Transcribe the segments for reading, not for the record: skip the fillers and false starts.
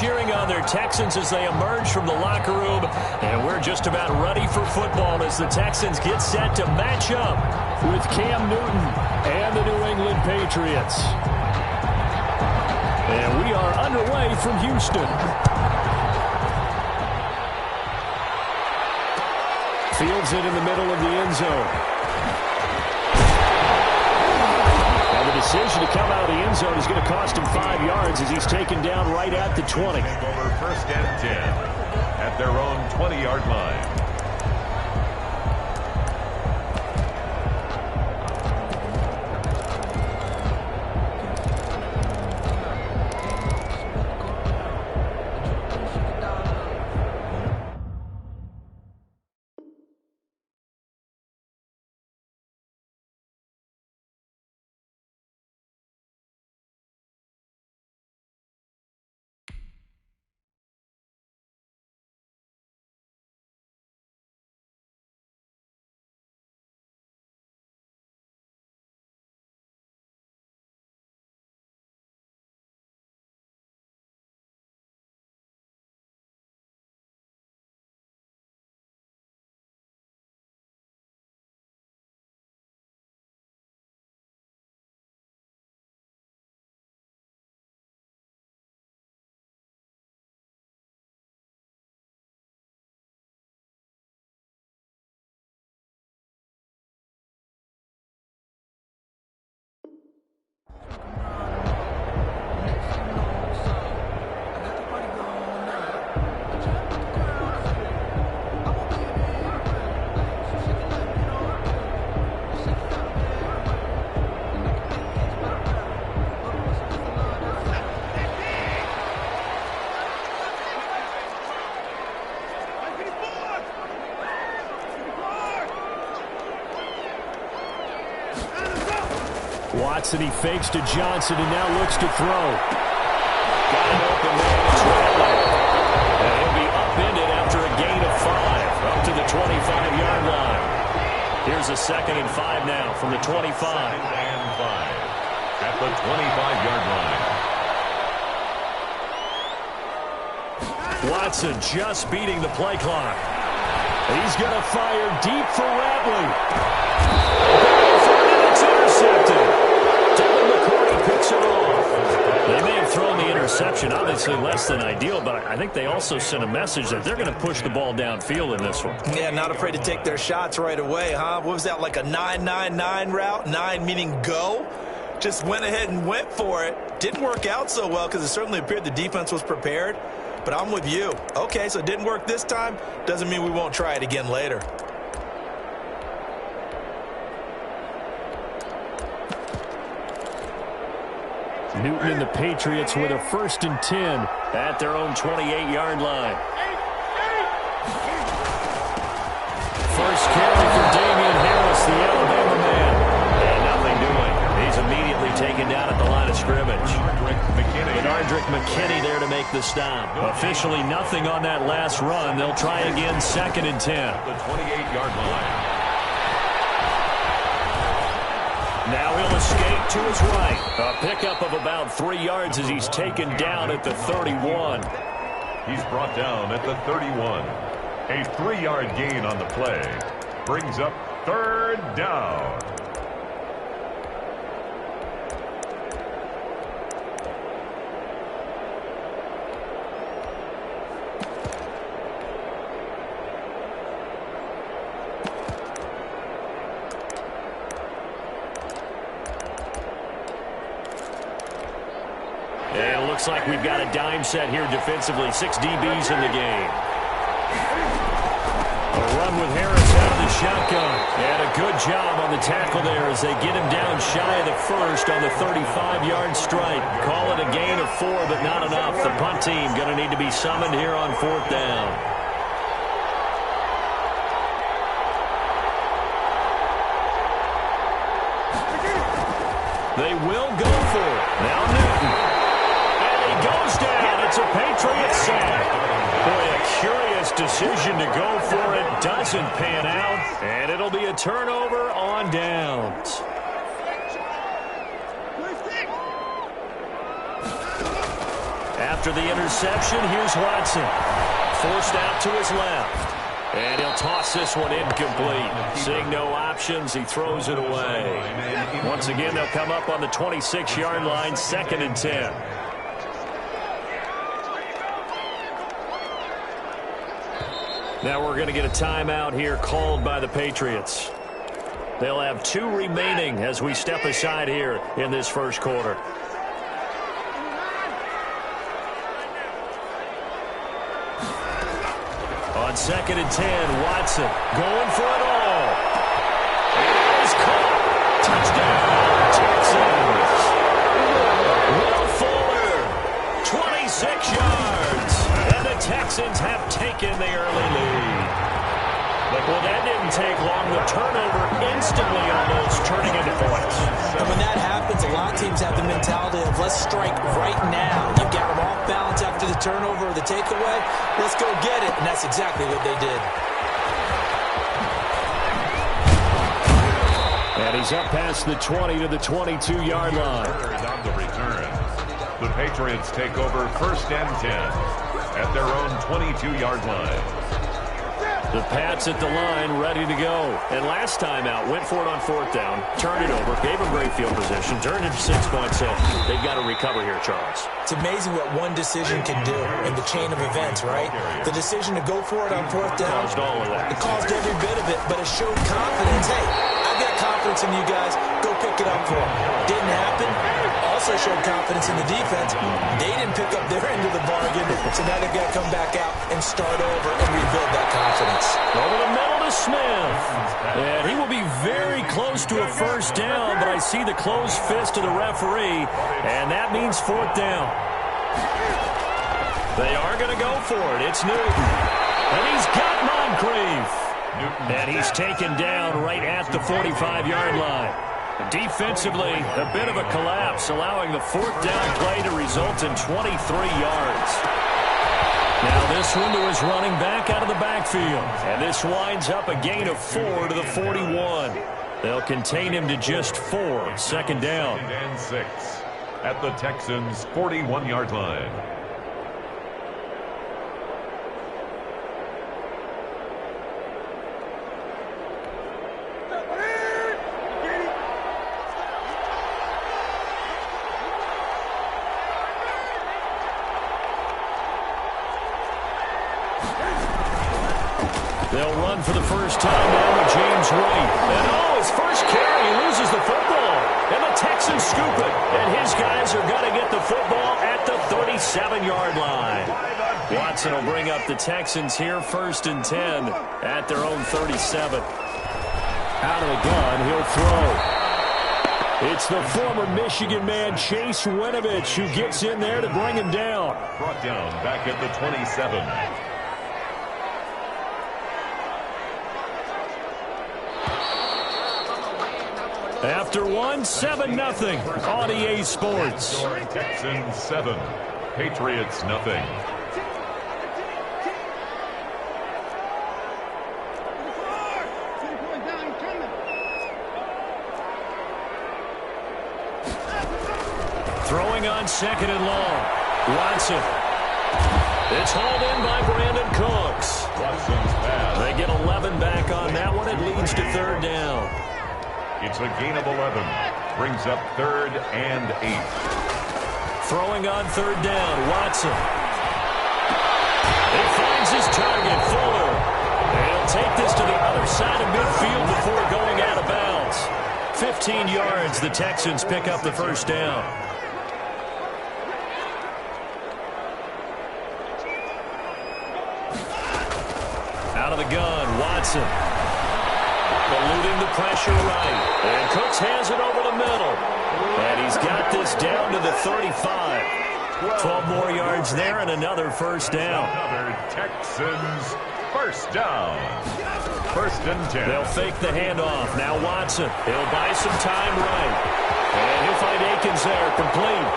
cheering on their Texans as they emerge from the locker room. And we're just about ready for football as the Texans get set to match up with Cam Newton and the New England Patriots. And we are underway from Houston. Fields it in the middle of the end zone. And the decision to come out of the end zone is going to cost him 5 yards as he's taken down right at the 20. Over first and 10 at their own 20-yard line. Watson, he fakes to Johnson and now looks to throw. Got an open man. It's Rattler. And he'll be upended after a gain of 5 up to the 25-yard line. Here's a 2nd and 5 now from the 25. 2nd and 5 at the 25-yard line. Watson just beating the play clock. He's going to fire deep for Rattler. It's intercepted. Picks it off. They may have thrown the interception, obviously less than ideal, but I think they also sent a message that they're going to push the ball downfield in this one. Yeah, not afraid to take their shots right away, huh? What was that, like a 9-9-9 route? 9 meaning go? Just went ahead and went for it. Didn't work out so well because it certainly appeared the defense was prepared, but I'm with you. Okay, so it didn't work this time. Doesn't mean we won't try it again later. Newton and the Patriots with a 1st and 10 at their own 28-yard line. First carry for Damian Harris, the Alabama man. And nothing doing. He's immediately taken down at the line of scrimmage. Benardrick McKinney there to make the stop. Officially nothing on that last run. They'll try again 2nd and 10. The 28-yard line. Now he'll escape to his right. A pickup of about 3 yards as he's taken down at the 31. He's brought down at the 31. A 3-yard gain on the play. Brings up 3rd down. And it looks like we've got a dime set here defensively. 6 DBs in the game. A run with Harris out of the shotgun. And a good job on the tackle there as they get him down shy of the 1st on the 35-yard strike. Call it a gain of 4, but not enough. The punt team going to need to be summoned here on 4th down. They will go for it. Now Newton. Goes down. It's a Patriots sack. Boy, a curious decision to go for it. Doesn't pan out. And it'll be a turnover on downs. After the interception, here's Watson. Forced out to his left. And he'll toss this one incomplete. Seeing no options, he throws it away. Once again, they'll come up on the 26-yard line, 2nd and 10. Now we're going to get a timeout here called by the Patriots. They'll have 2 remaining as we step aside here in this first quarter. On 2nd and 10, Watson going for it all. It is caught. Touchdown, Texans. Will Fuller, 26 yards. And the Texans have taken the early lead. But well, that didn't take long. The turnover instantly almost turning into points. And when that happens, a lot of teams have the mentality of let's strike right now. You've got them off balance after the turnover or the takeaway. Let's go get it. And that's exactly what they did. And he's up past the 20 to the 22-yard line. On the return. The Patriots take over 1st and 10 at their own 22-yard line. The Pats at the line, ready to go. And last time out, went for it on 4th down, turned it over, gave them great field position, turned it to 6 points. So they've got to recover here, Charles. It's amazing what one decision can do in the chain of events, right? The decision to go for it on 4th down. Caused all of that. It caused every bit of it, but it showed confidence. Hey, I've got confidence in you guys. Go pick it up for them. Didn't happen. Also showed confidence in the defense. They didn't pick up their end of the bargain, so now they've got to come back out and start over and rebuild that confidence. Over the middle to Smith. And he will be very close to a 1st down, but I see the closed fist of the referee, and that means 4th down. They are going to go for it. It's Newton. And he's got Moncrief. And he's taken down right at the 45-yard line. Defensively, a bit of a collapse, allowing the 4th down play to result in 23 yards. Now this one to his running back out of the backfield. And this winds up a gain of 4 to the 41. They'll contain him to just 4. 2nd down. 2nd and 6 at the Texans' 41-yard line. They'll run for the first time now with James White. And his first carry, he loses the football. And the Texans scoop it. And his guys are going to get the football at the 37-yard line. Watson will bring up the Texans here, 1st and 10 at their own 37. Out of the gun, he'll throw. It's the former Michigan man, Chase Winovich, who gets in there to bring him down. Brought down back at the 27. After 7-0 on EA Sports. Texans 7, Patriots nothing. Throwing on 2nd and long. Watson. It's hauled in by Brandon Cooks. Watson's pass. They get 11 back on that one. It leads to 3rd down. It's a gain of 11. Brings up 3rd and 8. Throwing on 3rd down. Watson. He finds his target, Fuller. And he'll take this to the other side of midfield before going out of bounds. 15 yards. The Texans pick up the 1st down. Out of the gun, Watson. Eluding the pressure right. And Cooks has it over the middle. And he's got this down to the 35. 12 more yards there and another 1st down. Another Texans 1st down. 1st and 10. They'll fake the handoff. Now Watson. He'll buy some time right. And he'll find Akins there. Complete.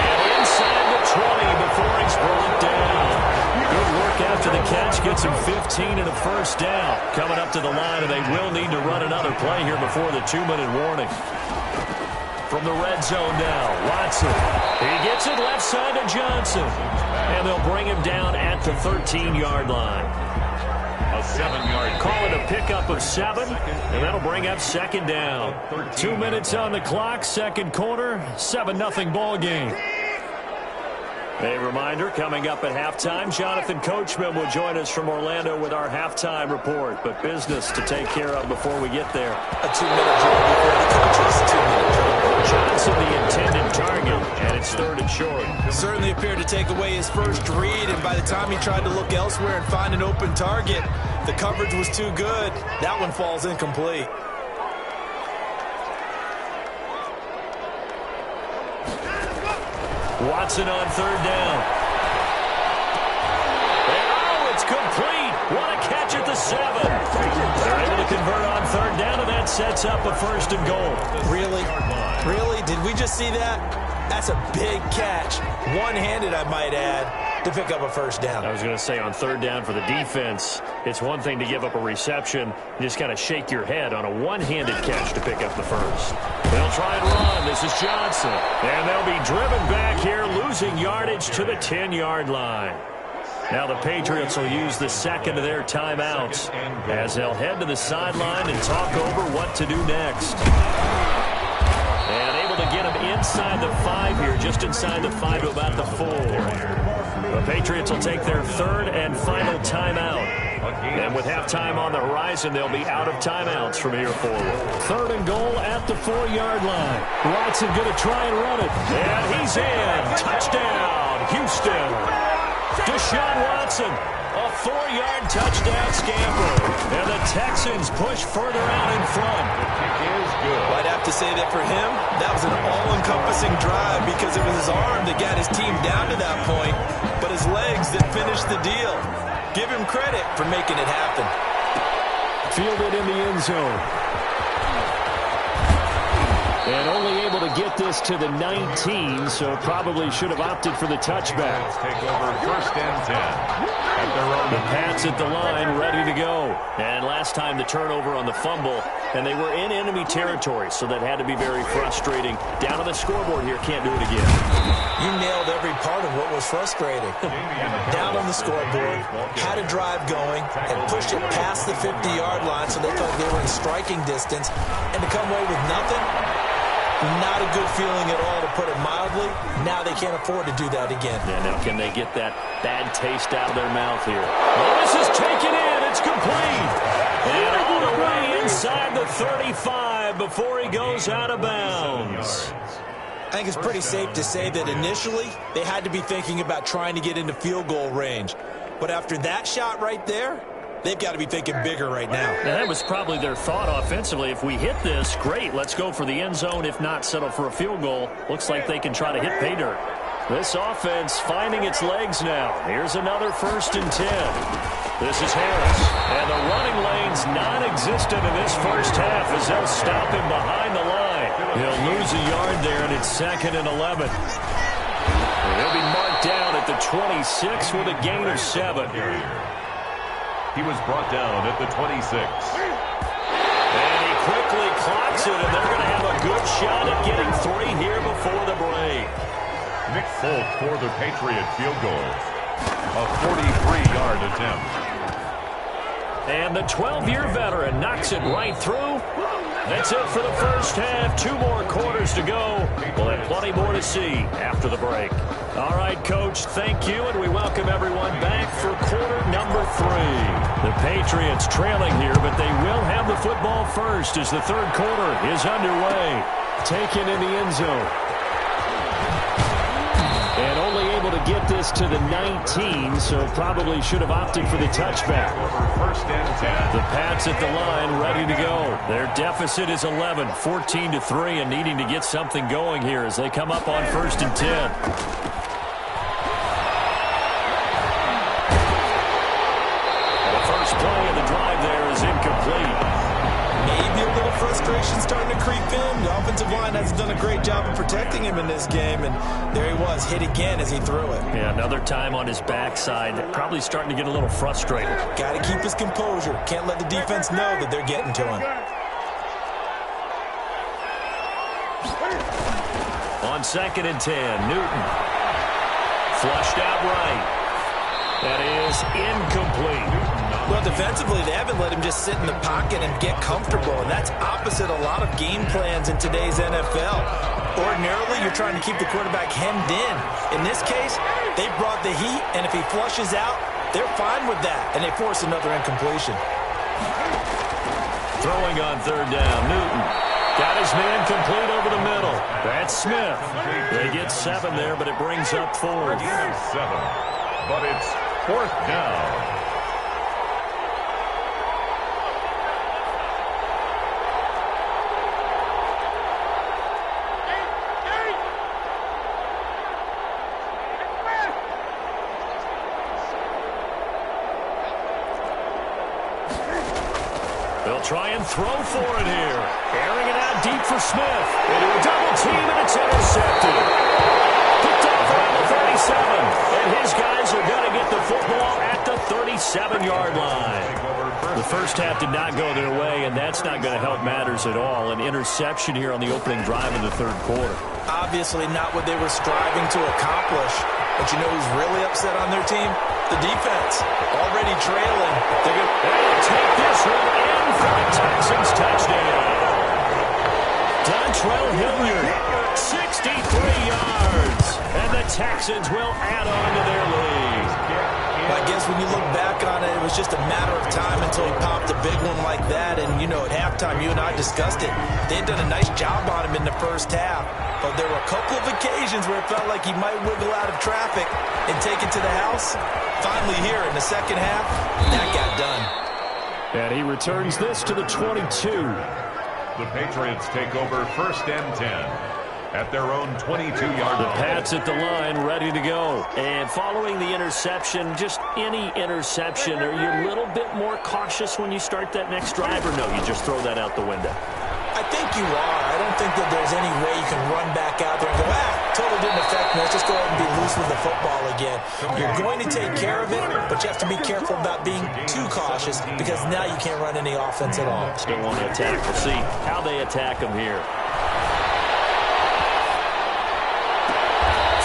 And inside the 20 before he's brought down. Good work after the catch. Gets him 15 and a 1st down. Coming up to the line, and they will need to run another play here before the 2-minute warning. from the red zone now. Watson. He gets it left side to Johnson. And they'll bring him down at the 13-yard line. A 7-yard Call it a pickup of 7, and that'll bring up second down. 2 minutes on the clock, second quarter, 7-0 ball game. A reminder, coming up at halftime, Jonathan Coachman will join us from Orlando with our halftime report. But business to take care of before we get there. A 2-minute drill before the coaches. 2-minute drill. Johnson, the intended target, and it's third and short. Certainly appeared to take away his first read, and by the time he tried to look elsewhere and find an open target, the coverage was too good. That one falls incomplete. Watson on third down. Oh, it's complete. What a catch at the 7. They're able to convert on third down, and that sets up a first and goal. Really? Really? Did we just see that? That's a big catch. One-handed, I might add, to pick up a first down. I was going to say on third down for the defense, it's one thing to give up a reception. You just kind of shake your head on a one-handed catch to pick up the first. They'll try and run. This is Johnson. And they'll be driven back here, losing yardage to the 10-yard line. Now the Patriots will use the second of their timeouts as they'll head to the sideline and talk over what to do next. And able to get him inside the 5 here, just inside the 5 to about the 4. The Patriots will take their third and final timeout. And with halftime on the horizon, they'll be out of timeouts from here forward. Third and goal at the 4-yard line. Watson going to try and run it. And he's in. Touchdown, Houston. Deshaun Watson, a 4-yard touchdown scamper. And the Texans push further out in front. I'd have to say that for him, that was an all-encompassing drive because it was his arm that got his team down to that point, but his legs that finished the deal. Give him credit for making it happen. Fielded in the end zone. And only able to get this to the 19, so probably should have opted for the touchback. Take over first and 10. At their own. The Pats at the line, ready to go. And last time the turnover on the fumble, and they were in enemy territory, so that had to be very frustrating. Down on the scoreboard here, can't do it again. You nailed every part of what was frustrating. Down on the scoreboard, had a drive going, and pushed it past the 50-yard line so they thought they were in striking distance, and to come away with nothing, not a good feeling at all, to put it mildly. Now they can't afford to do that again. Yeah, now can they get that bad taste out of their mouth here? Well, this is taken in. It's complete. And all the way inside the 35 before he goes out of bounds. I think it's pretty safe to say that initially they had to be thinking about trying to get into field goal range. But after that shot right there, they've got to be thinking bigger right now. Yeah, that was probably their thought offensively. If we hit this, great. Let's go for the end zone. If not, settle for a field goal. Looks like they can try to hit pay dirt. This offense finding its legs now. Here's another first and 10. This is Harris. And the running lane's non-existent in this first half as they'll stop him behind the line. He'll lose a yard there, and it's second and 11. And he'll be marked down at the 26 with a gain of 7. He was brought down at the 26. And he quickly clocks it, and they're going to have a good shot at getting 3 here before the break. Nick Folk for the Patriot field goal. A 43-yard attempt. And the 12-year veteran knocks it right through. That's it for the first half. 2 more quarters to go. We'll have plenty more to see after the break. All right, Coach, thank you, and we welcome everyone back for quarter number 3. The Patriots trailing here, but they will have the football first as the third quarter is underway. Taken in the end zone. And only able to get this to the 19, so probably should have opted for the touchback. First and 10. The Pats at the line, ready to go. Their deficit is 11, 14-3, and needing to get something going here as they come up on first and 10. The first play of the drive there is incomplete. Maybe a little frustration starting to creep in. The offensive line hasn't done a great job of protecting him in this game, and there he was, hit again as he threw it. Yeah, another time on his backside, probably starting to get a little frustrated. Got to keep his composure. Can't let the defense know that they're getting to him. on 2nd and 10. Newton. Flushed out right. That is incomplete. Well, defensively, they haven't let him just sit in the pocket and get comfortable, and that's opposite a lot of game plans in today's NFL. Ordinarily, you're trying to keep the quarterback hemmed in. In this case, they brought the heat, and if he flushes out, they're fine with that, and they force another incompletion. Throwing on 3rd down, Newton. Got his man complete over the middle. That's Smith. They get 7 there, but it brings up 4th. 7, but it's 4th down. They'll try and throw for it here. Airing it out deep for Smith. Into a double team, and it's intercepted. Picked off around the 37. And his guys are going to get the football at the 37-yard line. The first half did not go their way, and that's not going to help matters at all. An interception here on the opening drive in the 3rd quarter. Obviously not what they were striving to accomplish. But you know who's really upset on their team? The defense. Already trailing. They're going to take this one in for the Texans touchdown. Dontrell Hilliard, 63 yards. And the Texans will add on to their lead. I guess when you look back on it, it was just a matter of time until he popped a big one like that. And, you know, at halftime, you and I discussed it. They had done a nice job on him in the first half. But there were a couple of occasions where it felt like he might wiggle out of traffic and take it to the house. Finally here in the second half, that got done. And he returns this to the 22. The Patriots take over 1st and 10. At their own 22-yard line. The Pats at the line, ready to go. And following the interception, just any interception, are you a little bit more cautious when you start that next drive, or no, you just throw that out the window? I think you are. I don't think that there's any way you can run back out there and go, totally didn't affect me. Let's just go ahead and be loose with the football again. You're going to take care of it, but you have to be careful about being too cautious because now you can't run any offense at all. Still want to attack. We'll see how they attack them here.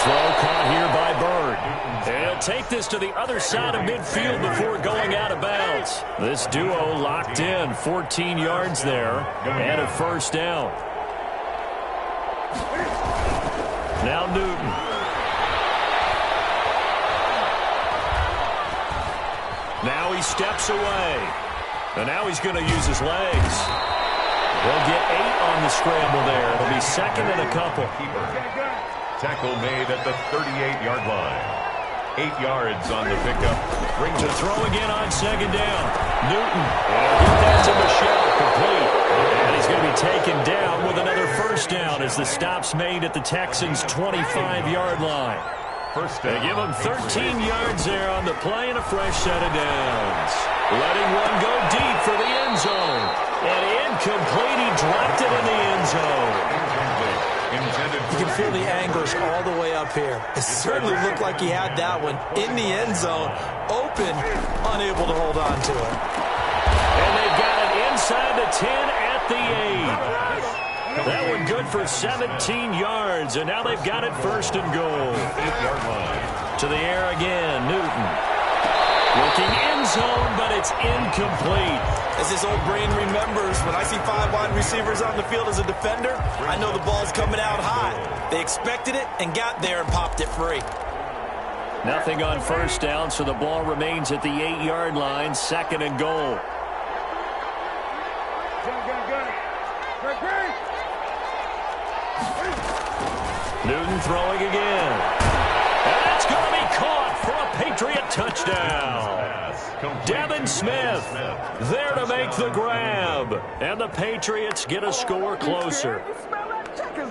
Throw caught here by Bird. And he'll take this to the other side of midfield before going out of bounds. This duo locked in, 14 yards there, and a 1st down. Now Newton. Now he steps away. And now he's going to use his legs. They'll get 8 on the scramble there. It'll be 2nd and a couple. Tackle made at the 38-yard line. 8 yards on the pickup. To throw again on 2nd down. Newton. And get that to Michelle. Complete. And he's going to be taken down with another 1st down as the stop's made at the Texans' 25-yard line. They give him 13 yards there on the play and a fresh set of downs. Letting one go deep for the end zone. And incomplete. He dropped it in the end zone. You can feel the anguish all the way up here. It certainly looked like he had that one in the end zone, open, unable to hold on to it. And they've got it inside the 10 at the 8. That one good for 17 yards, and now they've got it 1st and goal. 8-yard line. To the air again, Newton. Looking end zone, but it's incomplete. As his old brain remembers, when I see 5 wide receivers on the field as a defender, I know the ball's coming out hot. They expected it and got there and popped it free. Nothing on 1st down, so the ball remains at the 8-yard line, 2nd and goal. Newton throwing again. And that's going to be caught for a Patriot touchdown. Devin Smith there to make the grab. And the Patriots get a score closer.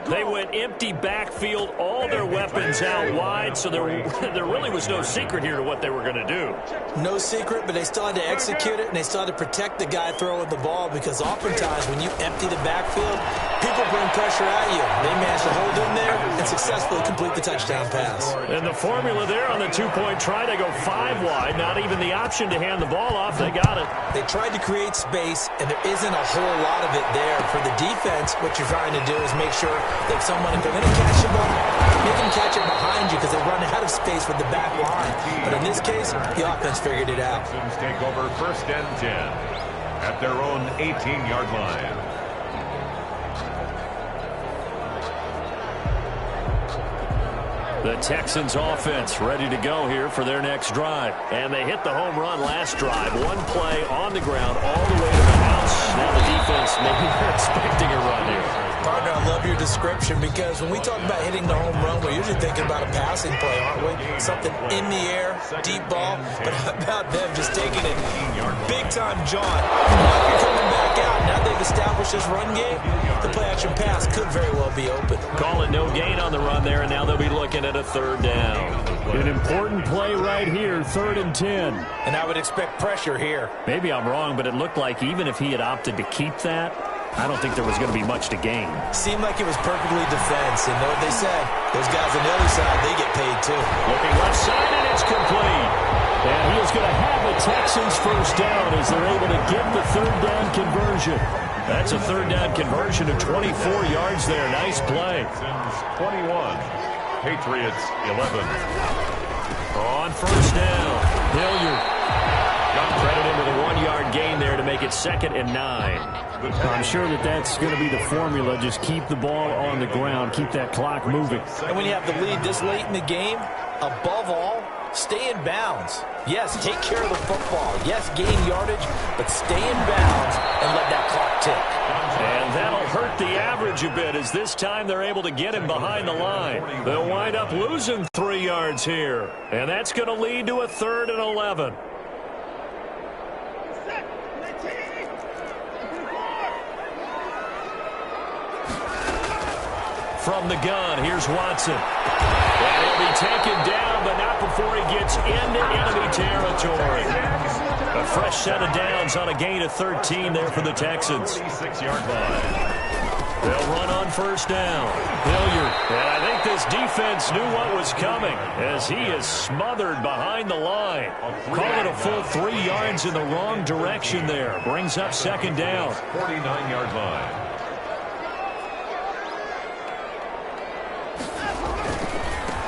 They went empty backfield, all their weapons out wide, so there really was no secret here to what they were going to do. No secret, but they still had to execute it, and they still had to protect the guy throwing the ball because oftentimes when you empty the backfield, people bring pressure at you. They managed to hold in there and successfully complete the touchdown pass. And the formula there on the two-point try, they go 5 wide, not even the option to hand the ball off. They got it. They tried to create space, and there isn't a whole lot of it there. For the defense, what you're trying to do is make sure sure that someone, if they're going to catch the ball, make them catch it behind you because they run out of space with the back line. But in this case, the offense figured it out. Texans take over 1st and 10 at their own 18-yard line. The Texans offense ready to go here for their next drive. And they hit the home run last drive. One play on the ground all the way to the house. Now the defense, maybe they're expecting a run here. Partner, I love your description because when we talk about hitting the home run, we're usually thinking about a passing play, aren't we? Something in the air, deep ball. But how about them just taking it big-time John? Now you're coming back out. Now they've established this run game. The play-action pass could very well be open. Call it no gain on the run there, and now they'll be looking at a 3rd down. An important play right here, 3rd and 10. And I would expect pressure here. Maybe I'm wrong, but it looked like even if he had opted to keep that, I don't think there was going to be much to gain. Seemed like it was perfectly defense. And know what they said? Those guys on the other side, they get paid too. Looking left side, and it's complete. And he is going to have a Texans 1st down as they're able to get the 3rd down conversion. That's a 3rd down conversion of 24 yards there. Nice play. 21. Patriots 11. On 1st down, Hilliard. Credited with a 1-yard gain there to make it 2nd and 9. I'm sure that's going to be the formula. Just keep the ball on the ground. Keep that clock moving. And when you have the lead this late in the game, above all, stay in bounds. Yes, take care of the football. Yes, gain yardage, but stay in bounds and let that clock tick. And that'll hurt the average a bit as this time they're able to get him behind the line. They'll wind up losing 3 yards here. And that's going to lead to a 3rd and 11. From the gun, here's Watson. And he'll be taken down, but not before he gets into enemy territory. A fresh set of downs on a gain of 13 there for the Texans. 36-yard line. They'll run on 1st down. Hilliard. And I think this defense knew what was coming as he is smothered behind the line. Call it a full 3 yards in the wrong direction there. Brings up 2nd down. 49-yard line.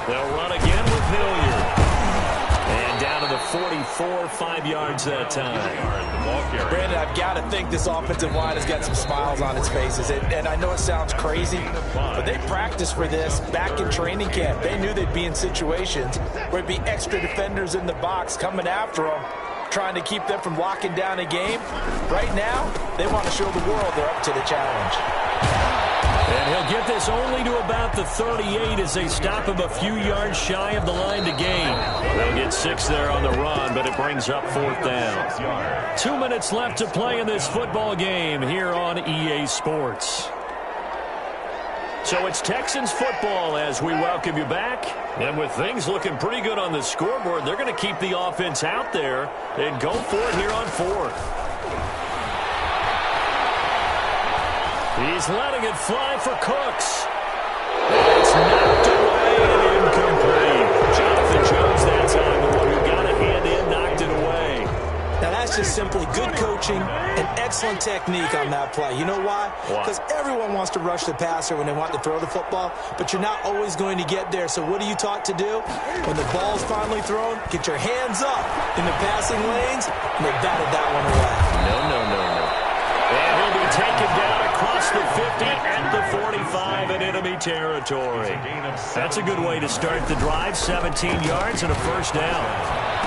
They'll run again with Hilliard. And down to the 44, 5 yards that time. Brandon, I've got to think this offensive line has got some smiles on its faces. And I know it sounds crazy, but they practiced for this back in training camp. They knew they'd be in situations where it'd be extra defenders in the box coming after them, trying to keep them from locking down a game. Right now, they want to show the world they're up to the challenge. And he'll get this only to about the 38 as they stop him a few yards shy of the line to gain. They'll get 6 there on the run, but it brings up 4th down. 2 minutes left to play in this football game here on EA Sports. So it's Texans football as we welcome you back. And with things looking pretty good on the scoreboard, they're going to keep the offense out there and go for it here on 4th. He's letting it fly for Cooks. It's knocked away and incomplete. Jonathan Jones that time, the one who got a hand in, knocked it away. Now that's just simply good coaching and excellent technique on that play. You know why? Because everyone wants to rush the passer when they want to throw the football, but you're not always going to get there. So what are you taught to do? When the ball's finally thrown, get your hands up in the passing lanes, and they batted that one away. No. And he'll be taken down across the 50 at the 45 in enemy territory. That's a good way to start the drive. 17 yards and a 1st down.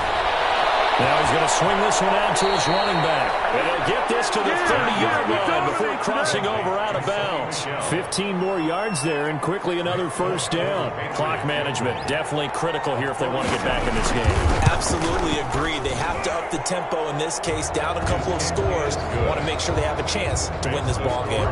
Now he's going to swing this one out to his running back. And he'll get this to the 30-yard line before crossing over out of bounds. 15 more yards there and quickly another 1st down. Clock management definitely critical here if they want to get back in this game. Absolutely agreed. They have to up the tempo in this case, down a couple of scores. Want to make sure they have a chance to win this ball game.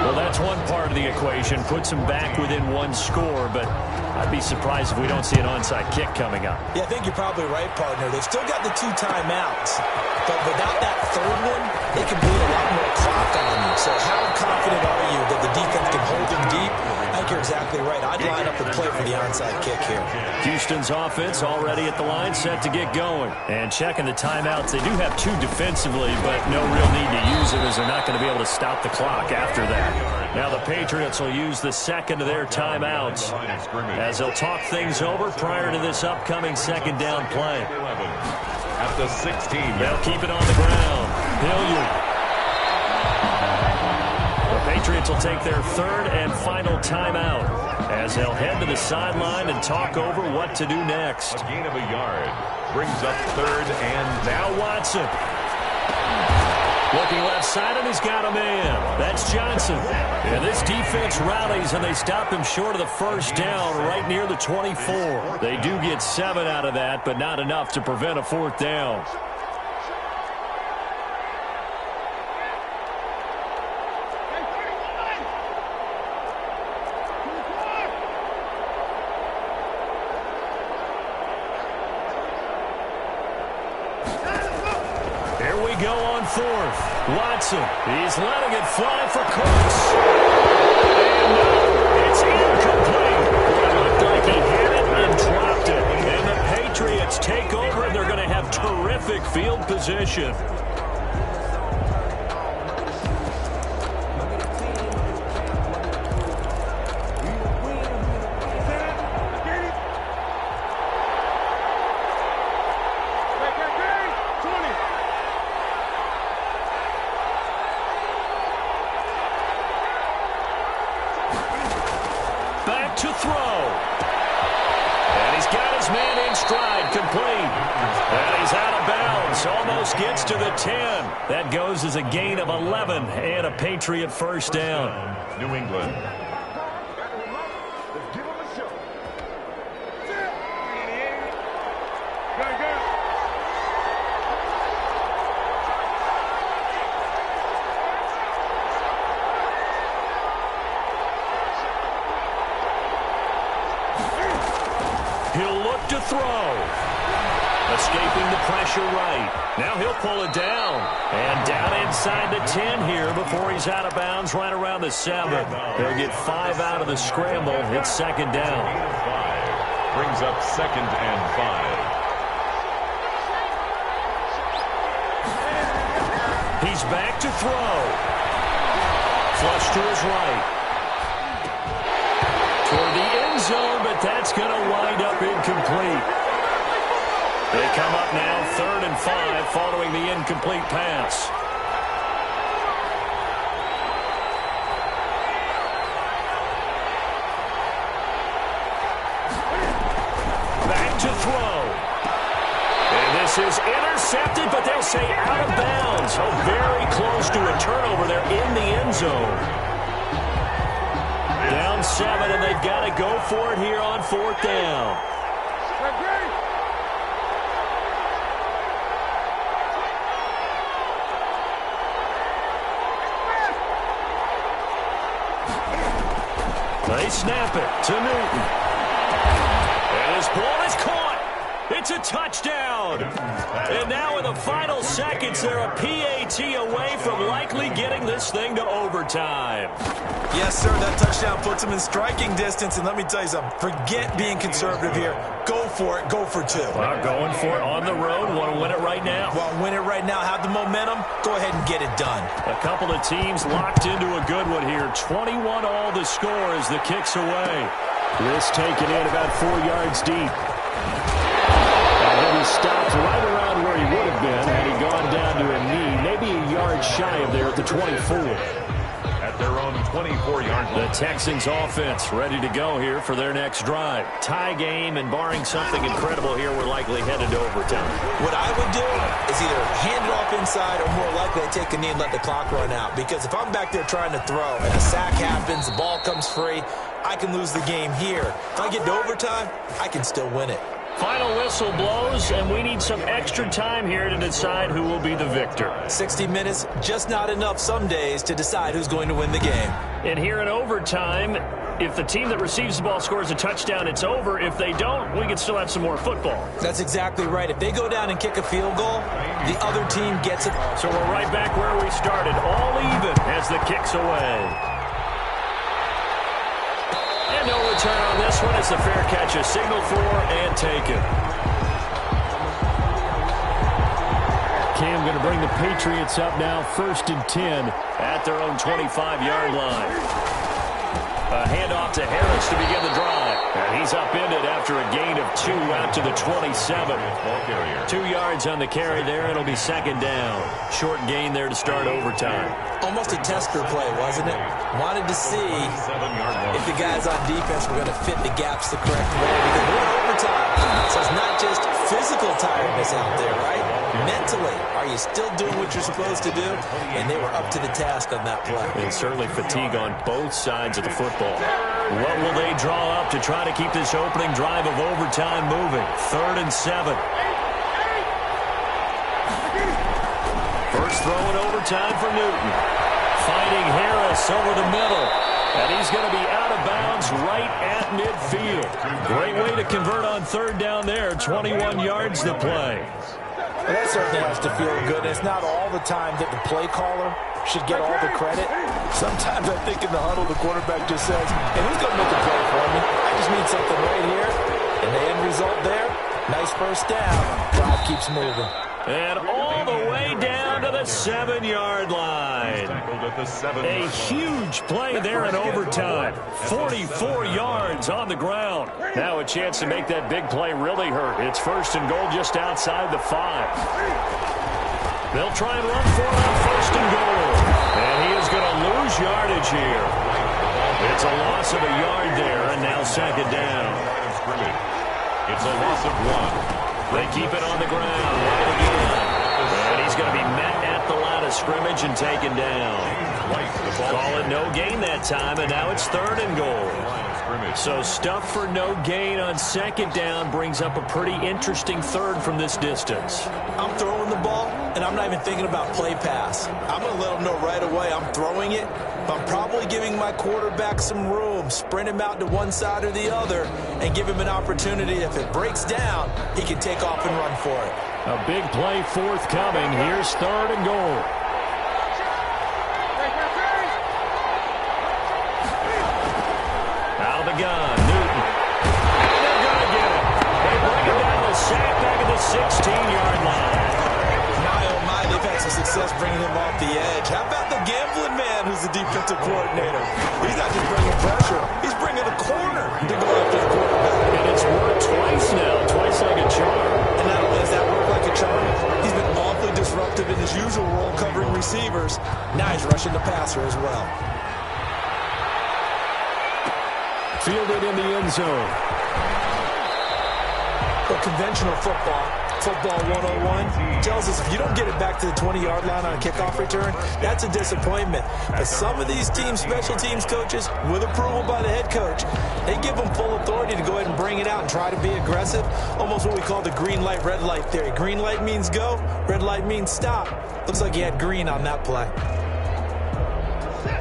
Well, that's one part of the equation. Puts them back within 1 score, but I'd be surprised if we don't see an onside kick coming up. Yeah, I think you're probably right, partner. They've still got the 2 timeouts, but without that 3rd one, they can bleed a lot more clock on you. So how confident are you that the defense can hold them deep? I think you're exactly right. I'd line up and play for the onside kick here. Houston's offense already at the line, set to get going. And checking the timeouts, they do have 2 defensively, but no real need to use them as they're not going to be able to stop the clock after that. Now the Patriots will use the second of their timeouts as they'll talk things over prior to this upcoming second down play. At the 16. They'll keep it on the ground. Hilliard. The Patriots will take their third and final timeout as they'll head to the sideline and talk over what to do next. A gain of a yard brings up third and now Watson. Looking left side, and he's got a man. That's Johnson. And this defense rallies, and they stop him short of the first down right near the 24. They do get 7 out of that, but not enough to prevent a fourth down. Go on fourth. Watson, he's letting it fly for Cooks. And no, it's incomplete. It looked like he hit it and dropped it. And the Patriots take over, and they're going to have terrific field position. To throw. And he's got his man in stride, complete. And he's out of bounds, almost gets to the 10. That goes as a gain of 11 and a Patriot first down. New England. He'll look to throw. Escaping the pressure right. Now he'll pull it down. And down inside the 10 here before he's out of bounds right around the 7. They'll get 5 out of the scramble. It's second down. Brings up second and 5. He's back to throw. Flush to his right. Toward the end zone, but that's going to wind up incomplete. They come up now 3rd and 5 following the incomplete pass. Back to throw. And this is intercepted, but they'll say out of bounds. Oh, very close to a turnover there in the end zone. Down 7, and they've got to go for it here on 4th down. They snap it to Newton. And his ball is caught. It's a touchdown. And now in the final seconds, they're a PAT away from likely getting this thing to overtime. Yes, sir, that touchdown puts him in striking distance. And let me tell you something, forget being conservative here. Go for it, go for 2. Well, going for it on the road. Want to win it right now. Well, win it right now, have the momentum, go ahead and get it done. A couple of teams locked into a good one here. 21 all the score as the kick's away. This taken in about 4 yards deep. And then he stopped right around where he would have been had he gone down to a knee, maybe a yard shy of there at the 24. At their own 24-yard line. The Texans offense ready to go here for their next drive. Tie game, and barring something incredible here, we're likely headed to overtime. What I would do is either hand it off inside or more likely to take a knee and let the clock run out. Because if I'm back there trying to throw and a sack happens, the ball comes free, I can lose the game here. If I get to overtime, I can still win it. Final whistle blows, and we need some extra time here to decide who will be the victor. 60 minutes, just not enough some days to decide who's going to win the game. And here in overtime, if the team that receives the ball scores a touchdown, it's over. If they don't, we can still have some more football. That's exactly right. If they go down and kick a field goal, the other team gets it. So we're right back where we started, all even as the kick's away. And no return on this one. It's a fair catch, a signal for and taken. Cam going to bring the Patriots up now, 1st and 10 at their own 25-yard line. A handoff to Harris to begin the drive. And he's upended after a gain of 2 out to the 27. 2 yards on the carry there. It'll be 2nd down. Short gain there to start overtime. Almost a tester play, wasn't it? Wanted to see if the guys on defense were going to fit the gaps the correct way. Because we're in overtime. So it's not just physical tiredness out there, right? Mentally, are you still doing what you're supposed to do? And they were up to the task on that play. And certainly fatigue on both sides of the football. What will they draw up to try to keep this opening drive of overtime moving? 3rd and 7. First throw in overtime for Newton. Finding Harris over the middle. And he's going to be out of bounds right at midfield. Great way to convert on 3rd down there. 21 yards to play. Well, that certainly has to feel good. It's not all the time that the play caller should get all the credit. Sometimes I think in the huddle, the quarterback just says, hey, who's going to make a play for me? I just need something right here. And the end result there, nice first down. Drive keeps moving. And all the way down to the 7-yard line. A huge play there in overtime. 44 yards on the ground. Now a chance to make that big play really hurt. It's 1st and goal just outside the 5. They'll try and run for it on 1st and goal. And he is going to lose yardage here. It's a loss of a yard there, and now 2nd down. It's a loss of 1. They keep it on the ground. Right again. And he's going to be met at the line of scrimmage and taken down. Call it no gain that time, and now it's 3rd and goal. So stuff for no gain on 2nd down brings up a pretty interesting 3rd from this distance. I'm throwing the ball, and I'm not even thinking about play pass. I'm going to let them know right away I'm throwing it, but I'm probably giving my quarterback some room, sprint him out to one side or the other, and give him an opportunity. If it breaks down, he can take off and run for it. A big play forthcoming. Here's 3rd and goal. Out of the gun, Newton. And they're going to get it. They bring it down to sack back at the 16-yard line. My, oh my, they've had some success bringing him off the edge. How about the gambling man who's the defensive coordinator? He's not just bringing pressure. He's bringing a corner to go after the quarterback. And it's worked twice now, twice like a charm. And not only has that worked like a charm, he's been awfully disruptive in his usual role covering receivers. Now he's rushing the passer as well. Fielded in the end zone. But conventional football 101, tells us if you don't get it back to the 20-yard line on a kickoff return, that's a disappointment. But some of these team special teams coaches, with approval by the head coach, they give them full authority to go ahead and bring it out and try to be aggressive. Almost what we call the green light, red light theory. Green light means go, red light means stop. Looks like he had green on that play.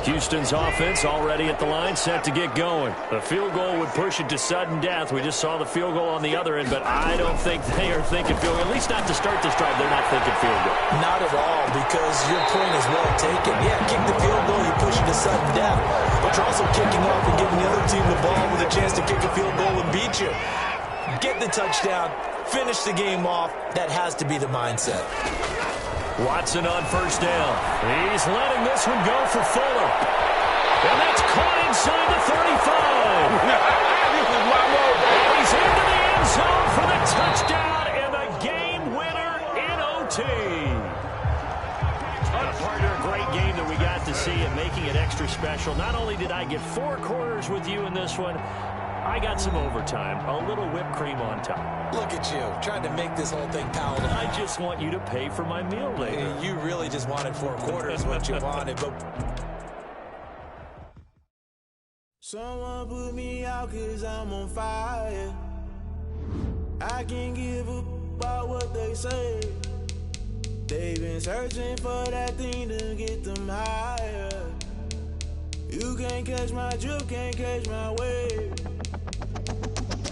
Houston's offense already at the line, set to get going. The field goal would push it to sudden death. We just saw the field goal on the other end, but I don't think they are thinking field goal. At least not to start this drive. They're not thinking field goal. Not at all, because your point is well taken. Yeah, kick the field goal, you push it to sudden death. But you're also kicking off and giving the other team the ball with a chance to kick a field goal and beat you. Get the touchdown, finish the game off. That has to be the mindset. Watson on first down. He's letting this one go for Fuller. And that's caught inside the 35. And he's into the end zone for the touchdown and the game winner in OT. A partner, great game that we got to see and making it extra special. Not only did I get 4 quarters with you in this one, I got some overtime, a little whipped cream on top. Look at you, trying to make this whole thing palatable. I just want you to pay for my meal later. You really just wanted 4 quarters, what you wanted, but... Someone put me out 'cause I'm on fire. I can't give up about what they say. They've been searching for that thing to get them higher. You can't catch my drift, can't catch my wave.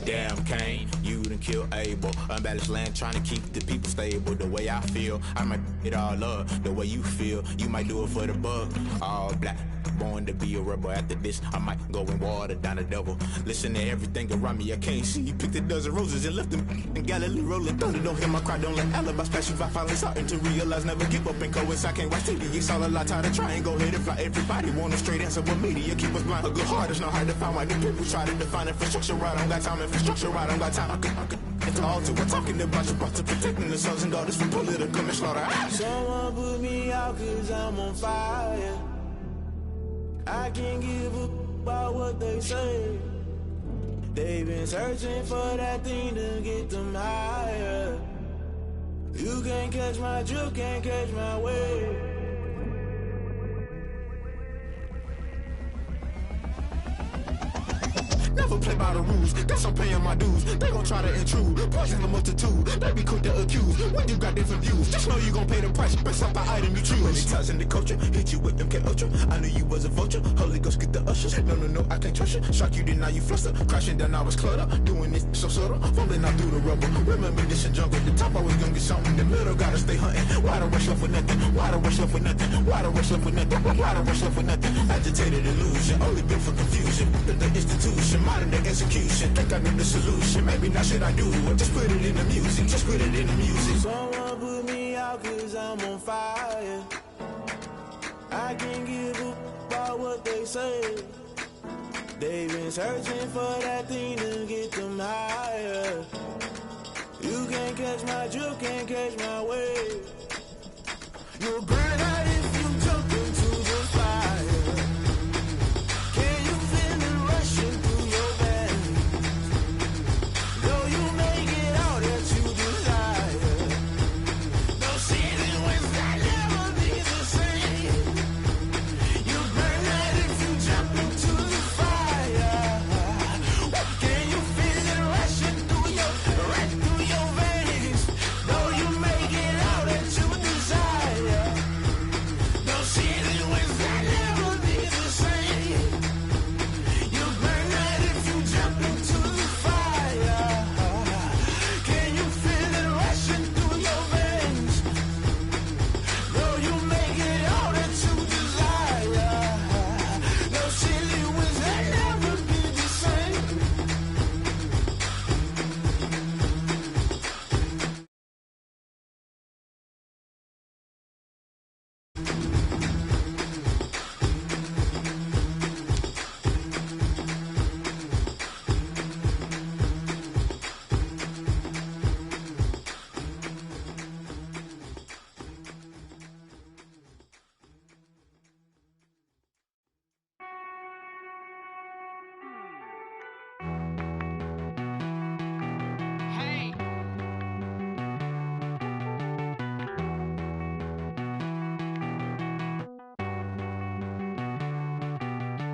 Damn, Kane, you you done kill Abel. Unbalanced land trying to keep the people stable. The way I feel, I might it all up. The way you feel, you might do it for the buck. All black, born to be a rebel. After this, I might go and water down the devil. Listen to everything around me, I can't see. You picked a dozen roses and left them in Galilee rolling thunder. Don't hear my cry, don't let alibis pass you by. Finally starting to realize, never give up and coincide. Can't watch TV, it's all a lot. Tired of trying, go ahead and fly. Everybody want a straight answer, but media keep us blind. A good heart is not hard to find. Why do people try to define infrastructure right? I don't got time, infrastructure right, I don't got time. I could it's all to we're talking about you, about to protecting the sons and daughters from political and slaughter. Someone put me out cause I'm on fire. I can't give up about what they say. They've been searching for that thing to get them higher. You can't catch my drift, can't catch my wave. Never play by the rules, guess I'm paying my dues. They gon' try to intrude, poison the multitude. They be quick to accuse, when you got different views. Just know you gon' pay the price, based off the item you choose. Many times in the culture, hit you with them K-Ultra. I knew you was a vulture, Holy Ghost get the ushers. No, I can't trust you. Shock you, then now you fluster. Crashing down, I was cluttered. Doing this so subtle, fumbling out through the rubble. Remember this in jungle, the top always gonna get something. The middle gotta stay hunting. Why the rush left with nothing? Why the rush left with nothing? Why the rush left with nothing? Why the rush left with nothing? Agitated illusion, only built for confusion. The institution, modern day execution. Think I know the solution, maybe not should I do it. Just put it in the music, just put it in the music. Someone put me out cause I'm on fire. I can't give up about what they say. They've been searching for that thing to get them higher. You can't catch my drift, can't catch my wave. You'll burn out if you jump into the fire. Can you feel it rushing through your veins? Though you make it all that you desire. No ceiling was that never be the same. You burn out if you jump into the fire. Can you feel it rushing through your veins? Though you make it all that you desire. No ceiling was that never be the same. You burn out if you jump into the fire. Can you feel it rushing through your veins? Though you make it all that you desire. No ceiling was that never be the same. Hey.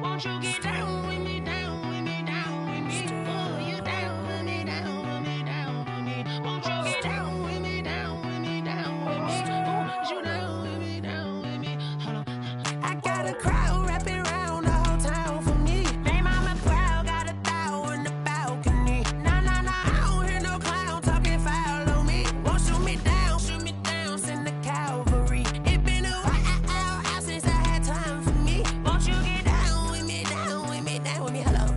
Won't you get down with me, down with me, down with me? Oh, you down with me, down with me, down with me. Won't you get down with me, down with me, down with me? Oh, you down with me, down with me? Hold on. I got a crowd wrapping around the whole town for me. They mama proud, got a thou in the balcony. Nah, I don't hear no clown talking foul on me. Won't shoot me down, send the cavalry. It been a while since I had time for me. Won't you get down with me, down with me, down with me? Hello.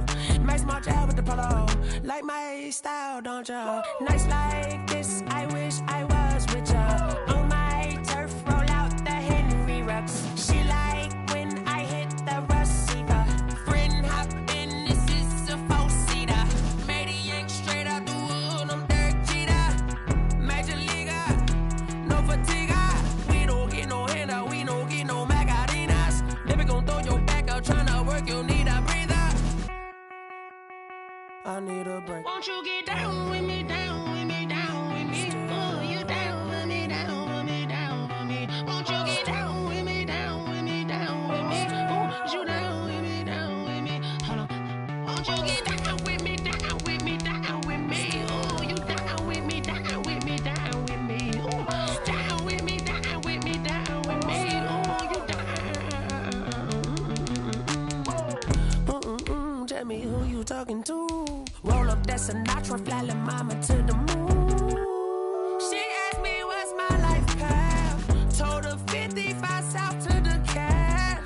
Sinatra, flying mama to the moon. She asked me what's my life path. Told her 55 south to the cab.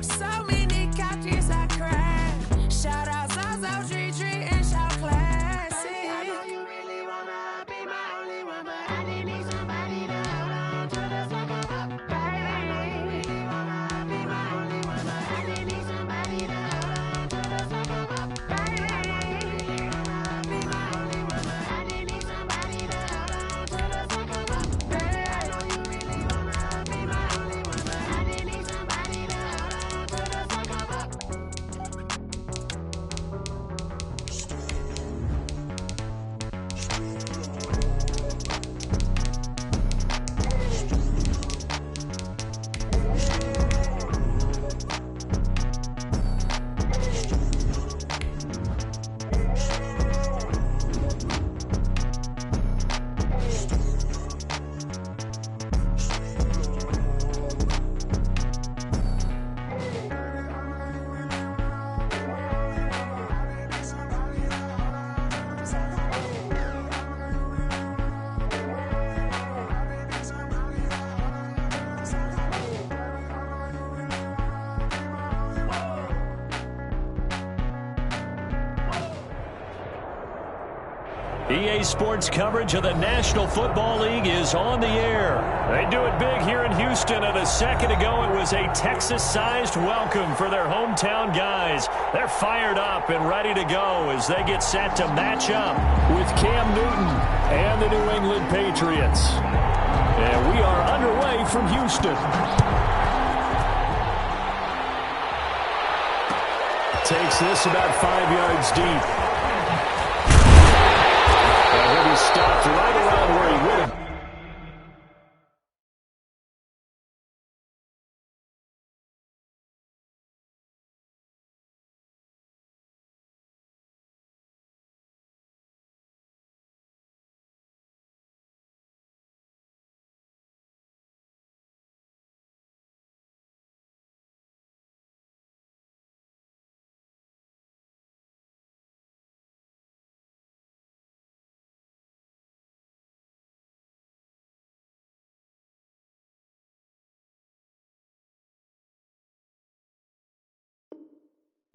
So many couches I cried. Shout out Zazo, Tree, and shout classic. I know you really wanna be my only one, but I didn't need somebody to hold on to the second up. I know you really wanna be my only one, but I didn't need somebody to hold on to the second up. I know you really wanna be my only one, but I didn't need somebody to hold on to the second up. I know you really wanna be my only one, but I didn't need somebody to hold on to the second up. EA Sports coverage of the National Football League is on the air. They do it big here in Houston, and a second ago it was a Texas-sized welcome for their hometown guys. They're fired up and ready to go as they get set to match up with Cam Newton and the New England Patriots. And we are underway from Houston. Takes this about 5 yards deep. He stopped right around where he would have.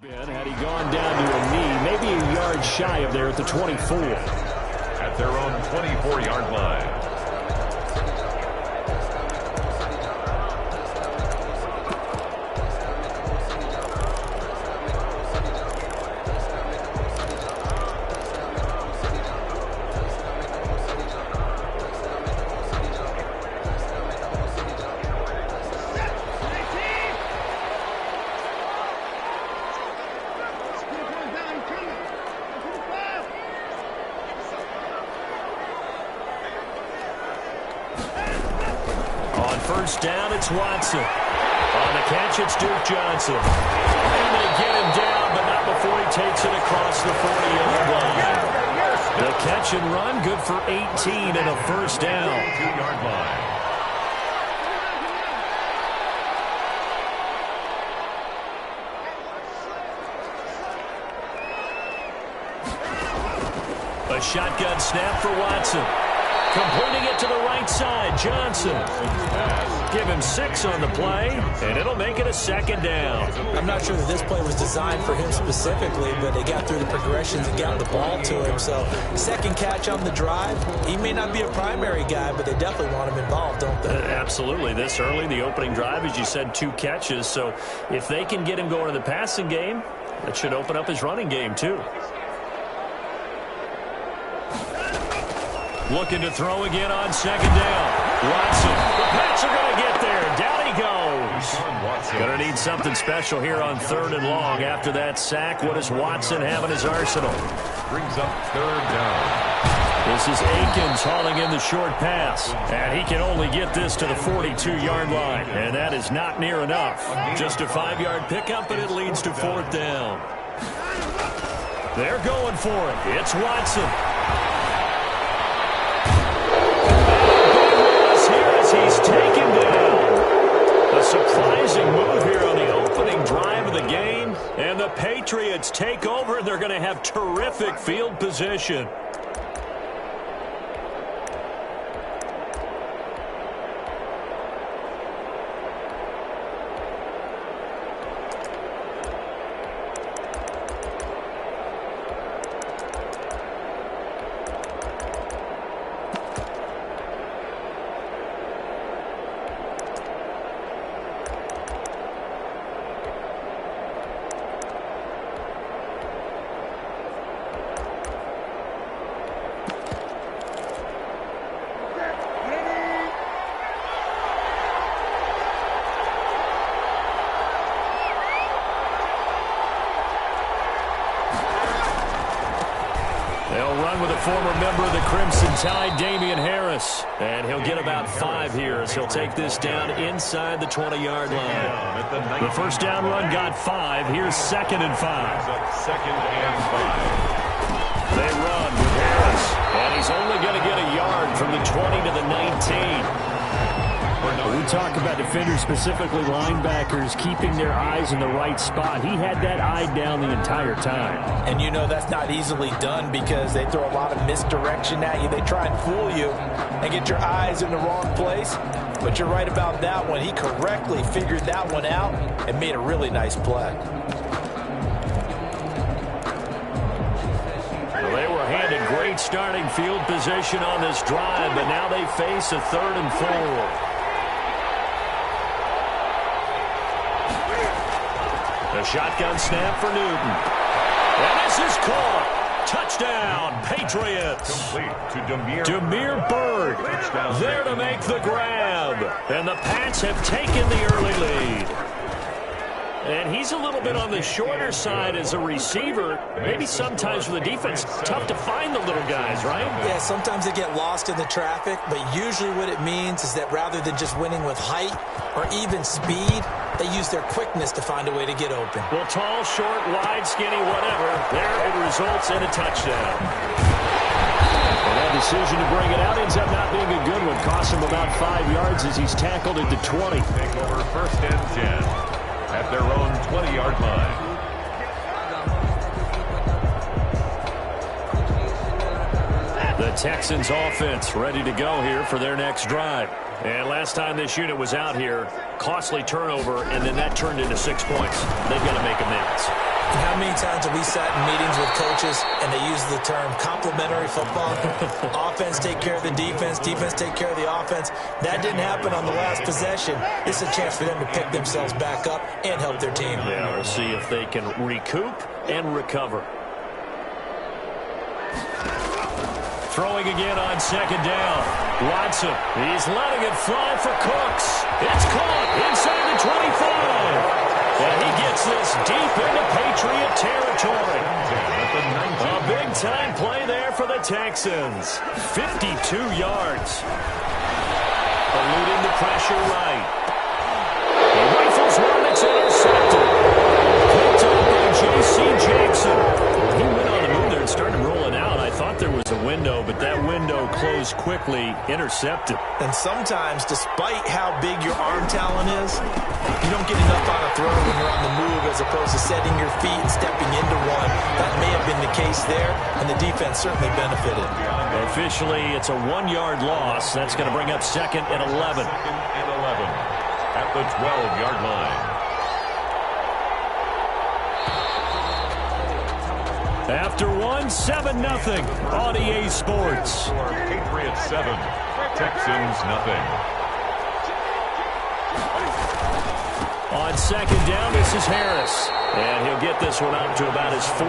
Had he gone down to a knee, maybe a yard shy of there at the 24. At their own 24-yard line. First down, it's Watson. On the catch, it's Duke Johnson. And they get him down, but not before he takes it across the 40-yard line. The catch and run, good for 18 and a first down. 2-yard line. A shotgun snap for Watson. Completing it to the right side, Johnson. Give him 6 on the play, and it'll make it a second down. I'm not sure that this play was designed for him specifically, but they got through the progressions and got the ball to him. So, second catch on the drive. He may not be a primary guy, but they definitely want him involved, don't they? Absolutely. This early, the opening drive, as you said, 2 catches. So, if they can get him going in the passing game, that should open up his running game, too. Looking to throw again on second down. Watson. The Pats are going to get there. Down he goes. Going to need something special here on 3rd and long. After that sack, what does Watson have in his arsenal? Brings up 3rd down. This is Akins hauling in the short pass. And he can only get this to the 42-yard line. And that is not near enough. Just a 5-yard pickup, and it leads to 4th down. They're going for it. It's Watson. He's taken down. A surprising move here on the opening drive of the game. And the the Patriots take over, and they're going to have terrific field position. With a former member of the Crimson Tide, Damian Harris. And he'll get about 5 here as he'll take this down inside the 20-yard line. The first down run got 5. Here's 2nd and 5. Second and 5. They run with Harris. And he's only going to get a yard from the 20 to the 19. We talk about defenders, specifically linebackers, keeping their eyes in the right spot. He had that eye down the entire time. And you know that's not easily done because they throw a lot of misdirection at you. They try and fool you and get your eyes in the wrong place. But you're right about that one. He correctly figured that one out and made a really nice play. Well, they were handed great starting field position on this drive, but now they face a 3rd and 4. A shotgun snap for Newton. And this is caught. Touchdown, Patriots. Complete to Demir Bird there to make the grab. And the Pats have taken the early lead. And he's a little bit on the shorter side as a receiver. Maybe sometimes for the defense, tough to find the little guys, right? Yeah, sometimes they get lost in the traffic, but usually what it means is that rather than just winning with height or even speed, they use their quickness to find a way to get open. Well, tall, short, wide, skinny, whatever, there it results in a touchdown. And that decision to bring it out ends up not being a good one. Costs him about 5 yards as he's tackled at the 20. Take over 1st and 10 at their own 20-yard line. The Texans offense ready to go here for their next drive. And last time this unit was out here, costly turnover, and then that turned into 6 points. They've got to make amends. And how many times have we sat in meetings with coaches and they use the term complementary football? Offense take care of the defense, defense take care of the offense. That didn't happen on the last possession. This is a chance for them to pick themselves back up and help their team. Yeah, we'll see if they can recoup and recover. Throwing again on 2nd down. Watson, he's letting it fly for Cooks. It's caught inside the 25. And he gets this deep into Patriot territory. A big-time play there for the Texans. 52 yards. Eluding the pressure right. He rifles one that's intercepted. Picked up by J.C. Jackson. He went on the move there and started rolling out. I thought there was a window, but that window closed quickly, intercepted. And sometimes, despite how big your arm talent is, you don't get enough on a throw when you're on the move as opposed to setting your feet and stepping into one. That may have been the case there, and the defense certainly benefited. Officially, it's a 1-yard loss. That's going to bring up 2nd and 11. 2nd and 11 at the 12-yard line. After 7-0 on EA Sports. Patriots 7, Texans nothing. On 2nd down, this is Harris. And he'll get this one up to about his 14.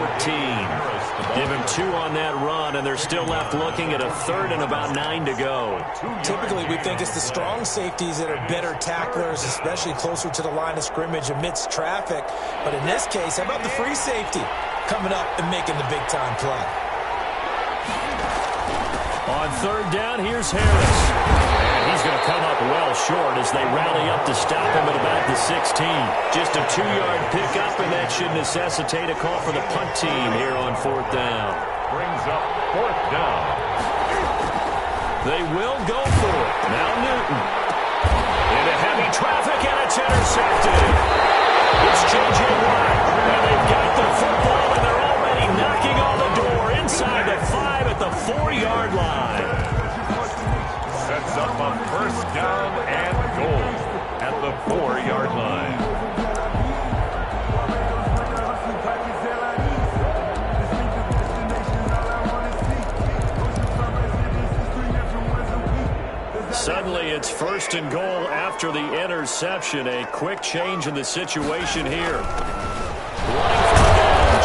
Give him 2 on that run, and they're still left looking at a 3rd and about 9 to go. Typically, we think it's the strong safeties that are better tacklers, especially closer to the line of scrimmage amidst traffic. But in this case, how about the free safety coming up and making the big-time play? On 3rd down, here's Harris. And he's going to come up well short as they rally up to stop him at about the 16. Just a 2-yard pickup, and that should necessitate a call for the punt team here on 4th down. Brings up 4th down. They will go for it. Now Newton. Into heavy traffic, and it's intercepted. It's J.J. Watt, and they've got football, and they're already knocking on the door inside the 5 at the 4-yard line. Sets up a first down and goal at the 4-yard line. Suddenly, it's first and goal after the interception. A quick change in the situation here.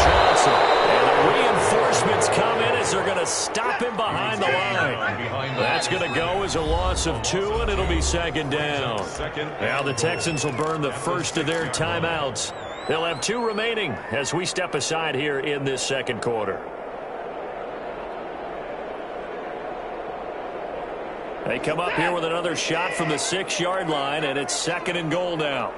Johnson. And the reinforcements come in as they're going to stop him behind the line. That's going to go as a loss of 2, and it'll be second down. Now the Texans will burn the first of their timeouts. They'll have 2 remaining as we step aside here in this second quarter. They come up here with another shot from the 6-yard line, and it's second and goal now.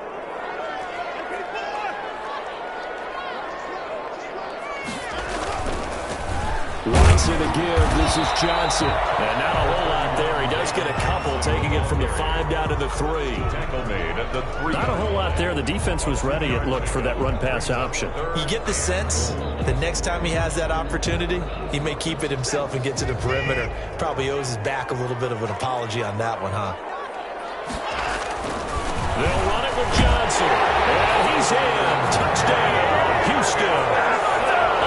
Watson to give. This is Johnson. And not a whole lot there. He does get a couple, taking it from the 5 down to the 3. Tackle made at the 3. Not a whole lot there. The defense was ready, it looked, for that run-pass option. You get the sense the next time he has that opportunity, he may keep it himself and get to the perimeter. Probably owes his back a little bit of an apology on that one, huh? They'll run it with Johnson. And he's in. Touchdown, Houston.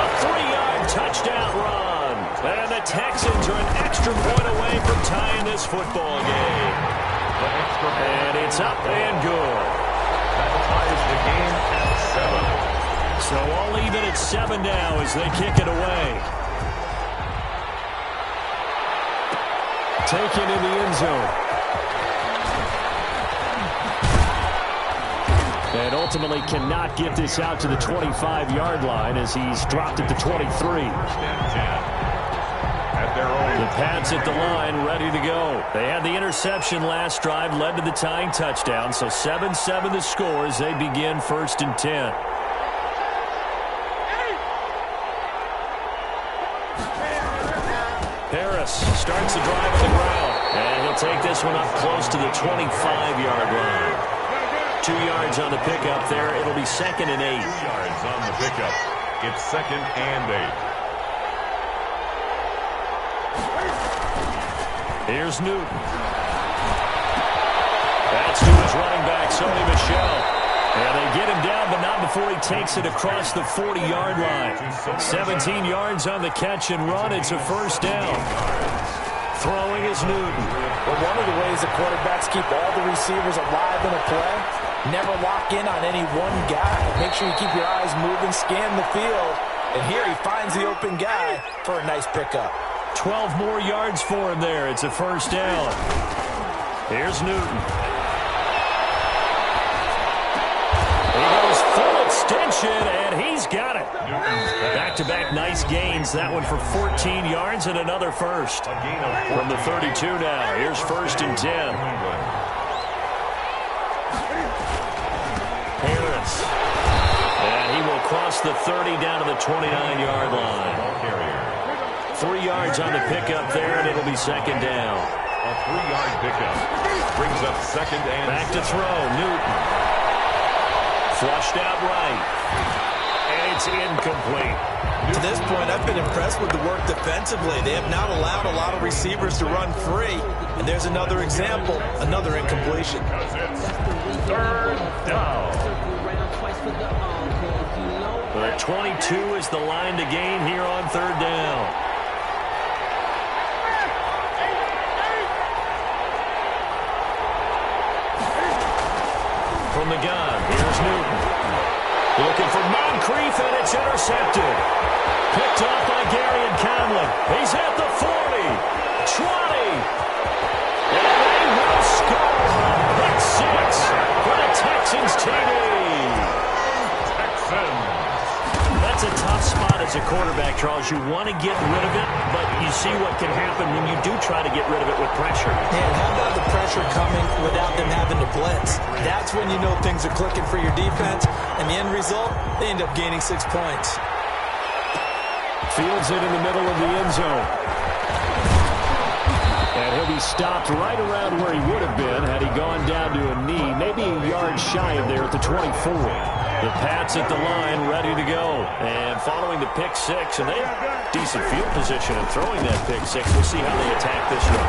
A 3-yard touchdown run. And the Texans are an extra point away from tying this football game. And it's up and good. That ties the game at 7. So all even at 7 now as they kick it away. Taken in the end zone. And ultimately cannot get this out to the 25-yard line as he's dropped at the 23. The Pats at the line, ready to go. They had the interception last drive, led to the tying touchdown. So 7-7 the score as they begin first and 10. Harris starts the drive on the ground. And he'll take this one up close to the 25-yard line. 2 yards on the pickup there. It'll be second and 8. 2 yards on the pickup. It's second and 8. Here's Newton. That's to his running back, Sony Michel. And they get him down, but not before he takes it across the 40-yard line. 17 yards on the catch and run. It's a first down. Throwing is Newton. But one of the ways the quarterbacks keep all the receivers alive in a play, never lock in on any one guy. Make sure you keep your eyes moving, scan the field. And here he finds the open guy for a nice pickup. 12 more yards for him there. It's a first down. Here's Newton. He goes full extension, and he's got it. Back-to-back nice gains. That one for 14 yards and another first. From the 32 now. Here's first and 10. Harris. And he will cross the 30 down to the 29-yard line. 3 yards on the pickup there, and it'll be second down. A 3-yard pickup brings up second and back to throw. Newton. Flushed out right. And it's incomplete. To this point, I've been impressed with the work defensively. They have not allowed a lot of receivers to run free. And there's another example, another incompletion. third down. The 22 is the line to gain here on third down. From the gun, here's Newton. Looking for Moncrief, and it's intercepted. Picked off by Gary and Conley. He's at the 40, 20, and they will score. That's 6 for the Texans TD. Texans. That's a tough spot as a quarterback, Charles. You want to get rid of it, but you see what can happen when you do try to get rid of it with pressure. And how about the pressure coming without them having to blitz? That's when you know things are clicking for your defense, and the end result, they end up gaining 6 points. Fields it in the middle of the end zone. And he'll be stopped right around where he would have been had he gone down to a knee, maybe a yard shy of there at the 24. The Pats at the line, ready to go. And following the pick six, and they have decent field position in throwing that pick six. We'll see how they attack this one.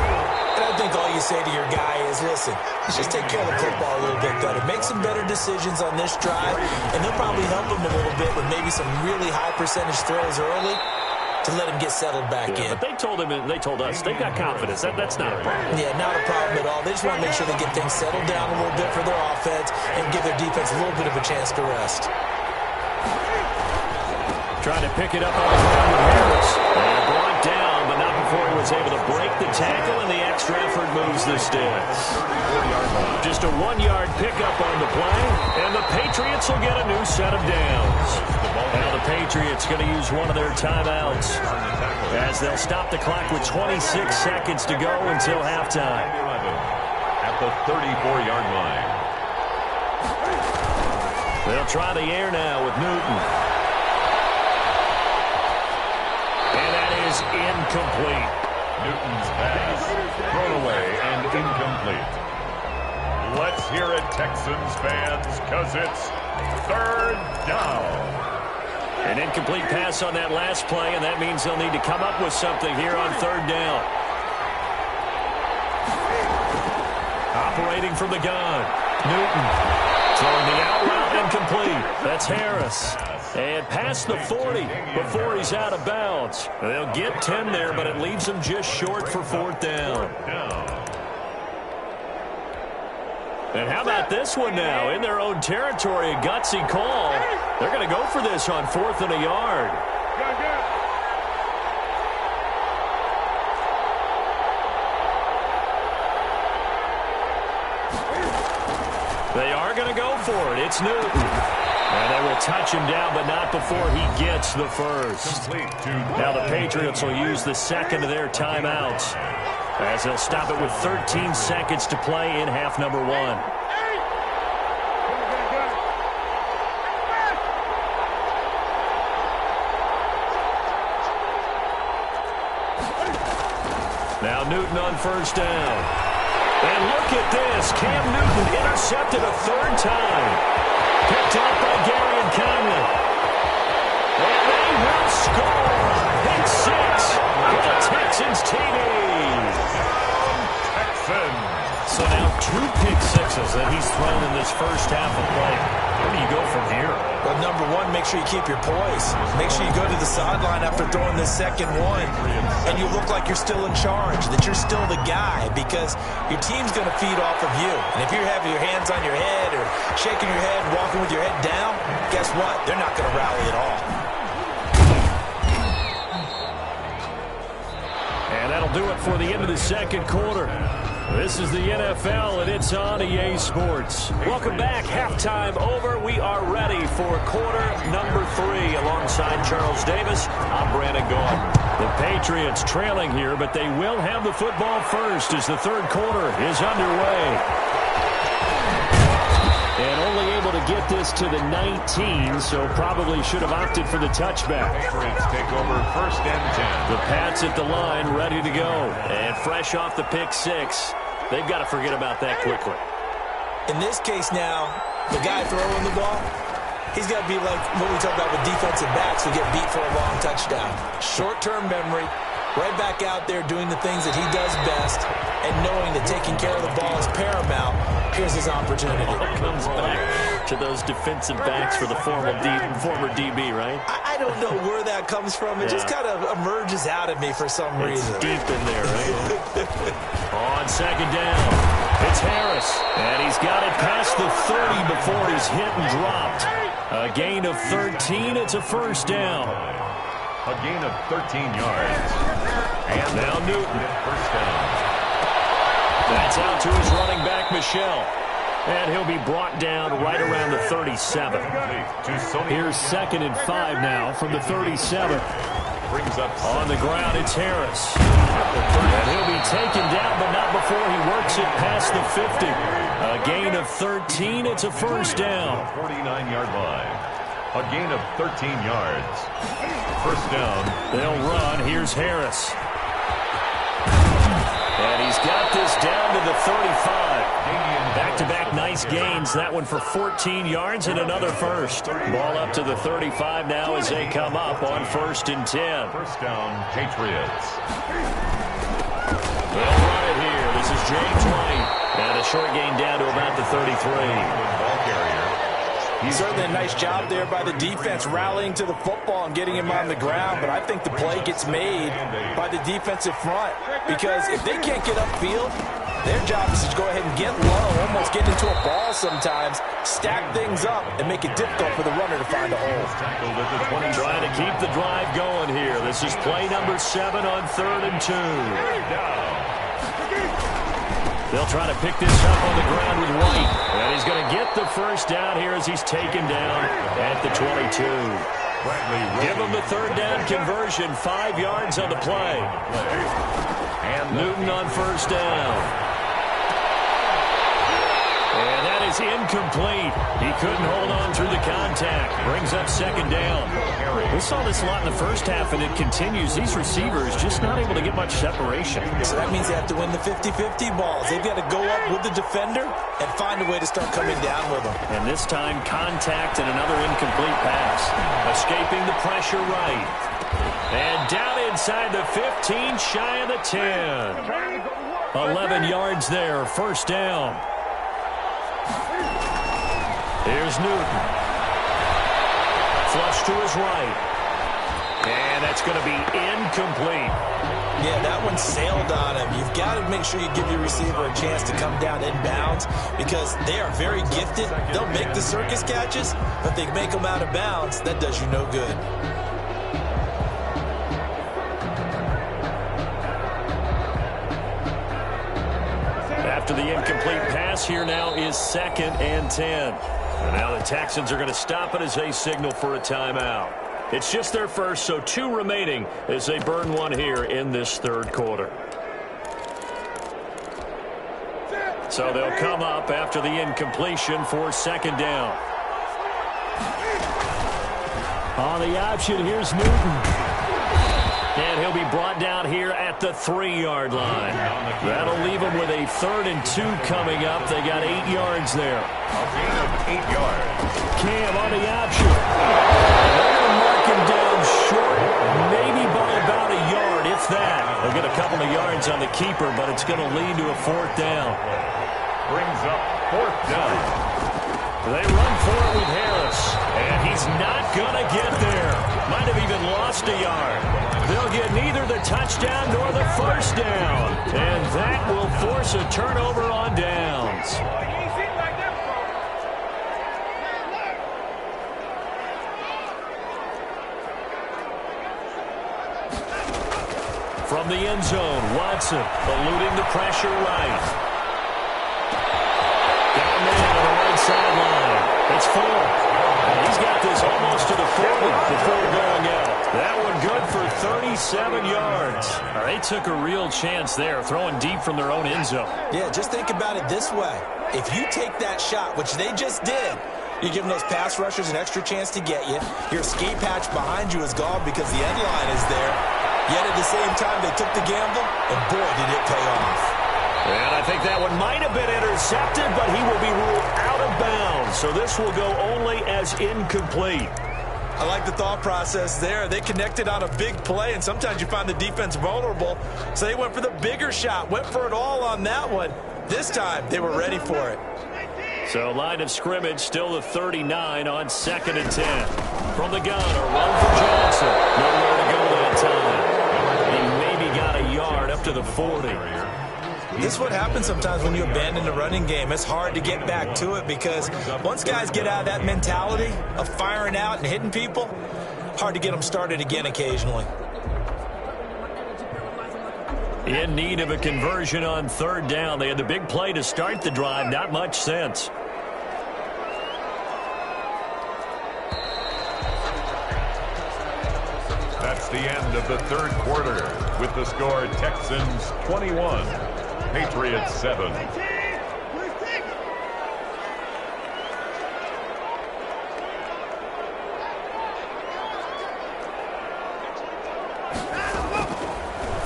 And I think all you say to your guy is, listen, let's just take care of the football a little bit better. Make some better decisions on this drive, and they'll probably help him a little bit with maybe some really high percentage throws early to let him get settled back in. But they told him, and they told us, they've got confidence. That's not a problem. Yeah, not a problem at all. They just want to make sure they get things settled down a little bit for their offense and give their defense a little bit of a chance to rest. Trying to pick it up on the ground with Harris. And brought down, but not before he was able to break the tackle, and the extra effort moves the sticks. Just a 1-yard pickup on the play, and the Patriots will get a new set of downs. Now the Patriots going to use one of their timeouts as they'll stop the clock with 26 seconds to go until halftime. At the 34-yard line. They'll try the air now with Newton. And that is incomplete. Newton's pass thrown away and incomplete. Let's hear it, Texans fans, because it's third down. An incomplete pass on that last play, and that means they'll need to come up with something here on third down. Operating from the gun, Newton. Throwing the out route incomplete. That's Harris. And past the 40 before he's out of bounds. They'll get 10 there, but it leaves them just short for fourth down. And how about this one now? In their own territory, a gutsy call. They're going to go for this on 4th and a yard. They are going to go for it. It's Newton. And they will touch him down, but not before he gets the first. Now the Patriots will use the second of their timeouts, as they'll stop it with 13 seconds to play in half number 1. Now Newton on first down. And look at this. Cam Newton intercepted a third time. Picked up by Gary and Conley. And they will score. Pick 6 for the Texans TV. So now 2 pick sixes that he's thrown in this first half of play. Where do you go from here? Well, number one, make sure you keep your poise. Make sure you go to the sideline after throwing this second one, and you look like you're still in charge, that you're still the guy, because your team's going to feed off of you. And if you're having your hands on your head or shaking your head, walking with your head down, guess what? They're not going to rally at all. And that'll do it for the end of the second quarter. This is the NFL, and it's on EA Sports. Welcome back. Halftime over. We are ready for quarter number 3. Alongside Charles Davis, I'm Brandon Gaudin. The Patriots trailing here, but they will have the football first as the third quarter is underway. And only able to get this to the 19, so probably should have opted for the touchback. Patriots take over first and 10. The Pats at the line, ready to go. And fresh off the pick 6. They've got to forget about that quickly. In this case now, the guy throwing the ball, he's got to be like what we talk about with defensive backs who get beat for a long touchdown. Short-term memory, right back out there doing the things that he does best, and knowing that taking care of the ball is paramount. Here's his opportunity. Comes back to those defensive backs for the former DB, right? I don't know where that comes from. It just kind of emerges out of me for some reason. It's deep in there, right? On second down, it's Harris. And he's got it past the 30 before he's hit and dropped. A gain of 13. It's a first down. A gain of 13 yards. And now Newton. First down. That's out to his running back, Michel. And he'll be brought down right around the 37. Here's 2nd and 5 now from the 37. Brings up on the ground, it's Harris. And he'll be taken down, but not before he works it past the 50. A gain of 13. It's a first down. 49-yard line. A gain of 13 yards. First down. They'll run. Here's Harris. And he's got 35. Back-to-back nice gains. That one for 14 yards and another first. Ball up to the 35 now as they come up on 1st and 10. First down, Patriots. They'll run it here. This is James White. And a short gain down to about the 33. Ball carrier. Certainly a nice job there by the defense rallying to the football and getting him on the ground, but I think the play gets made by the defensive front because if they can't get upfield, their job is to go ahead and get low, almost get into a ball sometimes, stack things up, and make it difficult for the runner to find a hole. Trying to keep the drive going here. This is play number 7 on 3rd and 2. They'll try to pick this up on the ground with White. And he's going to get the first down here as he's taken down at the 22. Give him the 3rd down conversion, 5 yards on the play. And Newton on 1st down. And that is incomplete. He couldn't hold on through the contact. Brings up 2nd down. We saw this a lot in the first half, and it continues. These receivers just not able to get much separation. So that means they have to win the 50-50 balls. They've got to go up with the defender and find a way to start coming down with them. And this time, contact and another incomplete pass. Escaping the pressure right. And down inside the 15, shy of the 10. 11 yards there, 1st down. Here's Newton. Flush to his right. And that's going to be incomplete. Yeah, that one sailed on him. You've got to make sure you give your receiver a chance to come down inbounds because they are very gifted. They'll make the circus catches, but they make them out of bounds. That does you no good. After the incomplete pass, here now is 2nd and 10. And now the Texans are going to stop it as they signal for a timeout. It's just their first, so 2 remaining as they burn one here in this 3rd quarter. So they'll come up after the incompletion for 2nd down. On the option, here's Newton. And he'll be brought down here at the 3-yard line. That'll leave him with a 3rd and 2 coming up. They got 8 yards there. A gain of 8 yards. Cam on the option. They're going to mark him down short, maybe by about a yard, if that. They'll get a couple of yards on the keeper, but it's going to lead to a 4th down. Brings up 4th down. They run for it with Harris, and he's not going to get there. Might have even lost a yard. They'll get neither the touchdown nor the 1st down, and that will force a turnover on downs. From the end zone, Watson eluding the pressure right. Got a man on the right sideline. It's 4. And he's got this almost to the 40 before going out. That one good for 37 yards. They took a real chance there, throwing deep from their own end zone. Yeah, just think about it this way. If you take that shot, which they just did, you're giving those pass rushers an extra chance to get you. Your escape hatch behind you is gone because the end line is there. Yet at the same time, they took the gamble, and boy, did it pay off. And I think that one might have been intercepted, but he will be ruled out of bounds. So this will go only as incomplete. I like the thought process there. They connected on a big play, and sometimes you find the defense vulnerable. So they went for the bigger shot, went for it all on that one. This time, they were ready for it. So line of scrimmage, still the 39 on 2nd and 10. From the gun, a run for Johnson. Nowhere to go that time. He maybe got a yard up to the 40. This is what happens sometimes when you abandon the running game. It's hard to get back to it because once guys get out of that mentality of firing out and hitting people, hard to get them started again occasionally. In need of a conversion on 3rd down. They had the big play to start the drive. Not much sense. That's the end of the 3rd quarter with the score Texans 21, Patriots 7.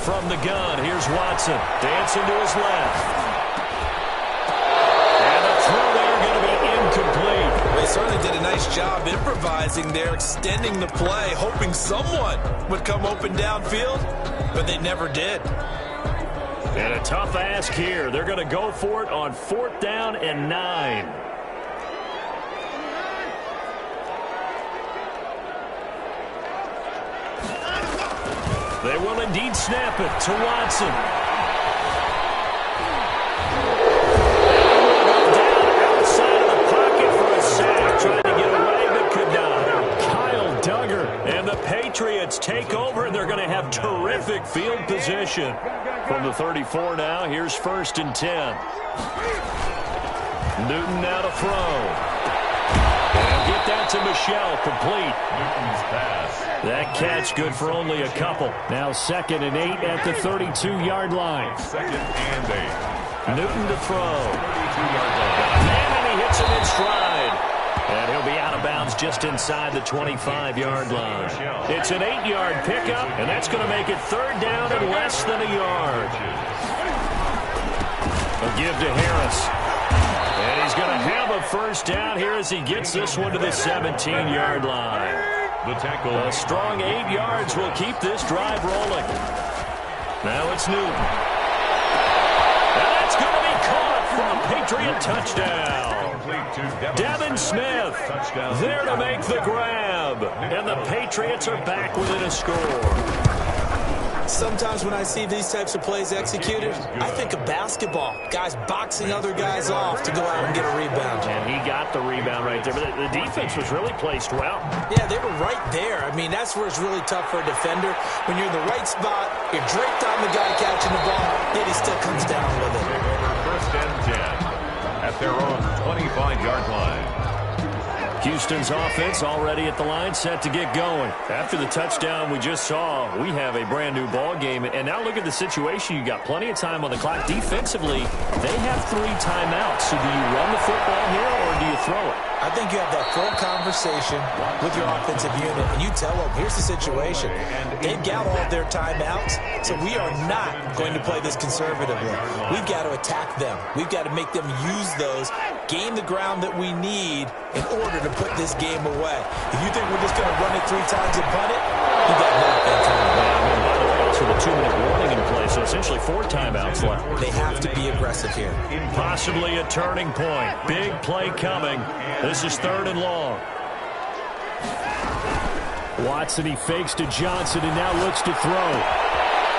From the gun, here's Watson. Dancing to his left. certainly did a nice job improvising there, extending the play, hoping someone would come open downfield, but they never did. And a tough ask here. They're going to go for it on 4th down and 9. They will indeed snap it to Watson. Down outside of the pocket for a sack. Tried to get away, but could not. Kyle Duggar and the Patriots take over, and they're going to have terrific field position. From the 34 now, here's 1st and 10. Newton now to throw. And get that to Michel, complete. Newton's pass. That catch good for only a couple. Now 2nd and 8 at the 32-yard line. 2nd and 8. Newton to throw. 32-yard line. And he hits him in stride. And he'll be out of bounds just inside the 25-yard line. It's an 8-yard pickup, and that's going to make it 3rd down and less than a yard. A give to Harris. And he's going to have a 1st down here as he gets this one to the 17-yard line. The tackle. A strong 8 yards will keep this drive rolling. Now it's Newton. And that's going to be caught for a Patriot touchdown. Devin Smith there to make the grab. And the Patriots are back within a score. Sometimes when I see these types of plays executed, I think of basketball. Guys boxing other guys off to go out and get a rebound. And he got the rebound right there. But the defense was really placed well. Yeah, they were right there. I mean, that's where it's really tough for a defender. When you're in the right spot, you're draped on the guy catching the ball, yet he still comes down with it. 1st and 10 at their own 25-yard line. Houston's offense already at the line, set to get going. After the touchdown we just saw, we have a brand-new ball game. And now look at the situation. You got plenty of time on the clock. Defensively, they have 3 timeouts. So do you run the football here or do you throw it? I think you have that full conversation with your offensive unit, and you tell them, here's the situation. They've got all of their timeouts, so we are not going to play this conservatively. We've got to attack them. We've got to make them use those, gain the ground that we need in order to put this game away. If you think we're just going to run it 3 times and punt it, you got nothing coming. By the way, also the 2-minute warning in place, so essentially 4 timeouts left. They have to be aggressive here. Possibly a turning point. Big play coming. This is 3rd and long. Watson, he fakes to Johnson and now looks to throw.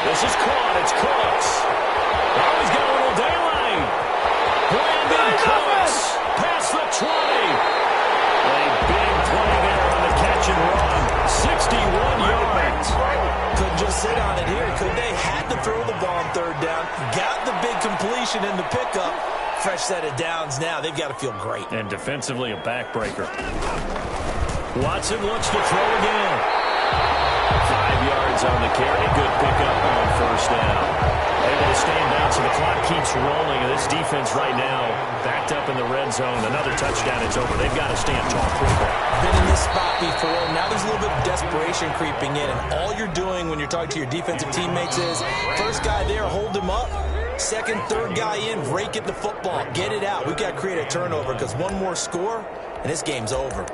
This is caught. It's Cooks. Oh, he's got a little daylight. Brandon Cooks past the 20. A big play there on the catch and run. 61 yards. Couldn't just sit on it here, could they? Had to throw the ball on 3rd down. Got the big completion in the pickup. Fresh set of downs now. They've got to feel great. And defensively, a backbreaker. Watson looks to throw again. 5 yards on the carry. Good pickup on 1st down. Able to stay in bounds, so the clock keeps rolling. And this defense right now backed up in the red zone. Another touchdown, it's over. They've got to stand tall quickly. Been in this spot before. Now there's a little bit of desperation creeping in. And all you're doing when you're talking to your defensive teammates is, first guy there, hold him up. 2nd, 3rd guy in, rake at the football. Get it out. We've got to create a turnover because one more score, and this game's over.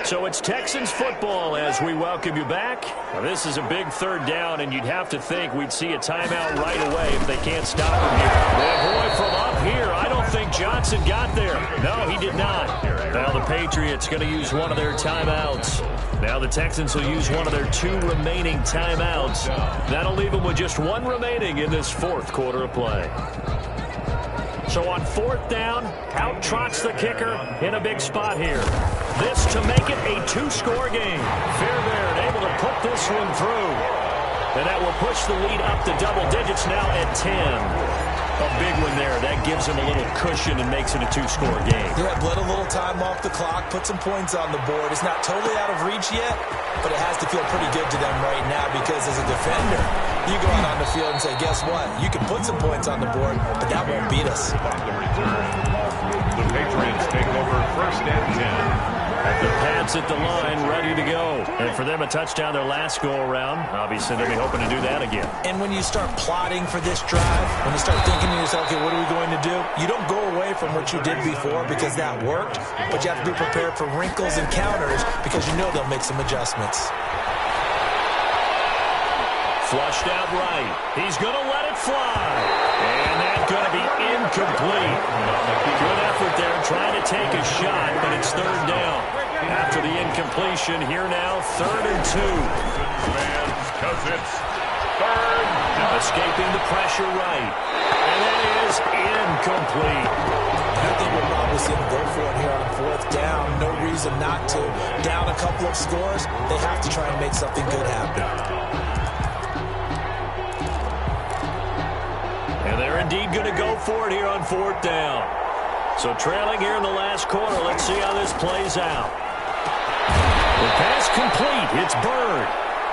So it's Texans football as we welcome you back. Now, this is a big 3rd down, and you'd have to think we'd see a timeout right away if they can't stop him here. Boy, from up here, I don't think Johnson got there. No, he did not. Now the Patriots going to use one of their timeouts. Now the Texans will use one of their 2 remaining timeouts. That'll leave them with just 1 remaining in this 4th quarter of play. So on 4th down, out trots the kicker in a big spot here. This to make it a 2-score game. Fairbairn able to put this one through. And that will push the lead up to double digits now at 10. A big one there. That gives them a little cushion and makes it a 2-score game. Yeah, let a little time off the clock, put some points on the board. It's not totally out of reach yet, but it has to feel pretty good to them right now because as a defender, you go out on the field and say, guess what? You can put some points on the board, but that won't beat us. On the return, The Patriots take over 1st and 10. The Pats at the line, ready to go. And for them, a touchdown their last go-around. Obviously, they'll be hoping to do that again. And when you start plotting for this drive, when you start thinking to yourself, okay, what are we going to do? You don't go away from what you did before because that worked, but you have to be prepared for wrinkles and counters because you know they'll make some adjustments. Flushed out right. He's going to let it fly. And that's going to be incomplete. Good effort there trying to take a shot, but it's 3rd down. After the incompletion, here now, 3rd and 2. Fans, because it's 3rd. Escaping the pressure right. And that is incomplete. I think we'll probably see them go for it here on 4th down. No reason not to. Down a couple of scores, they have to try and make something good happen. And they're indeed going to go for it here on 4th down. So trailing here in the last quarter, let's see how this plays out. The pass complete. It's Bird.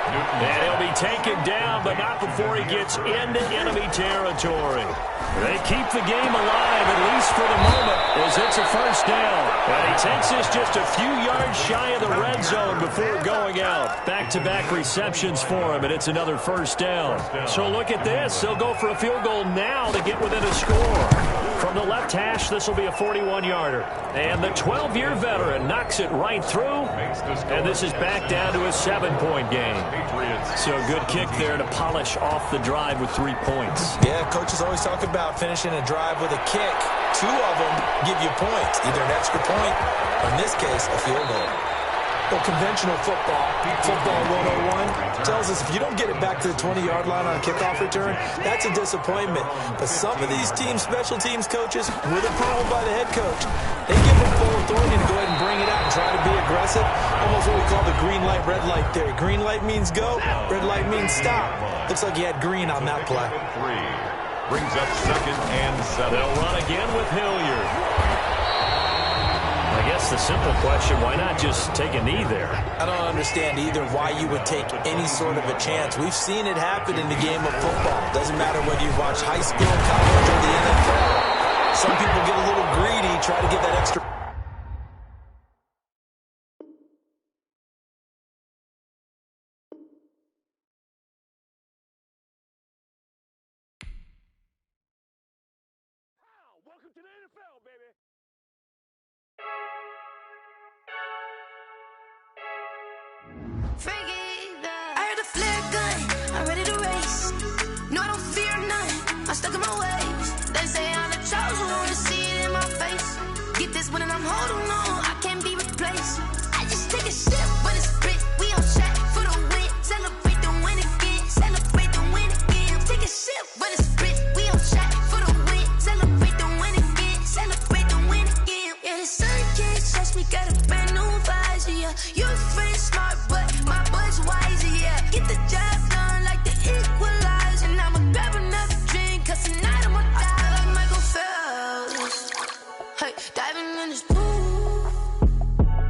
And he'll be taken down, but not before he gets into enemy territory. They keep the game alive, at least for the moment, as it's a 1st down. And he takes this just a few yards shy of the red zone before going out. Back-to-back receptions for him, and it's another 1st down. So look at this. They'll go for a field goal now to get within a score. From the left hash, this will be a 41-yarder. And the 12-year veteran knocks it right through. And this is back down to a 7-point game. So good kick there to polish off the drive with 3 points. Yeah, coaches always talk about finishing a drive with a kick. 2 of them give you points, either an extra point, or in this case, a field goal. Well, conventional football 101, tells us if you don't get it back to the 20-yard line on a kickoff return, that's a disappointment. But some of these teams, special teams coaches, with approval by the head coach, they give them full authority to go ahead and bring it out and try to be aggressive. Almost what we call the green light, red light theory. Green light means go, red light means stop. Looks like he had green on that play. 3 brings up 2nd and 7. They'll run again with Hilliard. I guess the simple question, why not just take a knee there? I don't understand either why you would take any sort of a chance. We've seen it happen in the game of football. Doesn't matter whether you watch high school, college, or the NFL. Some people get a little greedy, try to get that extra. Welcome to the NFL, baby. I heard a flare gun, I'm ready to race. No, I don't fear none, I'm stuck in my ways. They say I'm the chosen one, to see it in my face. Get this one and I'm holding on, I can't be replaced. I just take a sip, but it's spit. We on track for the win, celebrate the win again, celebrate the win again. Take a sip, but it's spit. We on track for the win, celebrate the win again, celebrate the win again. Yeah, the sun can't touch me, got a brand new visor, yeah. You friend smart, but my bud's wiser, yeah. Get the job done like the equalizer. And I'ma grab another drink, cause tonight I'ma die like Michael Phelps. Hey, diving in this pool,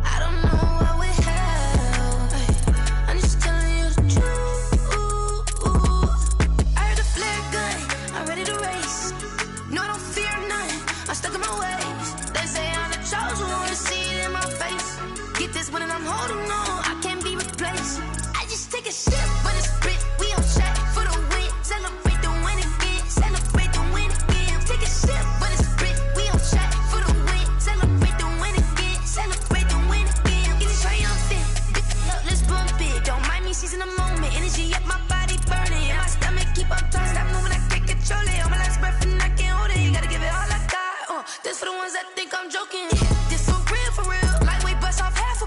I don't know what would help. Hey, I'm just telling you the truth. I heard a flare gun, I'm ready to race. No, I don't fear none, I'm stuck in my ways. They say I'm the chosen one, to see it in my face. Get this one and I'm holding on, I can't be replaced. I just take a sip, but it's spit. We on track for the win, celebrate the win again, celebrate the win again. Take a sip, but it's spit. We on track for the win, celebrate the win again, celebrate the win again. Get it triumphant, look, let's bump it. Don't mind me seizing the moment, energy up my body burning. My stomach keep up tight, stop moving, I can't control it. On my last breath and I can't hold it. You gotta give it all I got. This for the ones that think I'm joking. This for real, lightweight bust off half a.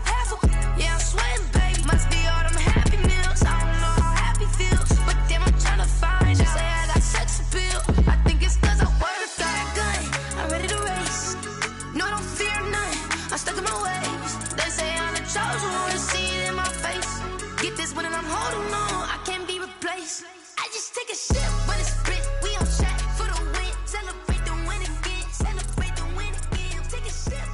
Yeah, I'm sweating, baby. Must be all them happy meals. I don't know how happy feels, but damn, I'm tryna find you. Say I got sex appeal. I think it's cause I work. Got a gun, I'm ready to race. No, I don't fear none, I'm stuck in my ways. They say I'm the chosen one, to see it in my face. Get this one and I'm holding on, I can't be replaced. I just take a sip, but it's spit. We on track for the win, celebrate the win again, celebrate the win again. Take a sip.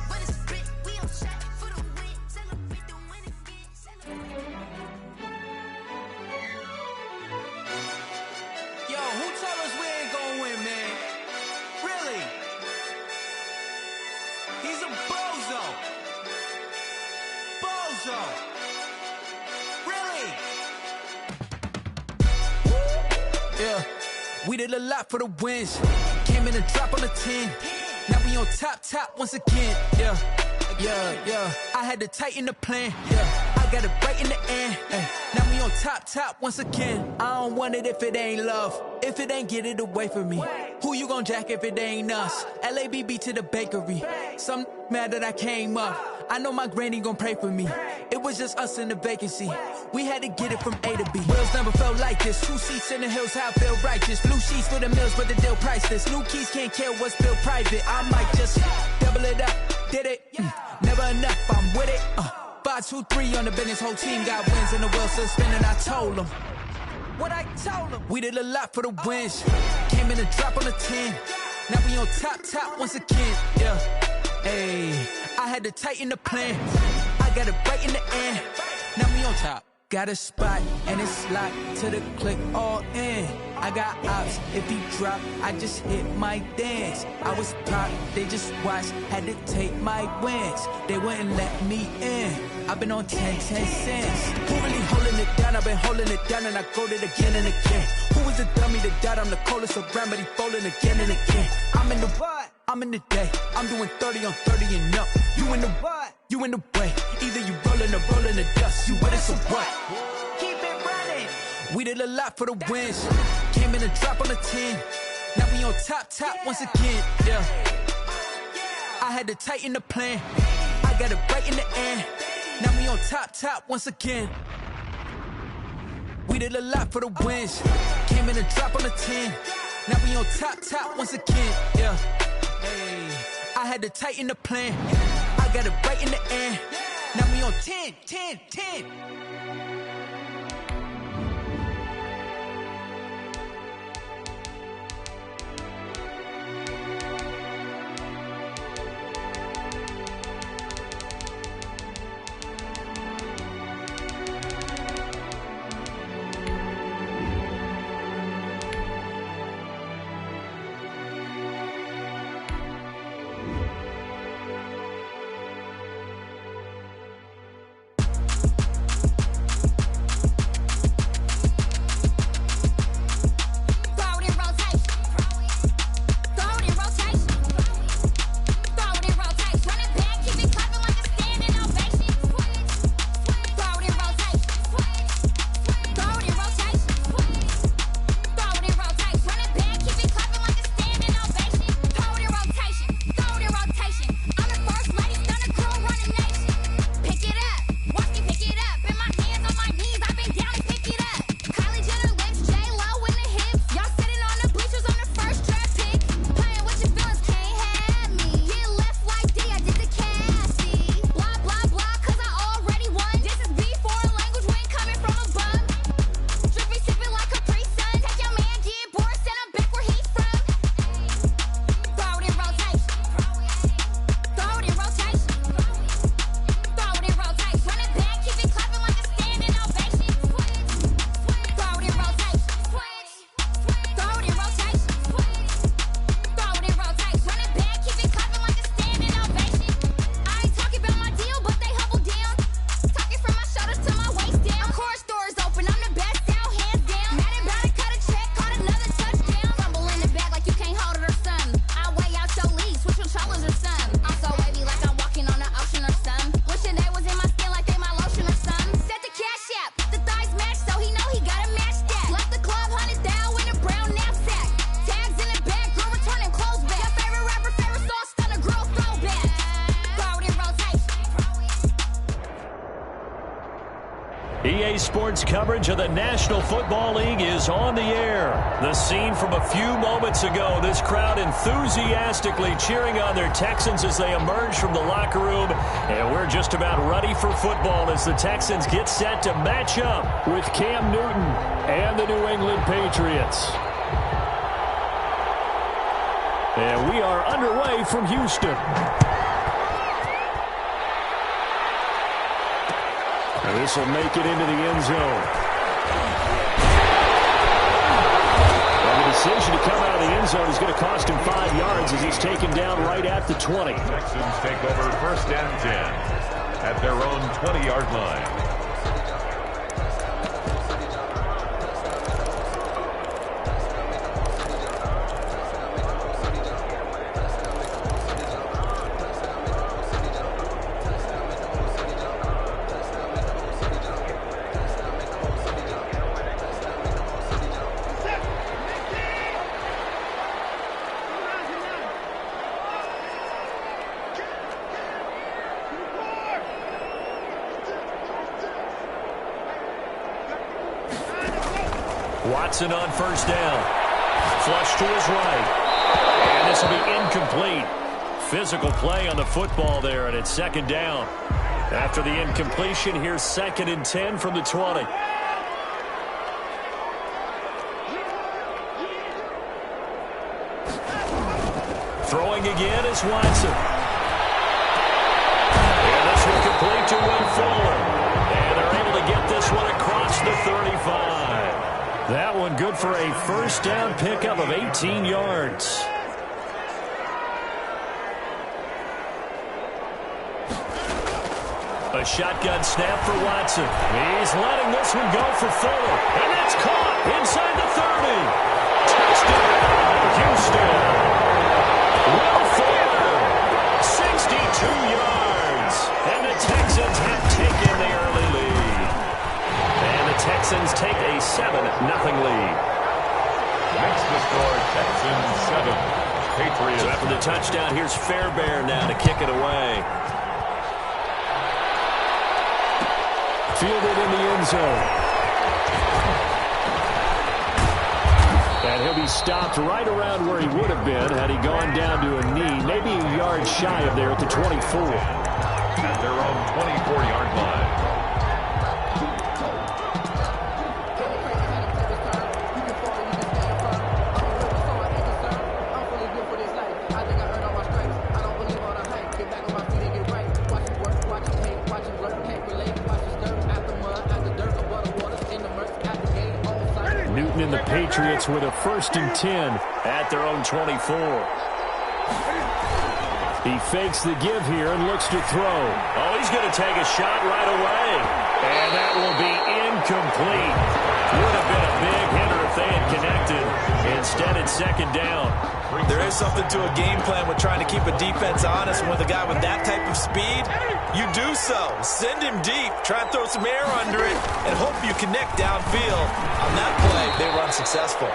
did a lot for the wins. Came in and dropped on the 10. Now we on top once again. Yeah. I had to tighten the plan. Yeah. I got it right in the end. Now we on top once again. I don't want it if it ain't love. If it ain't, get it away from me. Who you gon' jack if it ain't us? LABB to the bakery. Some mad that I came up. I know my granny gon' pray for me. It was just us in the vacancy. We had to get it from A to B. Wheels never felt like this. 2 seats in the hills, how I feel righteous. Blue sheets for the mills, but the deal priceless. New keys can't care what's built private. I might just double it up. Did it? Never enough, I'm with it. 5, 2, 3 on the business. Whole team got wins and the wheels still spinning. I told them what I told them. We did a lot for the wins. Came in and dropped on the 10. Now we on top once again. Yeah. Hey, I had to tighten the plan. I got it right in the end. Now we on top. Got a spot and it's locked to the click all in. I got ops, if he drop, I just hit my dance. I was pop, they just watched, had to take my wins. They wouldn't let me in. I've been on 10 cents. Who really holding it down? I've been holding it down and I go it again and again. Who was the dummy that died? I'm the coldest around, but he falling again and again. I'm in the what? I'm in the day. I'm doing 30 on 30 and up. You in the what? You in the way. Either you rolling or rolling the dust. You with us or what? Keep it running. We did a lot for the wins. Came in and dropped on the 10. Now we on top once again. Yeah. I had to tighten the plan. I got it right in the end. Now we on top once again. We did a lot for the wins. Came in and dropped on the 10. Now we on top once again. Yeah. Hey, I had to tighten the plan. I got it right in the end. Now we on 10. EA Sports coverage of the National Football League is on the air. The scene from a few moments ago, this crowd enthusiastically cheering on their Texans as they emerge from the locker room. And we're just about ready for football as the Texans get set to match up with Cam Newton and the New England Patriots. And we are underway from Houston. And this will make it into the end zone. And the decision to come out of the end zone is going to cost him 5 yards as he's taken down right at the 20. Texans take over 1st and 10 at their own 20-yard line. Watson on first down. Flush to his right. And this will be incomplete. Physical play on the football there, and it's second down. After the incompletion, here's 2nd and 10 from the 20. Throwing again is Watson. And this will complete to Will Fuller. And they're able to get this one across the 35. That one good for a first down pickup of 18 yards. A shotgun snap for Watson. He's letting this one go for Fuller. And that's caught inside the 30. Touchdown, Houston. Will Fuller, 62 yards. And the Texans have taken the early lead. And the Texans take a 7-0 lead. Makes the score Texans 7. Patriots. So after the touchdown, here's Fairbairn now to kick it away. Fielded in the end zone. And he'll be stopped right around where he would have been had he gone down to a knee, maybe a yard shy of there at the 24. At their own 24-yard line. And the Patriots with a 1st and 10 at their own 24. He fakes the give here and looks to throw. Oh, he's going to take a shot right away. And that will be incomplete. Would have been a big hitter if they had connected. Instead, it's 2nd down. There is something to a game plan with trying to keep a defense honest. When with a guy with that type of speed, you do so. Send him deep, try and throw some air under it, and hope you connect downfield. On that play, they were unsuccessful.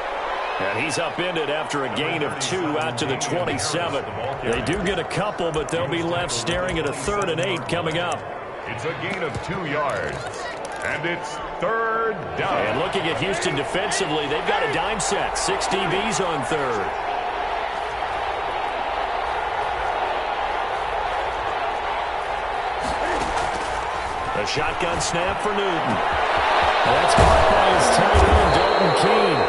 And he's upended after a gain of 2 out to the 27. They do get a couple, but they'll be left staring at a 3rd and 8 coming up. It's a gain of 2 yards. And it's 3rd down. And looking at Houston defensively, they've got a dime set. 6 DBs on 3rd. A shotgun snap for Newton. That's caught by his tight end, Dalton Keene.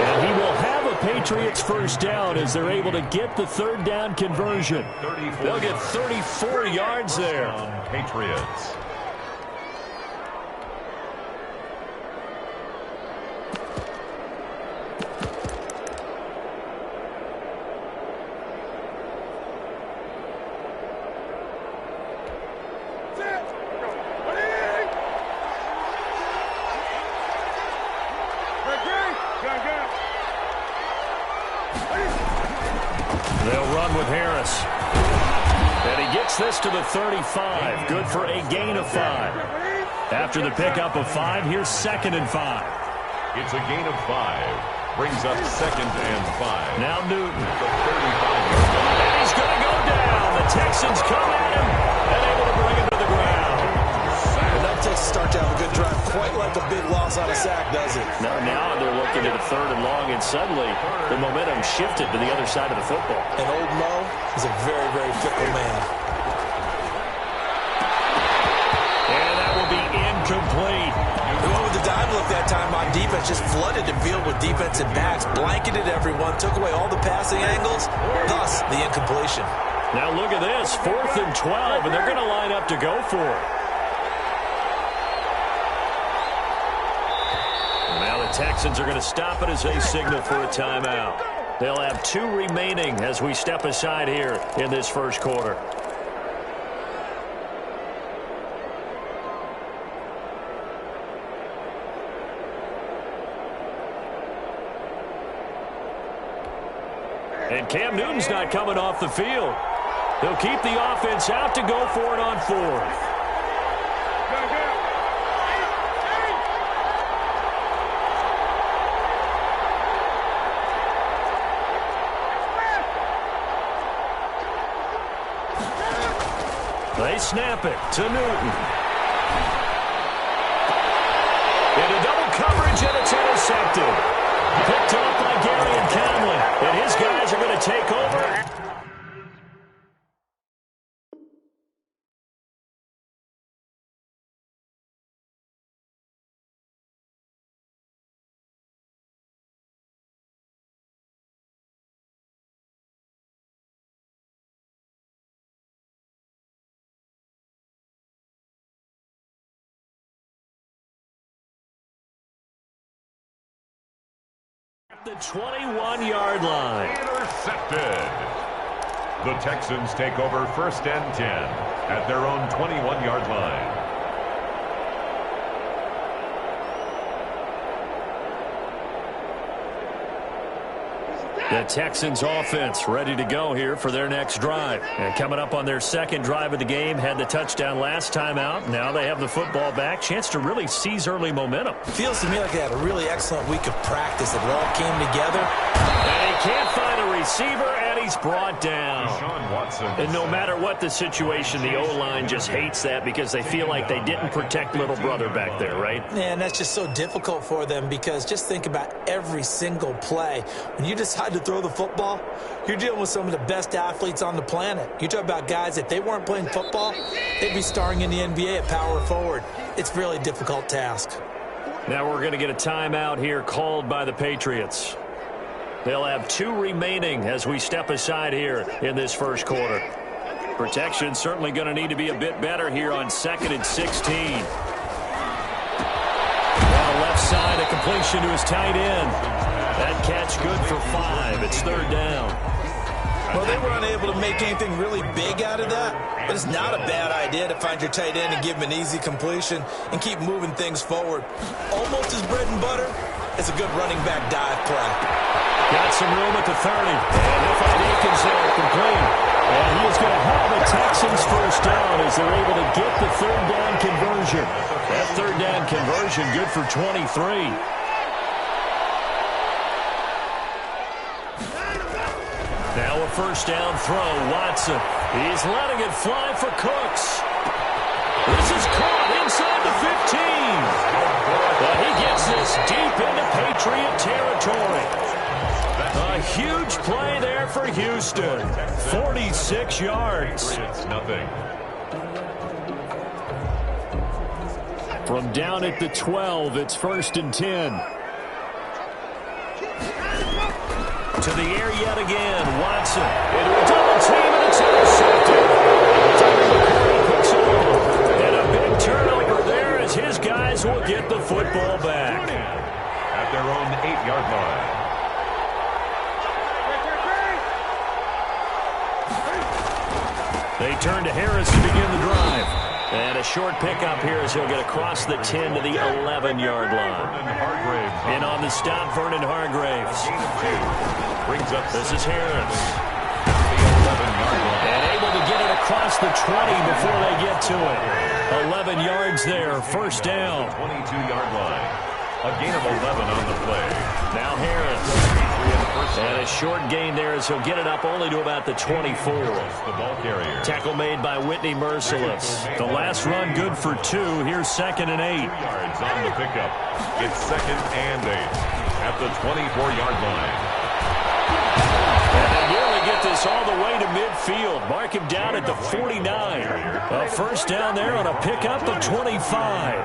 And he will have a Patriots first down as they're able to get the 3rd down conversion. They'll get 34 yards there. Patriots. They'll run with Harris. And he gets this to the 35. Good for a gain of 5. After the pickup of 5, here's 2nd and 5. It's a gain of 5. Brings up 2nd and 5. Now Newton. The 35-yard line. And he's going to go down. The Texans come at him and able to bring him to the ground. And that takes a start to have a good drive. Quite like a big loss on a sack, does it? Now they're looking at a 3rd and long, and suddenly the momentum shifted to the other side of the football. And old Mo is a very, very fickle man. And that will be incomplete. They went with the dime look that time on defense, just flooded the field with defensive backs, blanketed everyone, took away all the passing angles, thus the incompletion. Now look at this, 4th and 12, and they're going to line up to go for it. Now the Texans are going to stop it as they signal for a timeout. They'll have 2 remaining as we step aside here in this first quarter. And Cam Newton's not coming off the field. He'll keep the offense out to go for it on 4th. They snap it to Newton. Into double coverage, and it's intercepted. Darian Conley, and his guys are going to take over. The 21-yard line. Intercepted. The Texans take over 1st and 10 at their own 21-yard line. The Texans offense ready to go here for their next drive. And coming up on their second drive of the game, had the touchdown last time out. Now they have the football back. Chance to really seize early momentum. Feels to me like they had a really excellent week of practice. It all came together. And he can't find a receiver, and he's brought down. And no matter what the situation, the O-line just hates that because they feel like they didn't protect little brother back there, right? Man, that's just so difficult for them because just think about every single play. When you decide to throw the football, you're dealing with some of the best athletes on the planet. You talk about guys, if they weren't playing football, they'd be starring in the NBA at power forward. It's a really difficult task. Now we're going to get a timeout here called by the Patriots. They'll have 2 remaining as we step aside here in this first quarter. Protection certainly going to need to be a bit better here on 2nd and 16. On the left side, a completion to his tight end. That catch good for 5. It's 3rd down. Well, they were unable to make anything really big out of that, but it's not a bad idea to find your tight end and give him an easy completion and keep moving things forward. Almost as bread and butter as a good running back dive play. Got some room at the 30. And he'll find Akins there, complete. And he is going to have the Texans first down as they're able to get the 3rd down conversion. That 3rd down conversion good for 23. Now a first down throw, Watson. He's letting it fly for Cooks. This is caught inside the 15. But he gets this deep into Patriot territory. A huge play there for Houston. 46 yards. It's nothing. From down at the 12, it's 1st and 10. To the air yet again. Watson into a double team, and it's intercepted. Picks it up. And a big turnover there as his guys will get the football back. At their own 8-yard line. They turn to Harris to begin the drive. And a short pickup here as he'll get across the 10 to the 11-yard line. And on the stop, Vernon Hargraves. Brings up This is Harris. the 11-yard line. And able to get it across the 20 before they get to it. 11 yards there, first down. 22-yard line. A gain of 11 on the play. Now Harris. And a short gain there as he'll get it up only to about the 24. The ball carrier. Tackle made by Whitney Merciless. The last run good for 2. Here's 2nd and 8. 2 yards on the pickup. It's 2nd and 8 at the 24-yard line. And they nearly get this all the way to midfield. Mark him down at the 49. A first down there on a pickup, the 25.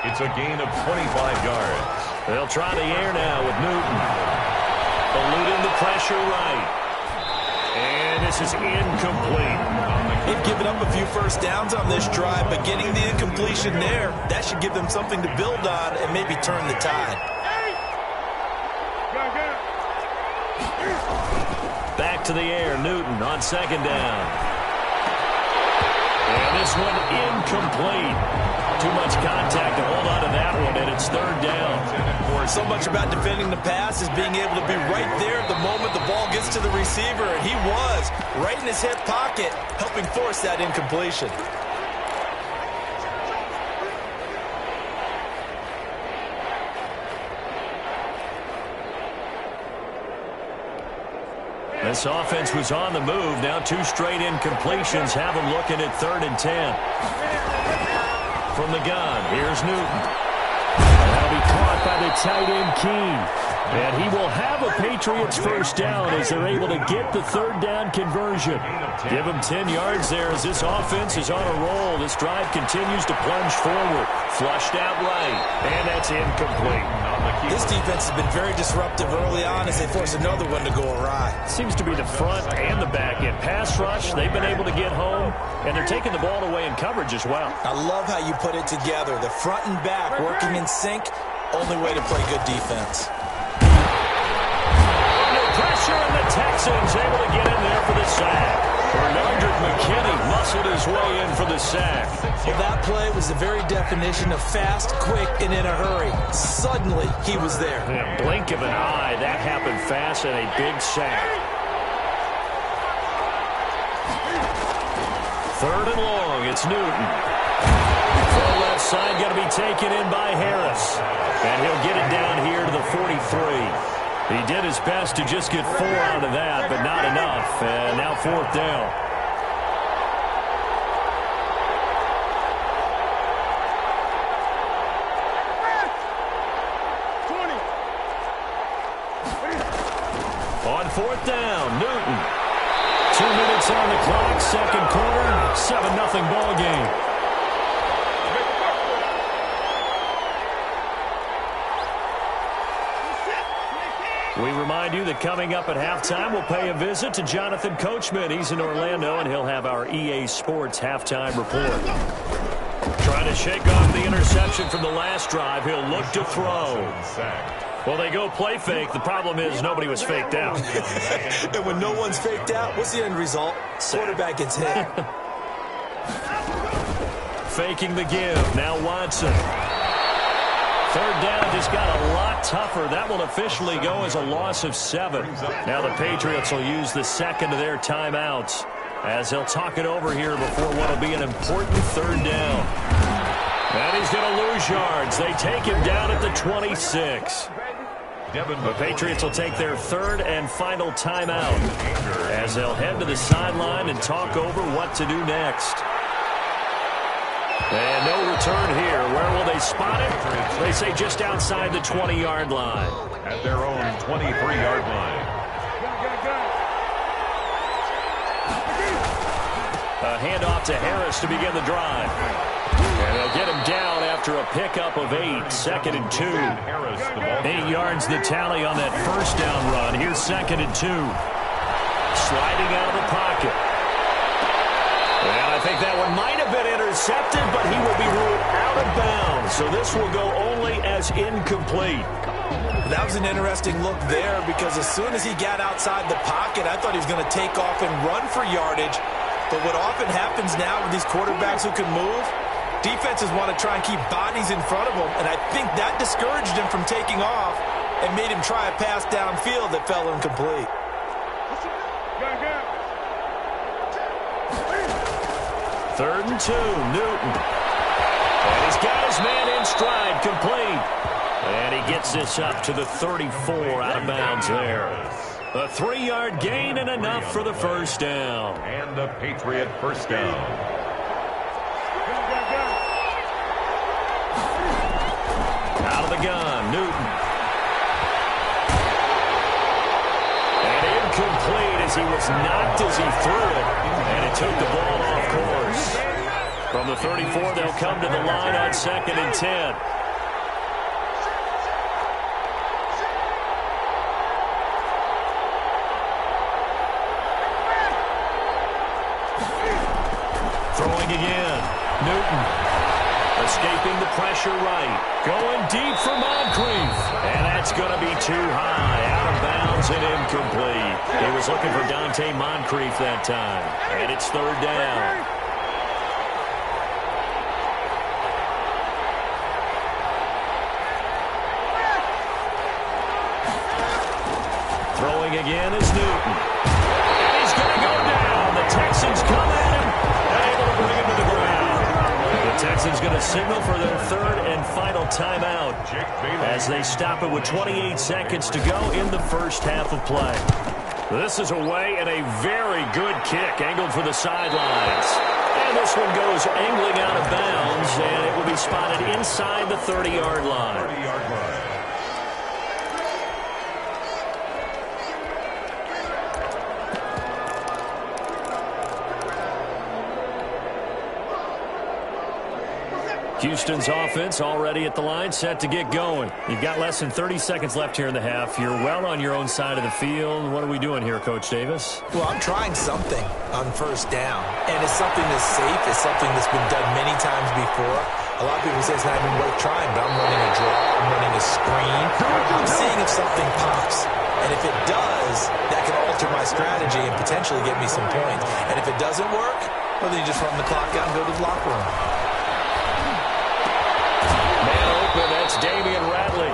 It's a gain of 25 yards. They'll try the air now with Newton. Eluding the pressure right. And this is incomplete. They've given up a few first downs on this drive, but getting the incompletion there, that should give them something to build on and maybe turn the tide. Back to the air, Newton on 2nd down. And this one incomplete. Too much contact to hold on to that one, and it's 3rd down. So much about defending the pass is being able to be right there at the moment the ball gets to the receiver, and he was right in his hip pocket, helping force that incompletion. This offense was on the move. Now 2 straight incompletions have them looking at 3rd and 10. From the gun, here's Newton. That'll be caught by the tight end, Keene. And he will have a Patriots first down as they're able to get the third down conversion. Give him 10 yards there as this offense is on a roll. This drive continues to plunge forward. Flushed out right, and that's incomplete. This defense has been very disruptive early on as they force another one to go awry. Seems to be the front and the back end. Pass rush, they've been able to get home, and they're taking the ball away in coverage as well. I love how you put it together. The front and back working in sync, only way to play good defense. Under pressure, and the Texans able to get in there for the sack. Arndrick McKinney muscled his way in for the sack. Well, that play was the very definition of fast, quick, and in a hurry. Suddenly, he was there. In a blink of an eye, that happened fast, and a big sack. Third and long, it's Newton. Full left side going to be taken in by Harris. And he'll get it down here to the 43. He did his best to just get 4 out of that, but not enough. And now fourth down. On fourth down, Newton. 2 minutes on the clock, second quarter, 7-0 ball game. We remind you that coming up at halftime, we'll pay a visit to Jonathan Coachman. He's in Orlando, and he'll have our EA Sports halftime report. Trying to shake off the interception from the last drive. He'll look to throw. Well, they go play fake. The problem is nobody was faked out. And when no one's faked out, what's the end result? Quarterback gets hit. Faking the give. Now Watson. Third down just got a lot tougher. That will officially go as a loss of 7. Now the Patriots will use the second of their timeouts as they'll talk it over here before what will be an important third down. And he's going to lose yards. They take him down at the 26. The Patriots will take their third and final timeout as they'll head to the sideline and talk over what to do next. And no return here. Where will they spot it? They say just outside the 20-yard line. At their own 23-yard line. A handoff to Harris to begin the drive. And they'll get him down after a pickup of 8. Second and 2. 8 yards the tally on that first down run. Here's second and 2. Sliding out of the pocket. And I think that one might have been intercepted, but he will be ruled out of bounds. So this will go only as incomplete. That was an interesting look there because as soon as he got outside the pocket, I thought he was going to take off and run for yardage. But what often happens now with these quarterbacks who can move, defenses want to try and keep bodies in front of them. And I think that discouraged him from taking off and made him try a pass downfield that fell incomplete. Third and 2, Newton. And he's got his man in stride, complete. And he gets this up to the 34 out of bounds there. A 3-yard gain and enough for the first down. And the Patriot first down. Out of the gun, Newton. And incomplete as he was knocked as he threw it. And it took the ball off course. From the 34, they'll come to the line on second and 10. Throwing again. Newton. Escaping the pressure right. Going deep for Moncrief. And that's going to be too high. Out of bounds and incomplete. He was looking for Dante Moncrief that time. And it's third down. Throwing again is Newton. And he's going to go down. The Texans come at him. Able to bring him to the ground. The Texans going to signal for their third and final timeout as they stop it with 28 seconds to go in the first half of play. This is away and a very good kick angled for the sidelines. And this one goes angling out of bounds, and it will be spotted inside the 30-yard line. Houston's offense already at the line, set to get going. You've got less than 30 seconds left here in the half. You're well on your own side of the field. What are we doing here, Coach Davis? Well, I'm trying something on first down, and it's something that's safe. It's something that's been done many times before. A lot of people say it's not even worth trying, but I'm running a draw. I'm running a screen. I'm seeing if something pops. And if it does, that can alter my strategy and potentially get me some points. And if it doesn't work, well, then you just run the clock out and go to the locker room. Man open, that's Damian Radley.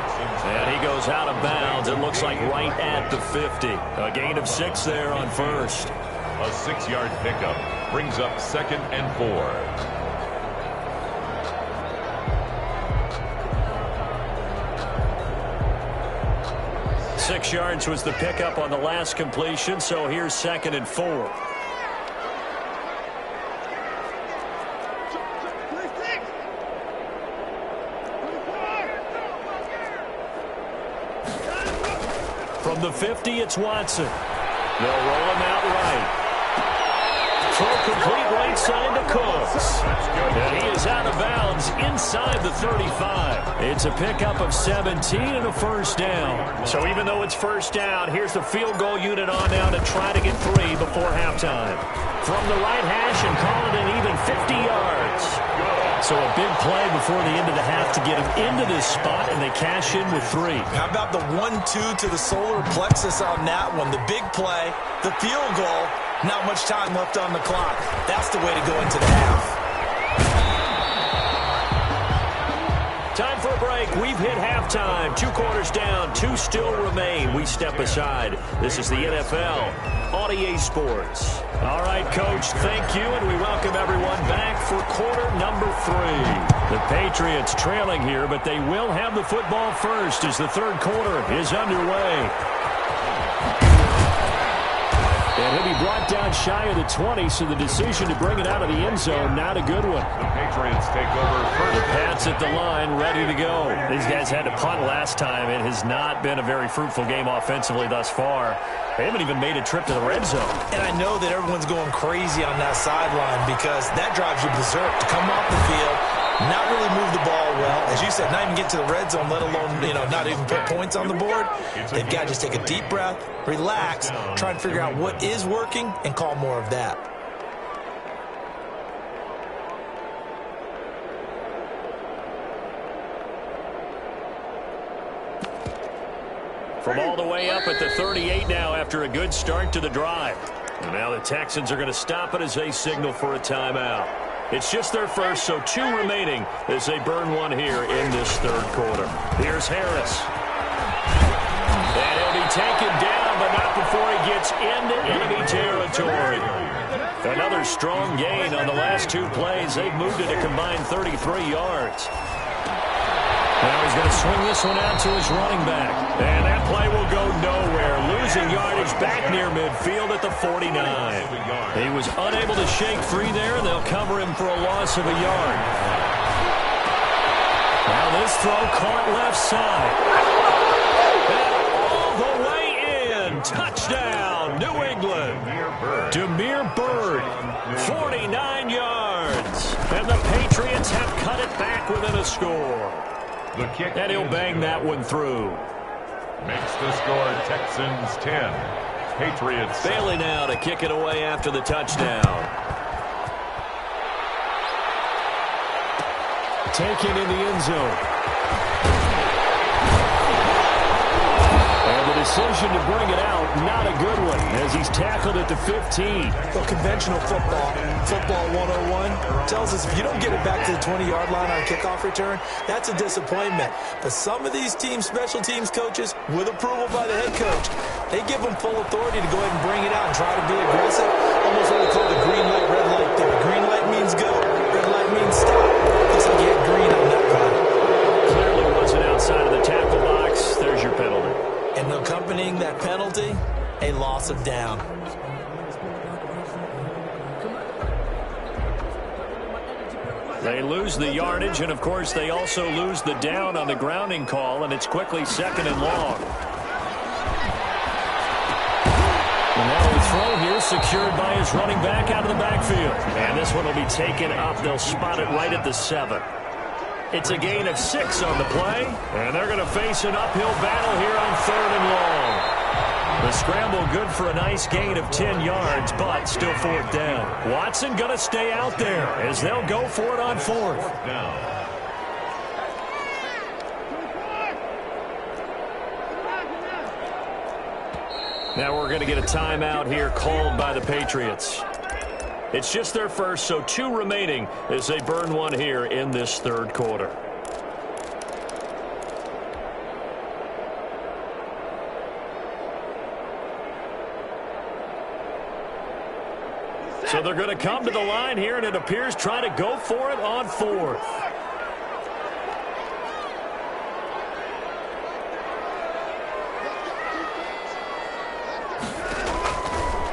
And he goes out of bounds. It looks like right at the 50. A gain of 6 there on first. A 6-yard pickup brings up 2nd and 4. 6 yards was the pickup on the last completion, so here's 2nd and 4. From the 50, it's Watson. They'll roll him out right. Throw complete right side to Cooks. And he is out of bounds inside the 35. It's a pickup of 17 and a first down. So even though it's first down, here's the field goal unit on now to try to get 3 before halftime. From the right hash and call it an even 50 yards. So a big play before the end of the half to get him into this spot, and they cash in with 3. How about the 1-2 to the solar plexus on that one? The big play, the field goal, not much time left on the clock. That's the way to go into the half. Time for a break. We've hit halftime. 2 quarters down. 2 still remain. We step aside. This is the NFL on EA Sports. All right, Coach, thank you, and we welcome everyone back for quarter number 3. The Patriots trailing here, but they will have the football first as the third quarter is underway. And he'll be brought down shy of the 20, so the decision to bring it out of the end zone, not a good one. The Patriots take over first. The Pats at the line, ready to go. These guys had to punt last time. It has not been a very fruitful game offensively thus far. They haven't even made a trip to the red zone. And I know that everyone's going crazy on that sideline because that drives you berserk to come off the field, not really move the ball well. As you said, not even get to the red zone, let alone, not even put points on the board. They've got to just take a deep breath, relax, try and figure out what is working, and call more of that. From all the way up at the 38 now after a good start to the drive. And now the Texans are going to stop it as they signal for a timeout. It's just their first, so 2 remaining as they burn 1 here in this third quarter. Here's Harris. And he'll be taken down, but not before he gets into enemy territory. Another strong gain on the last 2 plays. They've moved it a combined 33 yards. Now he's going to swing this one out to his running back. And that play will go nowhere. Losing yardage back near midfield at the 49. He was unable to shake free there. They'll cover him for a loss of a yard. Now this throw caught left side. And all the way in. Touchdown, New England. Damiere Byrd, 49 yards. And the Patriots have cut it back within a score. The kick, and he'll bang that one through. Makes the score Texans 10. Patriots. Bailey now to kick it away after the touchdown. Taken in the end zone. And the decision to bring it out, not a good one, as he's tackled at the 15. Well, conventional football 101, tells us if you don't get it back to the 20-yard line on kickoff return, that's a disappointment. But some of these team special teams coaches, with approval by the head coach, they give them full authority to go ahead and bring it out and try to be aggressive. Almost what we call the green light, red light there. Green light means go, red light means stop. Looks like you had green on that one. Clearly wasn't outside of the tackle box. There's your penalty. And accompanying that penalty, a loss of down. They lose the yardage, and of course they also lose the down on the grounding call, and it's quickly 2nd and long. And now a throw here secured by his running back out of the backfield. And this one will be taken up. They'll spot it right at the 7. It's a gain of 6 on the play, and they're going to face an uphill battle here on 3rd and long. The scramble good for a nice gain of 10 yards, but still 4th down. Watson going to stay out there as they'll go for it on 4th down. Now we're going to get a timeout here called by the Patriots. It's just their first, so 2 remaining as they burn one here in this 3rd quarter. So they're going to come to the line here, and it appears trying to go for it on 4th.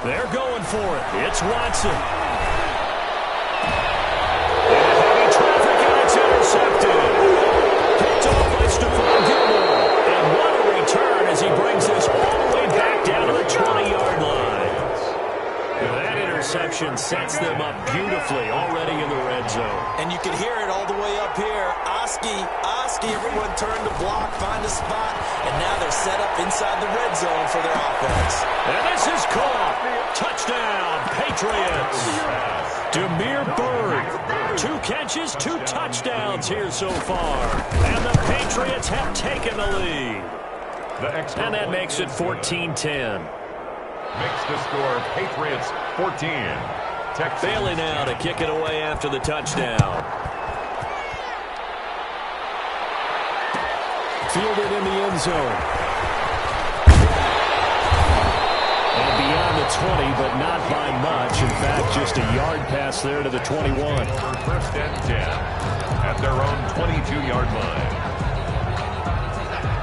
They're going for it. It's Watson. And heavy traffic, and it's intercepted. Picked off by Stephon Gilmore. And what a return as he brings this all the way back down to the 20-yard line. That interception sets them up beautifully already in the red zone. And you can hear it all the way up here. Oski, everyone turned to block, find a spot, and now they're set up inside the red zone for their offense. And this is caught. Touchdown, Patriots. Demir Bird. 2 catches, 2 touchdowns here so far. And the Patriots have taken the lead. And that makes it 14-10. Makes the score Patriots 14. Texans. Bailey now to kick it away after the touchdown. Fielded in the end zone. And beyond the 20, but not by much. In fact, just a yard pass there to the 21. First and 10 at their own 22-yard line.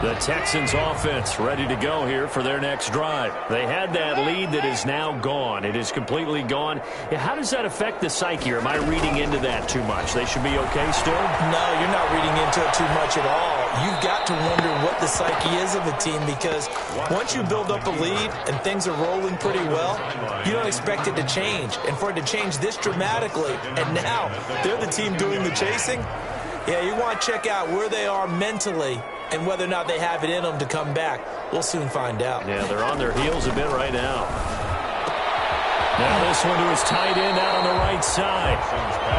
The Texans offense ready to go here for their next drive. They had that lead that is now gone. It is completely gone. How does that affect the psyche? Or am I reading into that too much? They should be okay still? No, you're not reading into it too much at all. You've got to wonder what the psyche is of a team, because once you build up a lead and things are rolling pretty well, you don't expect it to change. And for it to change this dramatically, and now they're the team doing the chasing, yeah, you want to check out where they are mentally and whether or not they have it in them to come back. We'll soon find out. Yeah, they're on their heels a bit right now. Now this one to his tight end out on the right side.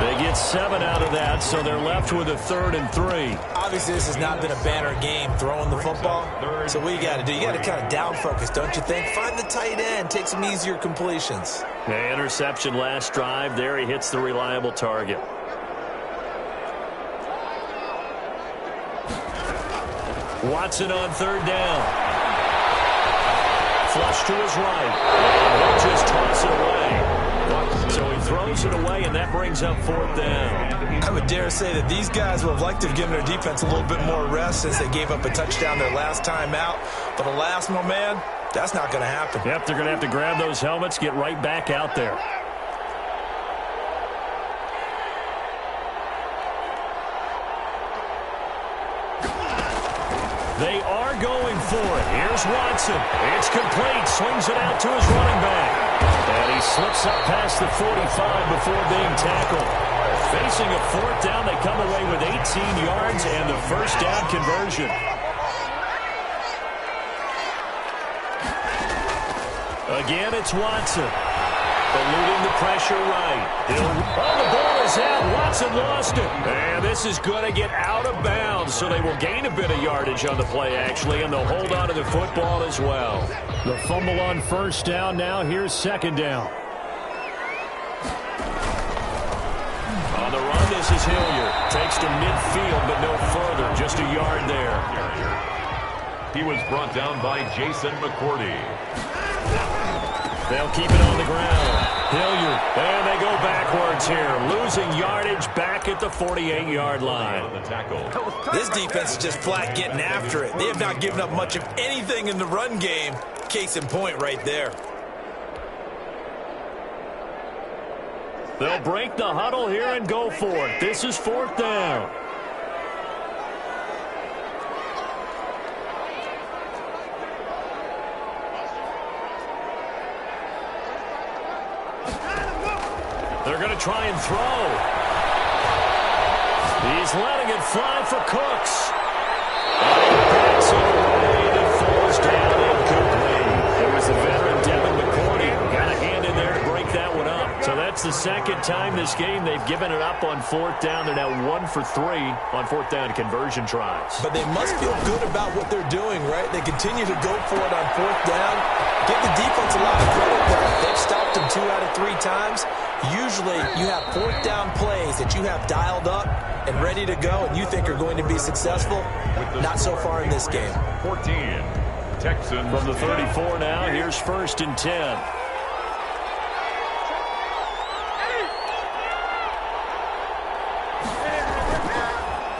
They get 7 out of that, so they're left with a 3rd and 3. Obviously, this has not been a banner game throwing the football. So what you got to do, you got to kind of down focus, don't you think? Find the tight end, take some easier completions. The interception last drive. There he hits the reliable target. Watson on 3rd down. Flush to his right. And he'll just toss it away. So he throws it away, and that brings up 4th down. I would dare say that these guys would have liked to have given their defense a little bit more rest since they gave up a touchdown their last time out. But alas, my man, that's not going to happen. Yep, they're going to have to grab those helmets, get right back out there. They are going for it. Here's Watson. It's complete. Swings it out to his running back. And he slips up past the 45 before being tackled. Facing a 4th down, they come away with 18 yards and the first down conversion. Again, it's Watson. Eluding the pressure right. The ball is out. Watson lost it. And this is going to get out of bounds, so they will gain a bit of yardage on the play, actually, and they'll hold on to the football as well. The fumble on 1st down now. Here's 2nd down. On the run, this is Hilliard. Takes to midfield, but no further. Just a yard there. He was brought down by Jason McCourty. They'll keep it on the ground. Hilliard, and they go backwards here, losing yardage back at the 48-yard line. This defense is just flat getting after it. They have not given up much of anything in the run game. Case in point right there. They'll break the huddle here and go for it. This is 4th down. They're going to try and throw. He's letting it fly for Cooks. And he backs it away and it falls down incomplete. It was the veteran Devin McCourty. Got a hand in there to break that one up. So that's the second time this game they've given it up on fourth down. They're now 1 for 3 on fourth down conversion tries. But they must feel good about what they're doing, right? They continue to go for it on fourth down. Give the defense a lot of credit there. They've stopped them 2 out of 3 times. Usually you have fourth down plays that you have dialed up and ready to go and you think are going to be successful. Not so far in this game. 14. Texans. From the 34 now, here's 1st and 10.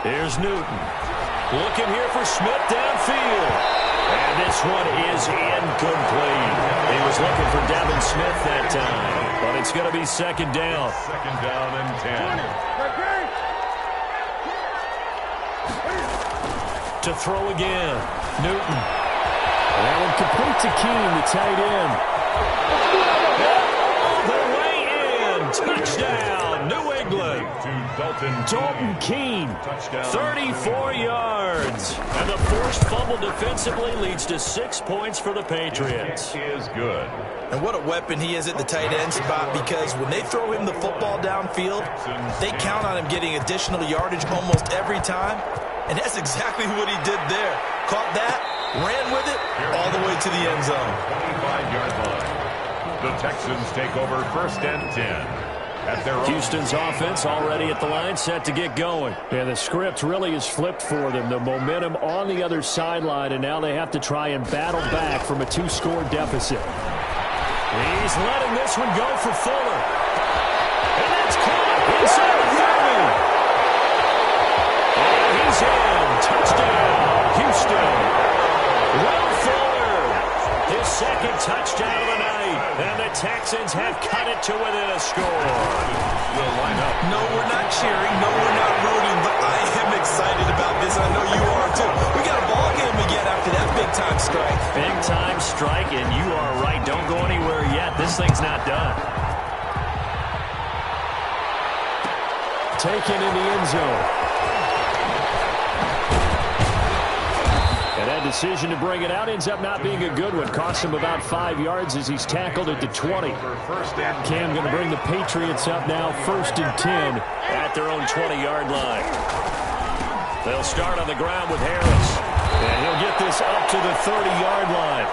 Here's Newton. Looking here for Smith downfield. And this one is incomplete. He was looking for Devin Smith that time. But it's going to be 2nd down. 2nd down and 10. To throw again. Newton. That one complete to Keene, the tight end. All the way in. Touchdown, New England. Dalton Keene, 34 yards. And the forced fumble defensively leads to 6 points for the Patriots. He is good. And what a weapon he is at the tight end spot, because when they throw him the football downfield, they count on him getting additional yardage almost every time. And that's exactly what he did there. Caught that, ran with it, all the way to the end zone. 25-yard line. The Texans take over 1st and 10. Houston's offense already at the line, set to get going. And the script really is flipped for them. The momentum on the other sideline, and now they have to try and battle back from a 2-score deficit. He's letting this one go for Fuller. And that's caught inside the 30. And he's in. Touchdown, Houston. Will Fuller, his 2nd touchdown of the night. And the Texans have cut it to within a score. We'll line up. No, we're not cheering. No, we're not rooting. But I am excited about this. I know you are, too. We got a ball game again after that big-time strike. Big-time strike, and you are right. Don't go anywhere yet. This thing's not done. Taken in the end zone. And that decision to bring it out ends up not being a good one. Costs him about 5 yards as he's tackled at the 20. Cam going to bring the Patriots up now, 1st and 10 at their own 20-yard line. They'll start on the ground with Harris. And he'll get this up to the 30-yard line.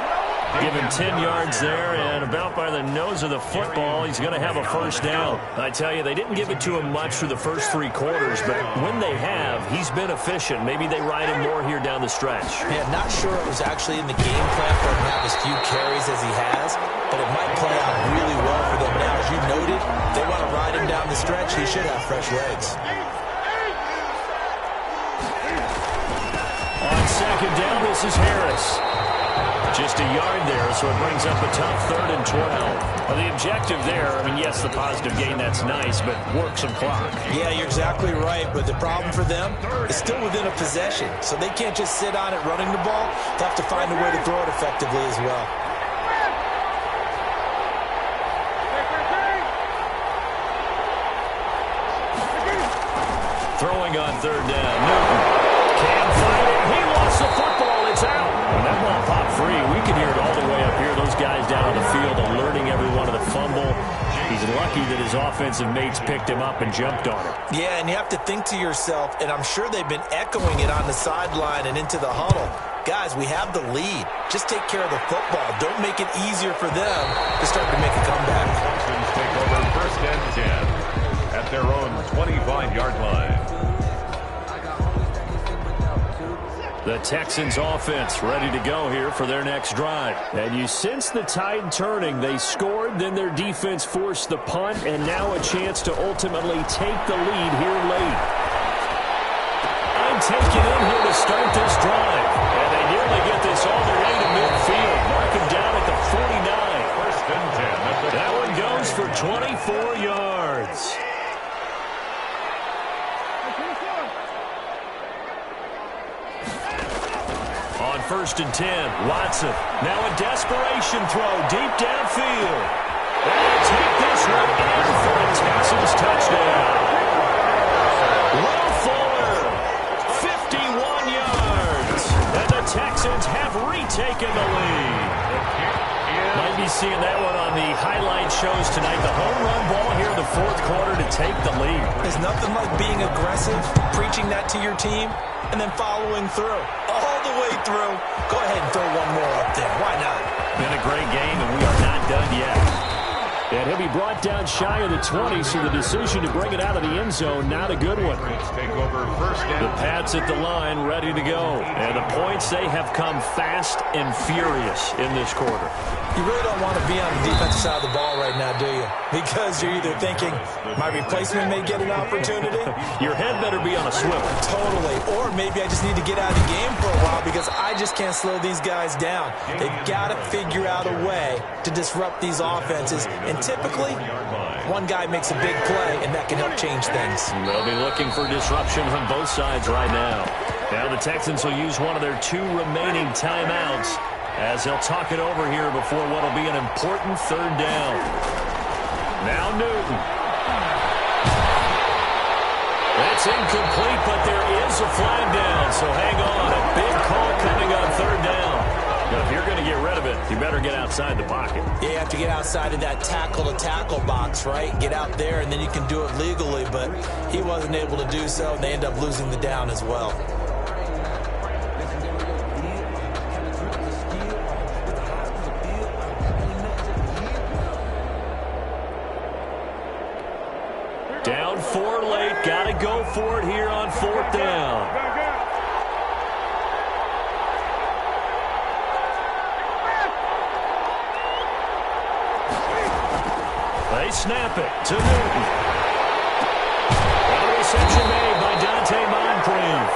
Give him 10 yards there, and about by the nose of the football, he's going to have a 1st down. I tell you, they didn't give it to him much for the first 3 quarters, but when they have, he's been efficient. Maybe they ride him more here down the stretch. Yeah, not sure it was actually in the game plan for him to have as few carries as he has, but it might play out really well for them now. As you noted, they want to ride him down the stretch. He should have fresh legs. On 2nd down, this is Harris. Just a yard there, so it brings up a tough 3rd and 12. Well, the objective there, I mean, yes, the positive gain, that's nice, but work some clock. Yeah, you're exactly right, but the problem for them is still within a possession, so they can't just sit on it running the ball. They have to find a way to throw it effectively as well. Throwing on 3rd down, Newton can't find it. He lost the football. It's out. And that ball popped free. We can hear it all the way up here. Those guys down on the field alerting everyone of the fumble. He's lucky that his offensive mates picked him up and jumped on it. Yeah, and you have to think to yourself, and I'm sure they've been echoing it on the sideline and into the huddle. Guys, we have the lead. Just take care of the football. Don't make it easier for them to start to make a comeback. Texans take over 1st and 10 at their own 25-yard line. The Texans offense ready to go here for their next drive. And you sense the tide turning. They scored, then their defense forced the punt, and now a chance to ultimately take the lead here late. I'm taken in here to start this drive. And they nearly get this all the way to midfield. Mark him down at the 49. 1st and 10. That one goes for 24 yards. On 1st and 10, Watson. Now a desperation throw deep downfield. And they take this one in for a Texans touchdown. Will Fuller taken the lead. Might be seeing that one on the highlight shows tonight. The home run ball here in the fourth quarter to take the lead. There's nothing like being aggressive, preaching that to your team, and then following through. All the way through. Go ahead and throw one more up there. Why not? Been a great game, and we are not done yet. And he'll be brought down shy of the 20, so the decision to bring it out of the end zone, not a good one. Let's take over first down. The Pats at the line, ready to go. And the points, they have come fast and furious in this quarter. You really don't want to be on the defensive side of the ball right now, do you? Because you're either thinking, my replacement may get an opportunity. Your head better be on a swivel. Totally. Or maybe I just need to get out of the game for a while because I just can't slow these guys down. They've got to figure out a way to disrupt these offenses. And typically, one guy makes a big play, and that can help change things. They'll be looking for disruption from both sides right now. Now the Texans will use one of their 2 remaining timeouts as they'll talk it over here before what will be an important third down. Now Newton. That's incomplete, but there is a flag down, so hang on. A big call coming on third down. Now, if you're going to get rid of it, you better get outside the pocket. Yeah, you have to get outside of that tackle-to-tackle box, right? Get out there, and then you can do it legally, but he wasn't able to do so, and they end up losing the down as well. Down 4 late. Got to go for it here on fourth down. They snap it to Newton. And a reception made by Dante Moncrief.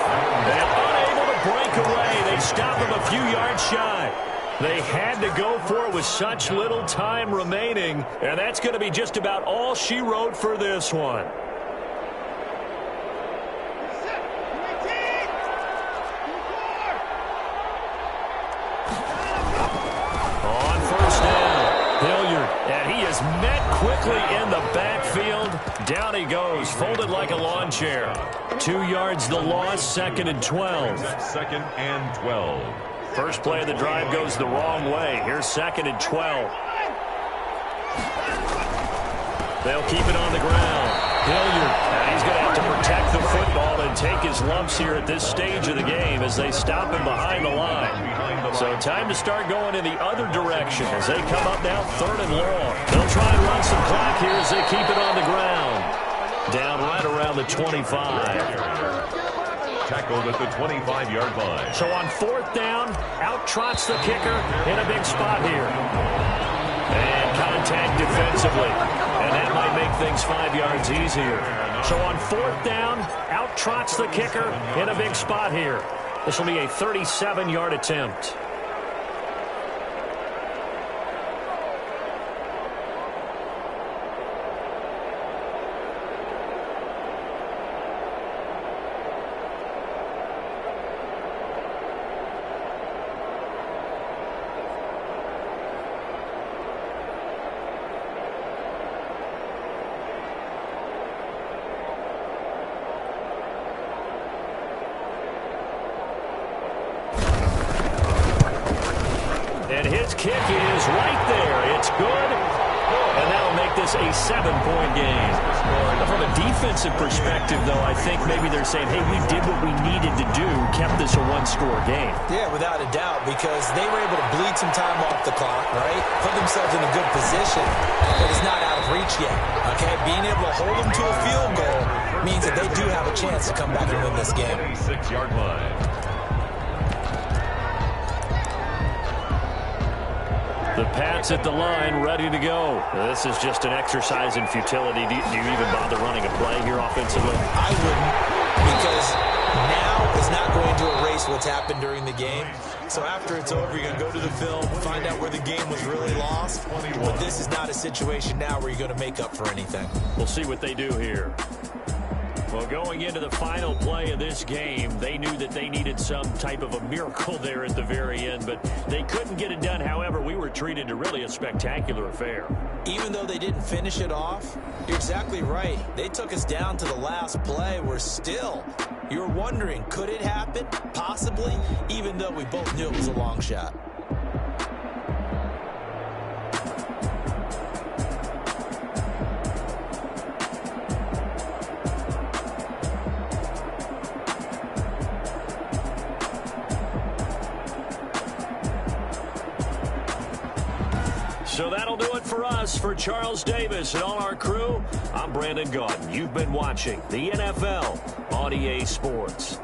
And unable to break away. They stop him a few yards shy. They had to go for it with such little time remaining, and that's going to be just about all she wrote for this one. On first down, Hilliard, and he is met quickly in the backfield. Down he goes, folded like a lawn chair. 2 yards the loss, 2nd and 12. 2nd and 12. First play of the drive goes the wrong way. Here's 2nd and 12. They'll keep it on the ground. Hilliard, and he's going to have to protect the football and take his lumps here at this stage of the game as they stop him behind the line. So time to start going in the other direction as they come up now 3rd and long. They'll try and run some clock here as they keep it on the ground. Down right around the 25. Tackled at the 25-yard line. So on 4th down, out trots the kicker in a big spot here. And contact defensively. And that might make things 5 yards easier. So on 4th down, out trots the kicker in a big spot here. This will be a 37-yard attempt. And his kick is right there. It's good. And that'll make this a 7-point game. From a defensive perspective, though, I think maybe they're saying, hey, we did what we needed to do, kept this a 1-score game. Yeah, without a doubt, because they were able to bleed some time off the clock, right? Put themselves in a good position, but it's not out of reach yet, okay? Being able to hold them to a field goal means that they do have a chance to come back and win this game. 6-yard line. The Pats at the line, ready to go. This is just an exercise in futility. Do you even bother running a play here offensively? I wouldn't, because now is not going to erase what's happened during the game. So after it's over, you're going to go to the film, find out where the game was really lost. But this is not a situation now where you're going to make up for anything. We'll see what they do here. Well, going into the final play of this game, they knew that they needed some type of a miracle there at the very end, but they couldn't get it done. However, we were treated to really a spectacular affair. Even though they didn't finish it off, you're exactly right. They took us down to the last play. We're still, you're wondering, could it happen? Possibly, even though we both knew it was a long shot. So that'll do it for us. For Charles Davis and all our crew, I'm Brandon Gaudin. You've been watching the NFL on EA Sports.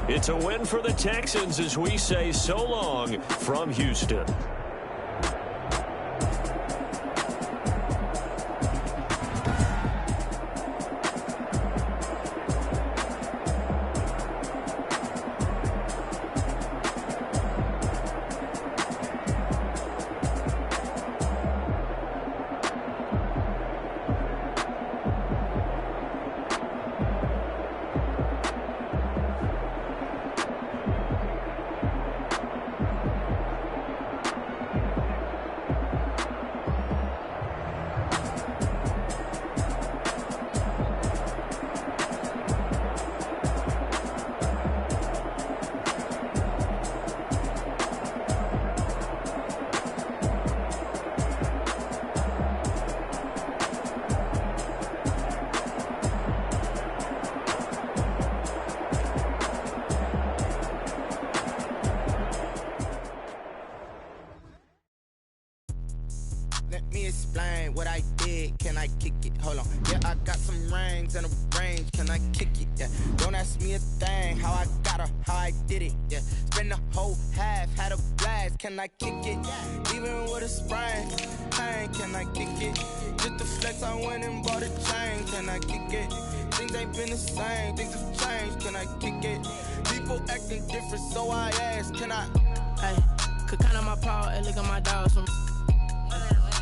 It's a win for the Texans as we say so long from Houston. Let me explain what I did. Can I kick it? Hold on. Yeah, I got some rings and a range. Can I kick it? Yeah. Don't ask me a thing. How I got her, how I did it. Yeah. Spend the whole half, had a blast. Can I kick it? Even with a sprain. Pain, can I kick it? Just to flex, I went and bought a chain. Can I kick it? Things ain't been the same. Things have changed. Can I kick it? People acting different, so I asked. Can I? Hey, could count on my power and look at my dogs from.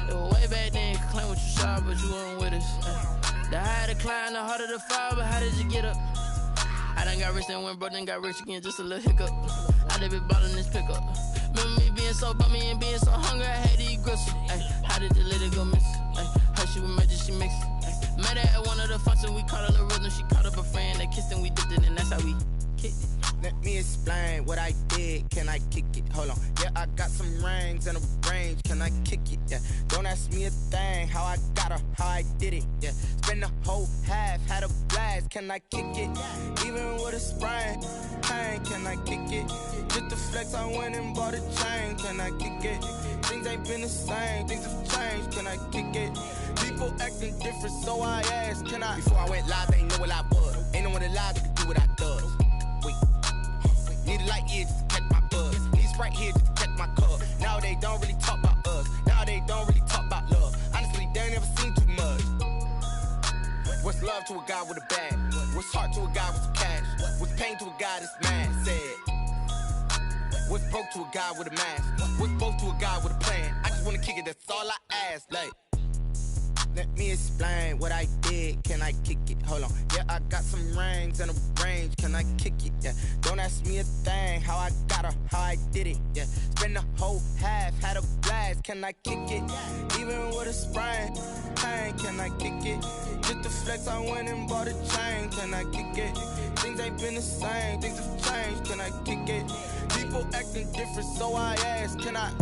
It was way back then, could claim what you saw, but you weren't with us. The higher the climb, the harder the fall, but how did you get up? I done got rich and went broke, then got rich again, just a little hiccup. I done been ballin' this pickup. Remember me being so bummy and being so hungry, I had to eat gristle. How did you let it go miss? Her she was magic, she mixed. Met her at one of the functions, we caught her the rhythm, she caught up a friend, they kissed and we dipped it, and that's how we kicked it. Let me explain what I did. Can I kick it? Hold on. Yeah, I got some rings and a range. Can I kick it? Yeah. Don't ask me a thing. How I got her, how I did it. Yeah. Spend the whole half, had a blast. Can I kick it? Even with a sprain. Pain, can I kick it? Just to flex, I went and bought a chain. Can I kick it? Things ain't been the same. Things have changed. Can I kick it? People acting different, so I asked. Can I? Before I went live, they ain't know what I was. Ain't no one alive that could do what I does. Wait. Need a light here just to catch my buzz. Need Sprite here just to catch my cup. Now they don't really talk about us. Now they don't really talk about love. Honestly, they ain't never seen too much. What's love to a guy with a bag? What's heart to a guy with some cash? What's pain to a guy that's mad? Said. What's broke to a guy with a mask? What's both to a guy with a plan? I just wanna kick it, that's all I ask. Like, let me explain what I did. Can I kick it? Hold on. Yeah, I got some rings and a range. Can I kick it? Yeah. Don't ask me a thing. How I got her, how I did it. Yeah. Spend the whole half, had a blast. Can I kick it? Even with a sprain. Pain, can I kick it? Just to flex, I went and bought a chain. Can I kick it? Things ain't been the same. Things have changed. Can I kick it? People acting different, so I asked. Can I?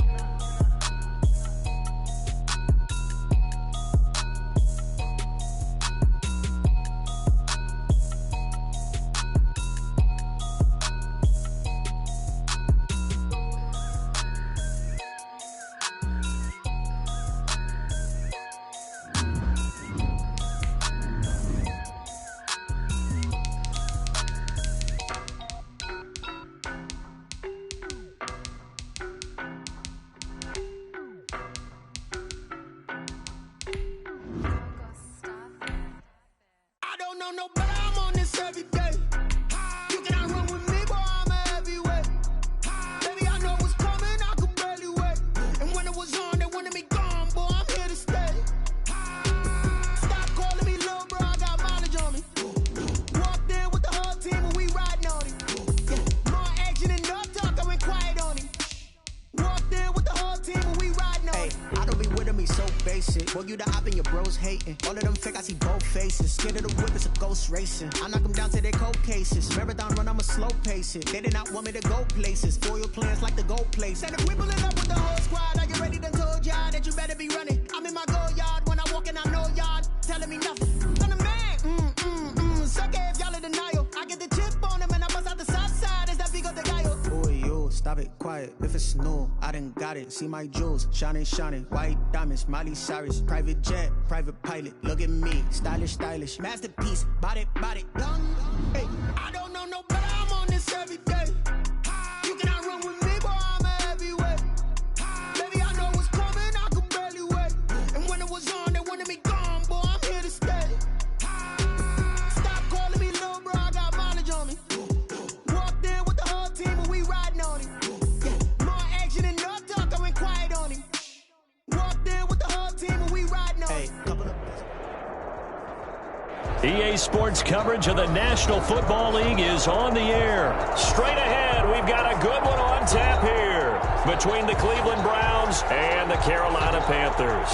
Boy, you the op and your bros hating. All of them fake, I see both faces. Scared of the whip, it's a ghost racing. I knock them down to their cold cases. Marathon run, I'ma slow pace it. They did not want me to go places. Foil plans like the gold place. And if we pulling up with the whole squad, are you ready? Done told y'all that you better be running. I'm in my go yard. When I walk in, I know y'all telling me nothing. I'm the man. Suck it if y'all in denial. I get the chip on him and I bust out the south side. Is that big of the guy? Boy, yo, stop it, quiet. If it's new, I done got it. See my jewels, shining, shining. White diamonds, Miley Cyrus. Private jet, private pilot. Look at me, stylish, stylish. Masterpiece, body, body. Hey, I don't know no better. I'm on this every day. You cannot run with me, boy. I'm a heavyweight. Baby, I know what's coming. I can barely wait. And when it was on, they wanted me gone, boy. I'm here to stay. Stop calling me little bro. I got mileage on me. Walked in with the whole team and we riding on him. Yeah, more action and no talk. I went quiet on him. Walked in with the whole team and we riding on him. EA Sports coverage of the National Football League is on the air. Straight ahead, we've got a good one on tap here between the Cleveland Browns and the Carolina Panthers.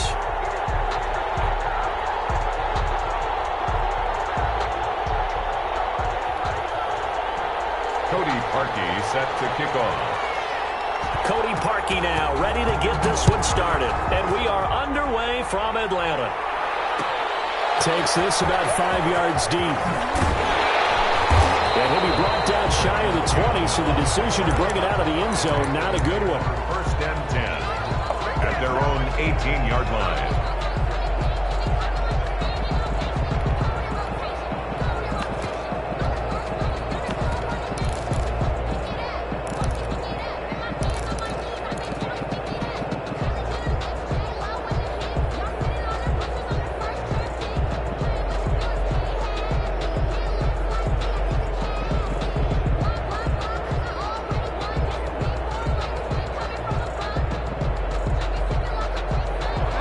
Cody Parkey set to kick off. Cody Parkey now ready to get this one started. And we are underway from Atlanta. Takes this about 5 yards deep. And he'll be brought down shy of the 20, so the decision to bring it out of the end zone, not a good one. First and 10 at their own 18-yard line.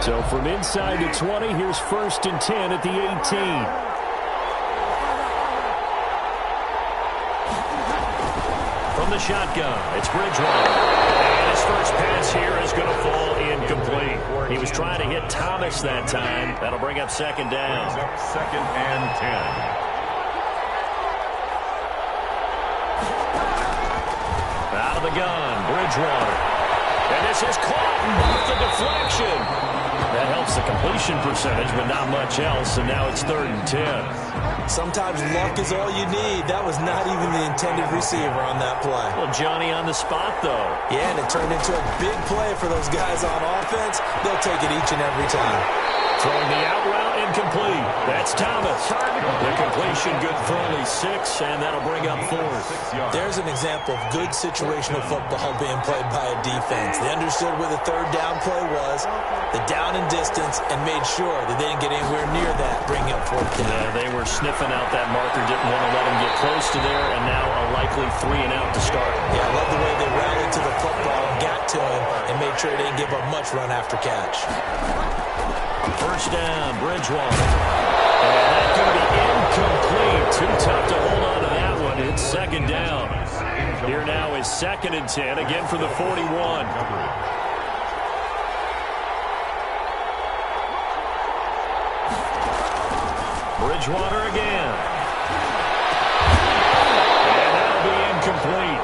So from inside the 20, here's first and 10 at the 18. From the shotgun, it's Bridgewater. And his first pass here is going to fall incomplete. He was trying to hit Thomas that time. That'll bring up second down. Brings up second and 10. Out of the gun, Bridgewater. And this is caught with the deflection. That helps the completion percentage, but not much else, and now it's third and 10. Sometimes luck is all you need. That was not even the intended receiver on that play. Well, Johnny on the spot, though. Yeah, and it turned into a big play for those guys on offense. They'll take it each and every time. Throwing the out route incomplete. That's Thomas. The completion good for only 6, and that'll bring up fourth. There's an example of good situational football being played by a defense. They understood where the third down play was, the down and distance, and made sure that they didn't get anywhere near that, bringing up fourth down. Yeah, they were sniffing out that marker, didn't want to let him get close to there, and now a likely 3 and out to start. Yeah, I love the way they rallied to the football and got to him and made sure they didn't give up much run after catch. First down, Bridgewater. And that could be incomplete. Too tough to hold on to that one. It's second down. Here now is second and 10, again for the 41. Bridgewater again. And that'll be incomplete.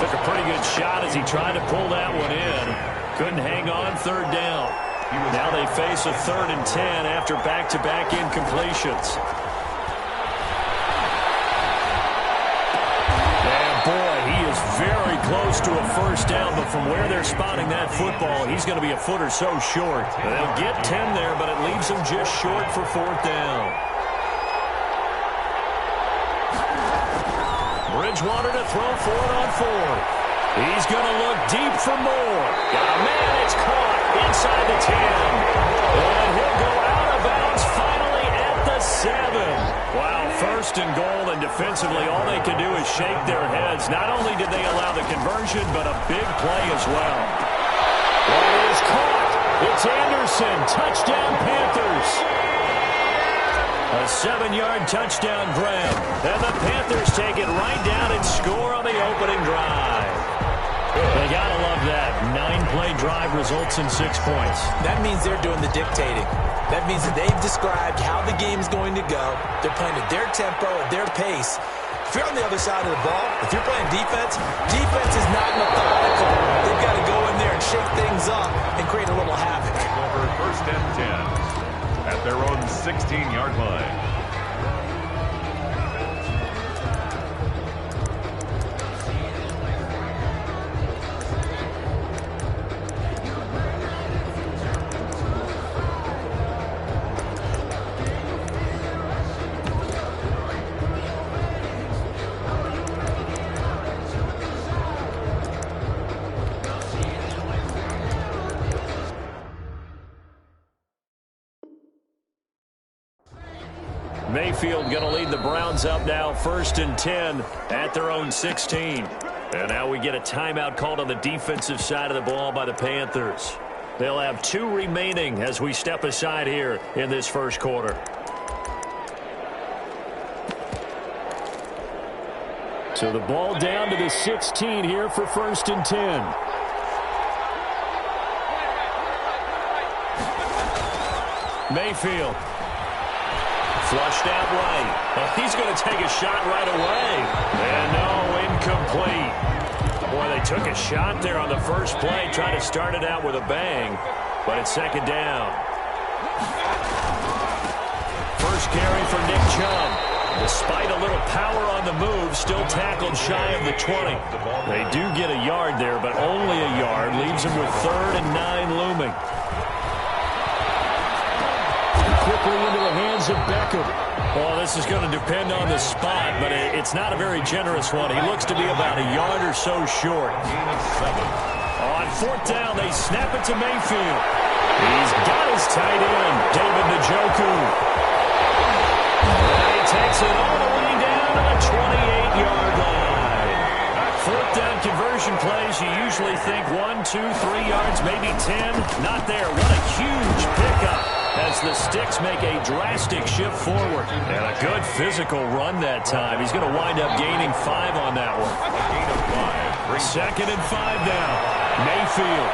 Took a pretty good shot as he tried to pull that one in. Couldn't hang on, third down. Now they face a third and 10 after back-to-back incompletions. And boy, he is very close to a first down, but from where they're spotting that football, he's going to be a foot or so short. They'll get 10 there, but it leaves him just short for fourth down. Bridgewater to throw for it on fourth. He's going to look deep for more. Got a man, it's caught inside the 10. And he'll go out of bounds finally at the 7. Wow, first and goal, and defensively all they can do is shake their heads. Not only did they allow the conversion, but a big play as well. Well, it is caught. It's Anderson. Touchdown, Panthers. A 7-yard touchdown grab. And the Panthers take it right down and score on the opening drive. They got to love that. 9-play drive results in 6 points. That means they're doing the dictating. That means that they've described how the game's going to go. They're playing at their tempo, at their pace. If you're on the other side of the ball, if you're playing defense, defense is not methodical. They've got to go in there and shake things up and create a little havoc. Over first and 10 at their own 16-yard line. Mayfield going to lead the Browns up now, 1st and 10 at their own 16. And now we get a timeout called on the defensive side of the ball by the Panthers. They'll have 2 remaining as we step aside here in this first quarter. So the ball down to the 16 here for 1st and 10. Mayfield. Flushed out right. Well, he's going to take a shot right away. And no, incomplete. Boy, they took a shot there on the first play, trying to start it out with a bang, but it's 2nd down. First carry for Nick Chubb. Despite a little power on the move, still tackled shy of the 20. They do get a yard there, but only a yard. Leaves them with 3rd and 9 looming. Quickly into the hands of Beckham. Well, this is going to depend on the spot, but it's not a very generous one. He looks to be about a yard or so short. On 4th down, they snap it to Mayfield. He's got his tight end, David Njoku. And he takes it all the way down to the 28-yard line. 4th down conversion plays, you usually think 1, 2, 3 yards, maybe 10. Not there. What a huge pickup as the Sticks make a drastic shift forward. And a good physical run that time. He's going to wind up gaining 5 on that one. 2nd and 5 now. Mayfield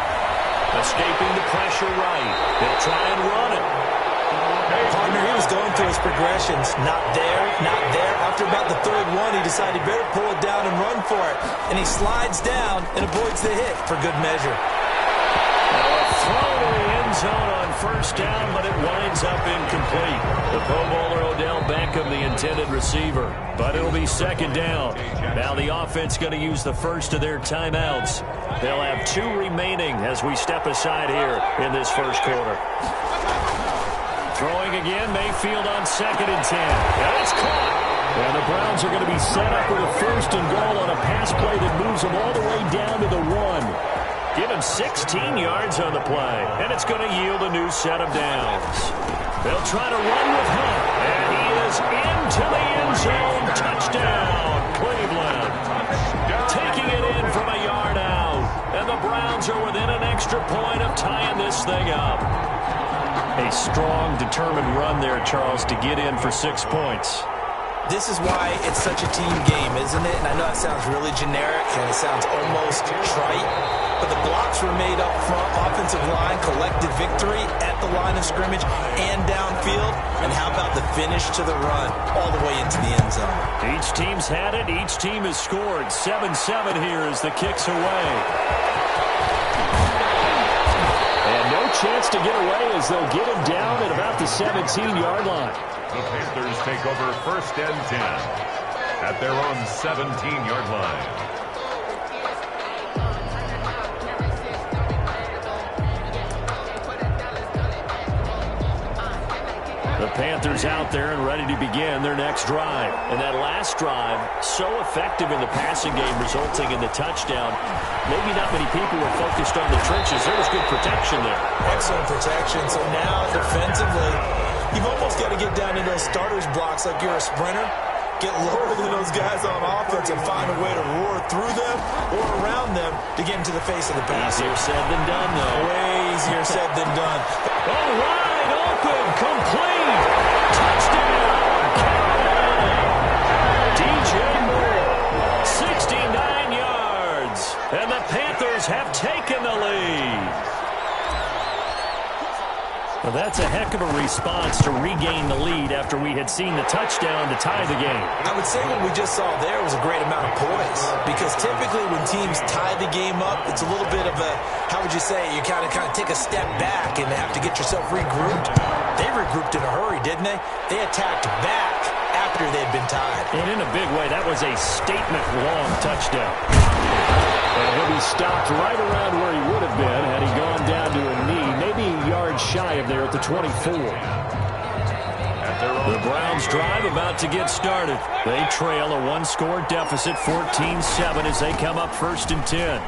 escaping the pressure right. They'll try and run it. Partner, he was going through his progressions. Not there, not there. After about the 3rd one, he decided he better pull it down and run for it. And he slides down and avoids the hit for good measure. Throw to the end zone on 1st down, but it winds up incomplete. The Pro Bowler Odell Beckham, the intended receiver. But it'll be 2nd down. Now the offense going to use the first of their timeouts. They'll have 2 remaining as we step aside here in this first quarter. Throwing again, Mayfield on 2nd and 10. And it's caught. And the Browns are going to be set up with a 1st and goal on a pass play that moves them all the way down to the 1. Give him 16 yards on the play, and it's going to yield a new set of downs. They'll try to run with Hunt, and he is into the end zone. Touchdown, Cleveland. Taking it in from a yard out, and the Browns are within an extra point of tying this thing up. A strong, determined run there, Charles, to get in for 6 points. This is why it's such a team game, isn't it? And I know it sounds really generic, and it sounds almost trite, but the blocks were made up front, offensive line, collective victory at the line of scrimmage and downfield. And how about the finish to the run all the way into the end zone? Each team's had it. Each team has scored. 7-7 here as the kick's away. And no chance to get away as they'll get him down at about the 17-yard line. The Panthers take over 1st and 10 at their own 17-yard line. The Panthers out there and ready to begin their next drive. And that last drive, so effective in the passing game, resulting in the touchdown. Maybe not many people were focused on the trenches. There was good protection there. Excellent protection. So now, defensively, you've almost got to get down in those starters blocks like you're a sprinter. Get lower than those guys on offense and find a way to roar through them or around them to get into the face of the passer. Easier said than done, though. Way easier said than done. Oh, wide open, complete. Touchdown, Carolina. DJ Moore, 69 yards. And the Panthers have taken the lead. Well, that's a heck of a response to regain the lead after we had seen the touchdown to tie the game. I would say what we just saw there was a great amount of poise, because typically when teams tie the game up, it's a little bit of a, how would you say, you kind of take a step back and have to get yourself regrouped. They regrouped in a hurry, didn't they? They attacked back after they'd been tied. And in a big way, that was a statement-long touchdown. And he'll be stopped right around where he would have been had he gone down to a knee, maybe a yard shy of there at the 24. The Browns drive about to get started. They trail a one-score deficit, 14-7, as they come up 1st and 10.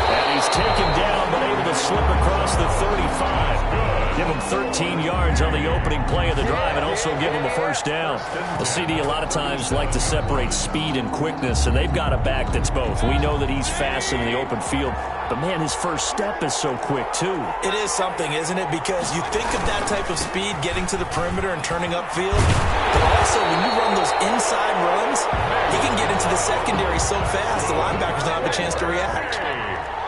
And he's taken down but able to slip across the 35. Give him 13 yards on the opening play of the drive and also give him a first down. The CD a lot of times like to separate speed and quickness, and they've got a back that's both. We know that he's fast in the open field, but, man, his first step is so quick, too. It is something, isn't it? Because you think of that type of speed getting to the perimeter and turning upfield, but also when you run those inside runs, he can get into the secondary so fast the linebackers don't have a chance to react.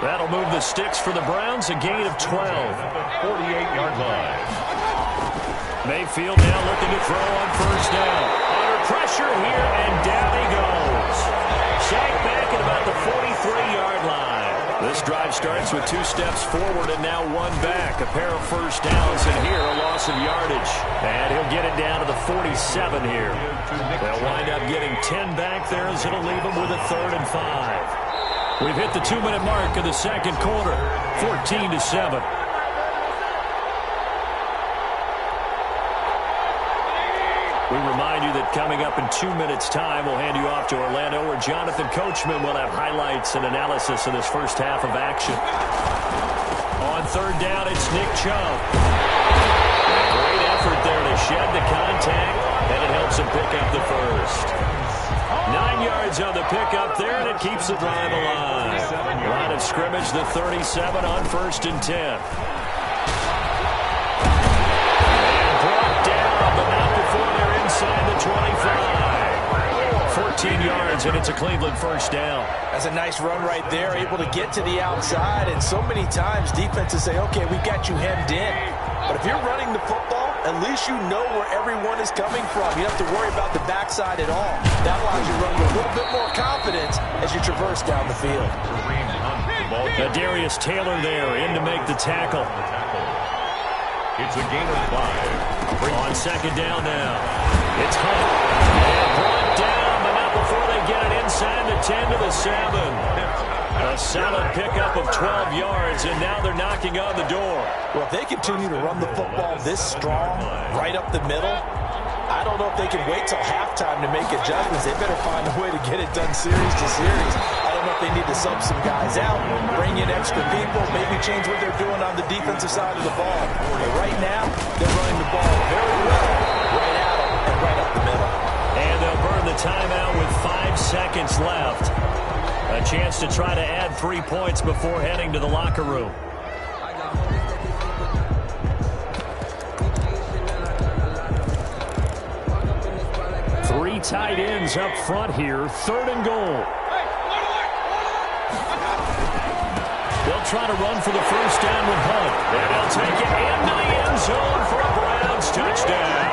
That'll move the sticks for the Browns, a gain of 12. 48-yard line. Mayfield now looking to throw on first down. Under pressure here, and down he goes. Sacked back at about the 43-yard line. This drive starts with 2 steps forward and now 1 back. A pair of first downs, and here a loss of yardage. And he'll get it down to the 47 here. They'll wind up getting 10 back there as it'll leave them with a 3rd and 5. We've hit the 2-minute mark of the second quarter, 14-7. We remind you that coming up in 2 minutes' time, we'll hand you off to Orlando, where Jonathan Coachman will have highlights and analysis of this first half of action. On third down, it's Nick Chubb. Great effort there to shed the contact, and it helps him pick up the first. 9 yards on the pickup there, and it keeps the drive alive. Line of scrimmage, the 37 on 1st and 10. And brought down, but not before they're inside the 25. 14 yards, and it's a Cleveland first down. That's a nice run right there, able to get to the outside, and so many times defenses say, okay, we've got you hemmed in. But if you're running the football, at least you know where everyone is coming from. You don't have to worry about the backside at all. That allows you to run with a little bit more confidence as you traverse down the field. Darius Taylor there in to make the tackle. It's a gain of 5. On second down now. It's Hunt. And brought down, but not before they get it inside the 10 to the 7. A solid pickup of 12 yards, and now they're knocking on the door. Well, if they continue to run the football this strong, right up the middle, I don't know if they can wait till halftime to make adjustments. They better find a way to get it done series to series. I don't know if they need to sub some guys out, bring in extra people, maybe change what they're doing on the defensive side of the ball. But right now, they're running the ball very well, right at them and right up the middle. And they'll burn the timeout with 5 seconds left. A chance to try to add 3 points before heading to the locker room. Three tight ends up front here. 3rd and goal. They'll try to run for the first down with Hunt. And they'll take it into the end zone for a Browns touchdown.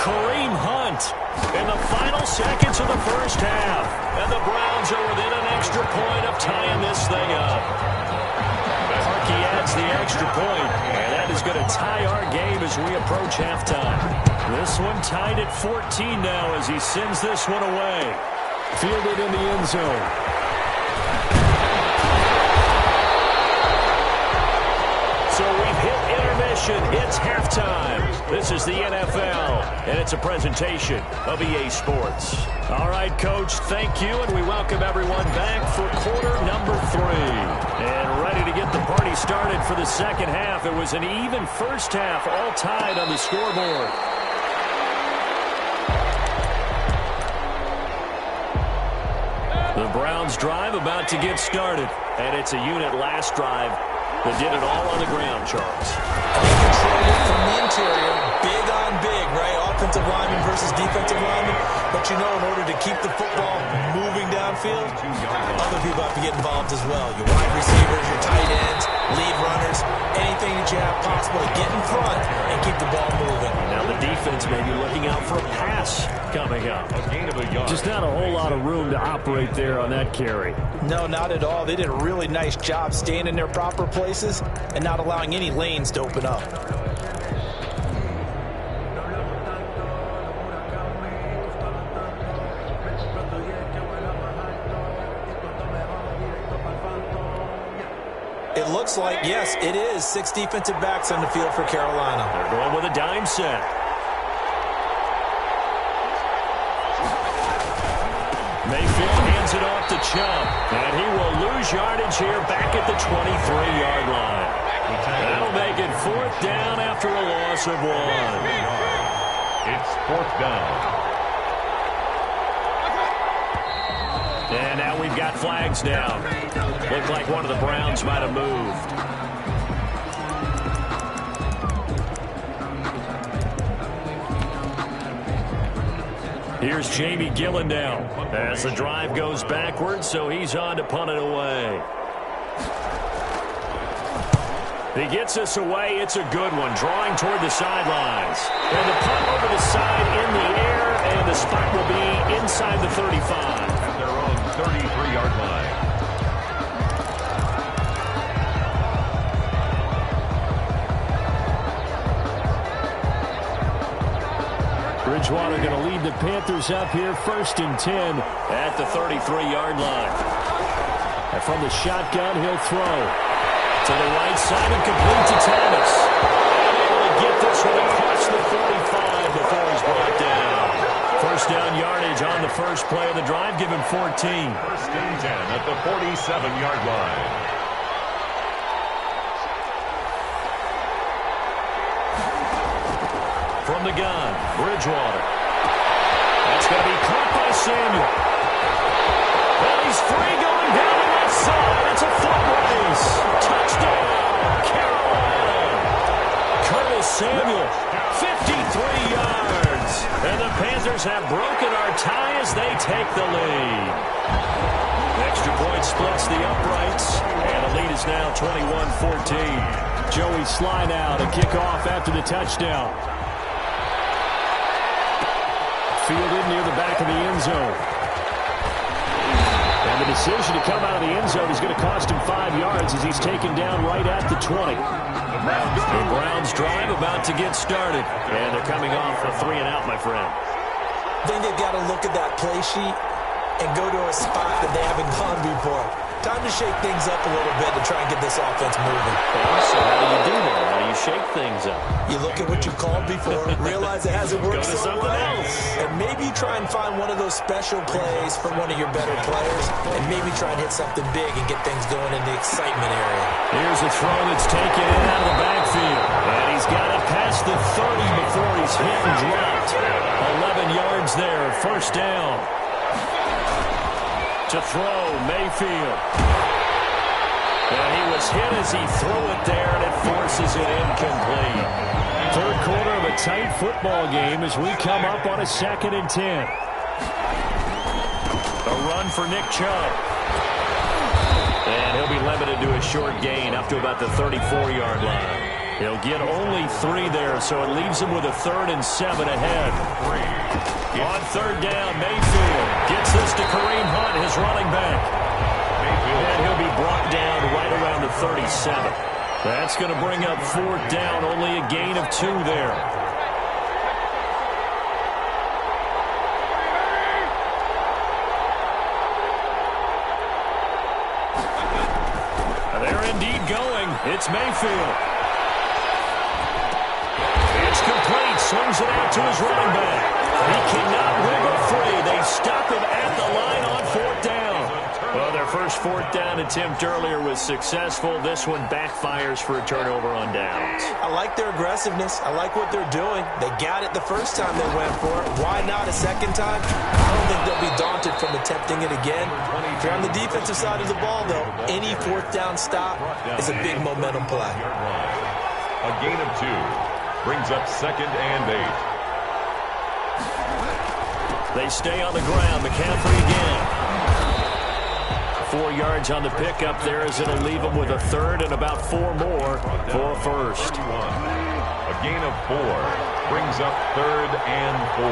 Kareem Hunt in the final seconds of the first half. And the Browns are within an extra point of tying this thing up. Harkey adds the extra point, and that is going to tie our game as we approach halftime. This one tied at 14 now as he sends this one away. Fielded in the end zone. So we've hit intermission. It's halftime. This is the NFL, and it's a presentation of EA Sports. All right, Coach, thank you, and we welcome everyone back for quarter number 3. And ready to get the party started for the second half. It was an even first half, all tied on the scoreboard. The Browns drive about to get started, and it's a unit last drive that did it all on the ground, Charles. They controlled it from the interior, big on big, right? Offensive lineman versus defensive lineman. But you know, in order to keep the football moving downfield, other people have to get involved as well. Your wide receivers, your tight ends, lead runners, anything that you have possible to get in front and keep the ball moving. Now the defense may be looking out for a pass coming up. Just not a whole lot of room to operate there on that carry. No, not at all. They did a really nice job staying in their proper places and not allowing any lanes to open up. It looks like, yes, it is 6 defensive backs on the field for Carolina. They're going with a dime set. Mayfield hands it off to Chubb, and he will lose yardage here back at the 23-yard line. That'll make it 4th down after a loss of 1. It's 4th down. And now we've got flags down. Looked like one of the Browns might have moved. Here's Jamie Gillen now as the drive goes backwards, so he's on to punt it away. He gets us away. It's a good one, drawing toward the sidelines. And the punt over the side in the air, and the spot will be inside the 35. At their own 33-yard line. Bridgewater going to lead the Panthers up here, 1st and 10 at the 33-yard line. And from the shotgun, he'll throw to the right side and complete to Thomas. And able to get this one across the 45 before he's brought down. 1st down yardage on the first play of the drive, give him 14. 1st and 10 at the 47-yard line. From the gun, Bridgewater. That's going to be caught by Samuel. Well, he's free going down the left side. It's a foot race. Touchdown, Carolina. Curtis Samuel, 53 yards. And the Panthers have broken our tie as they take the lead. Extra point splits the uprights, and the lead is now 21-14. Joey Sly now to kick off after the touchdown. Fielded near the back of the end zone. And the decision to come out of the end zone is going to cost him 5 yards as he's taken down right at the 20. The Browns drive about to get started. And they're coming off a 3-and-out, my friend. I think they've got to look at that play sheet and go to a spot that they haven't gone before. Time to shake things up a little bit to try and get this offense moving. So how do you do that? How do you shake things up? You look at what you called before, realize it hasn't worked Go to something else. and maybe try and find one of those special plays from one of your better players, and maybe try and hit something big and get things going in the excitement area. Here's a throw that's taken in out of the backfield. And he's got it past the 30 before he's hit and dropped. 11 yards there, 1st down. To throw, Mayfield. And he was hit as he threw it there, and it forces it incomplete. 3rd quarter of a tight football game as we come up on a 2nd and 10. A run for Nick Chubb. And he'll be limited to a short gain up to about the 34-yard line. He'll get only 3 there, so it leaves him with a 3rd and 7 ahead. On 3rd down, Mayfield gets this to Kareem Hunt, his running back. And he'll be brought down right around the 37. That's going to bring up 4th down, only a gain of 2 there. They're indeed going. It's Mayfield. It's complete. Swings it out to his running back. He cannot wiggle free. They stop him at the line on 4th down. Well, their first 4th down attempt earlier was successful. This one backfires for a turnover on downs. I like their aggressiveness. I like what they're doing. They got it the first time they went for it. Why not a second time? I don't think they'll be daunted from attempting it again. If you're on the defensive side of the ball, though, any 4th down stop is a big momentum play. A gain of 2 brings up 2nd and 8. They stay on the ground. McCaffrey again. 4 yards on the pickup there as it'll leave them with a 3rd and about 4 more for a 1st. A gain of 4 brings up 3rd and 4.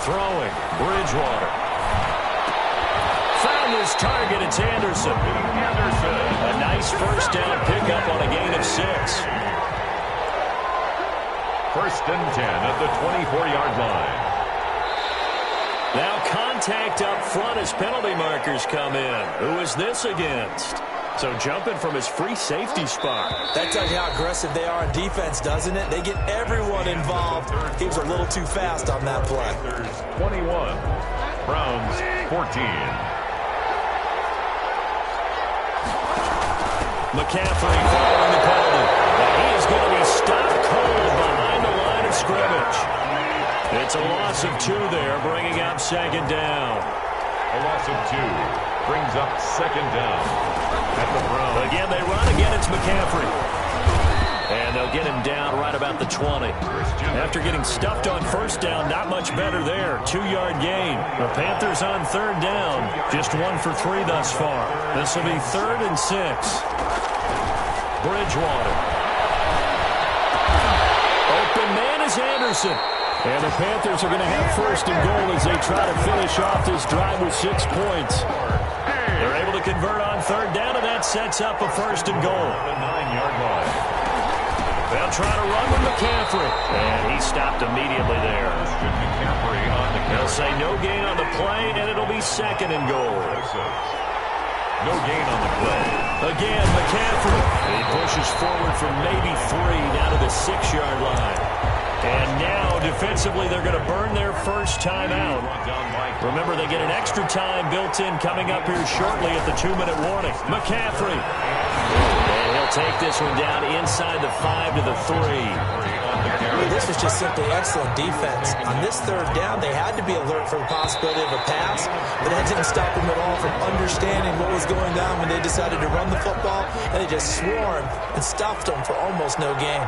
Throwing, Bridgewater. Found his target, it's Anderson. A nice 1st down pickup on a gain of 6. 1st and 10 at the 24-yard line. Now contact up front as penalty markers come in. Who is this against? So jumping from his free safety spot. That tells you how aggressive they are on defense, doesn't it? They get everyone involved. He was a little too fast on that play. 21, Browns 14. McCaffrey following the penalty. And he is going to be stopped cold behind the line of scrimmage. It's a loss of 2 there, bringing up second down. A loss of 2 brings up second down at the Browns. Again, they run. Again, it's McCaffrey. And they'll get him down right about the 20. After getting stuffed on first down, not much better there. 2-yard gain. The Panthers on third down. Just 1 for 3 thus far. This will be 3rd and 6. Bridgewater. Open man is Anderson. And the Panthers are going to have first and goal as they try to finish off this drive with 6 points. They're able to convert on third down, and that sets up a first and goal. The 9-yard line. They'll try to run with McCaffrey. And he stopped immediately there. McCaffrey on the They'll say no gain on the play, and it'll be second and goal. No gain on the play. Again, McCaffrey. He pushes forward from maybe 3 down to the 6-yard line. And now, defensively, they're going to burn their first time out. Remember, they get an extra time built in coming up here shortly at the 2-minute warning. McCaffrey. And he'll take this one down inside the 5 to the 3. Well, this was just simply excellent defense. On this third down, they had to be alert for the possibility of a pass, but that didn't stop them at all from understanding what was going on when they decided to run the football, and they just swarmed and stuffed them for almost no gain.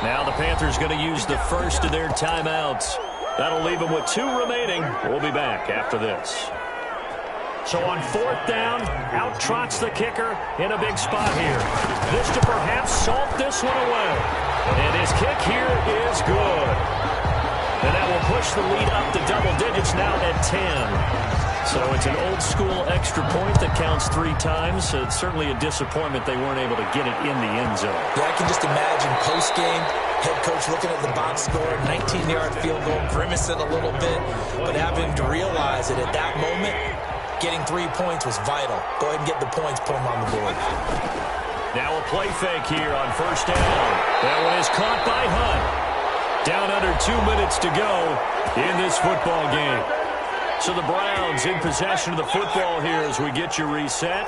Now the Panthers going to use the first of their timeouts. That'll leave them with 2 remaining. We'll be back after this. So on fourth down, out trots the kicker in a big spot here. This to perhaps salt this one away. And his kick here is good. And that will push the lead up to double digits now at 10. So it's an old-school extra point that counts 3 times. So it's certainly a disappointment they weren't able to get it in the end zone. Yeah, I can just imagine post-game, head coach looking at the box score, 19-yard field goal, grimacing a little bit, but having to realize that at that moment, getting 3 points was vital. Go ahead and get the points, put them on the board. Now a play fake here on first down. That one is caught by Hunt. Down under 2 minutes to go in this football game. So the Browns in possession of the football here as we get you reset.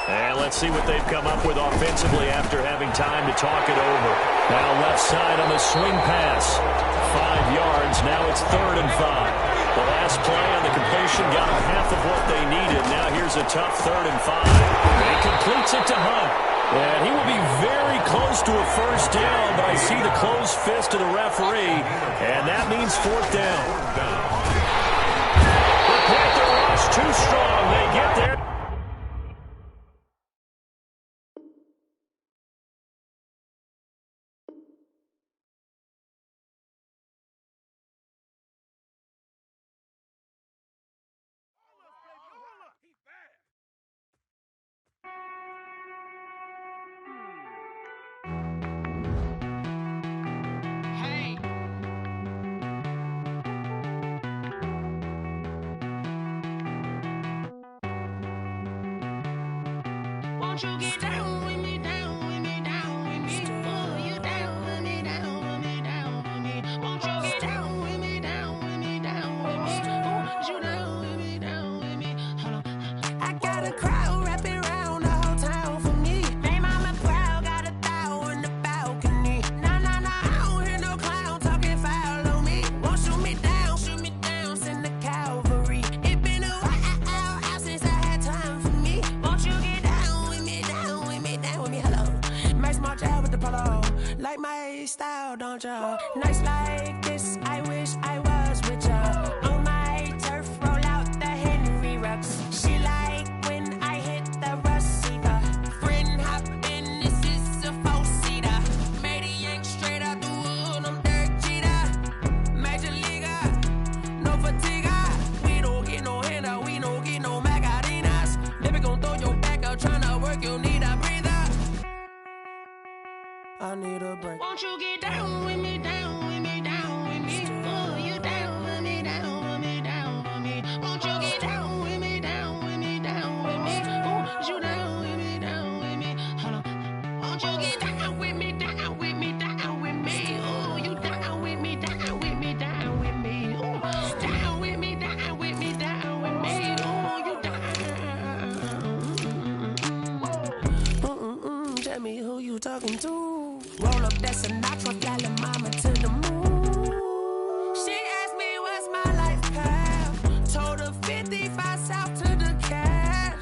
And let's see what they've come up with offensively after having time to talk it over. Now left side on the swing pass. 5 yards. Now it's 3rd and 5. The last play on the completion got them half of what they needed. Now here's a tough 3rd and 5. He completes it to Hunt. And he will be very close to a first down, but I see the closed fist of the referee, and that means 4th down. The Panther rush too strong. They get there. Won't you get down with me, down with me, down with me? Oh, you down with me, down with me, down with me. Won't you get down with me, down with me, down with me? Oh, you down with me, down with me? Hold on. I got a crowd wrapping around the whole town for me. They mama proud, got a thou on the balcony. Nah, nah, nah, I don't hear no clown talking foul on me. Won't shoot me down, send the cavalry. It been a while since I had time for me. Won't you get down with me, down with me, down with me? Hello. Max March out with the polo. Like my style, don't ya? Nights like this, I wish I was with ya. On my turf, roll out the Henry Rux. She like when I hit the receiver. Friend hop in, this is a 4-seater. Made a yank straight out the wood, I'm Derek Jeter. Major leaguer, no fatigue. We don't get no handout, we don't get no Macarinas. Never gon' throw your back out, tryna work, you need a breather. I need a break. Won't you get down with me, down with me, down with me? Oh, you down with me, down with me, down with me? Won't you get down with me, down with me, down with me? Oh, you down with me, down with me? Hold on. Won't you get down with me, down with me, down with me? Oh, you down with me, down with me, down with me? Oh, down with me, down with me, down with me? Oh, you down. talking to. Roll up, that's a knock off, dialing mama to the moon. She asked me what's my life path. Told her 55 south to the cat.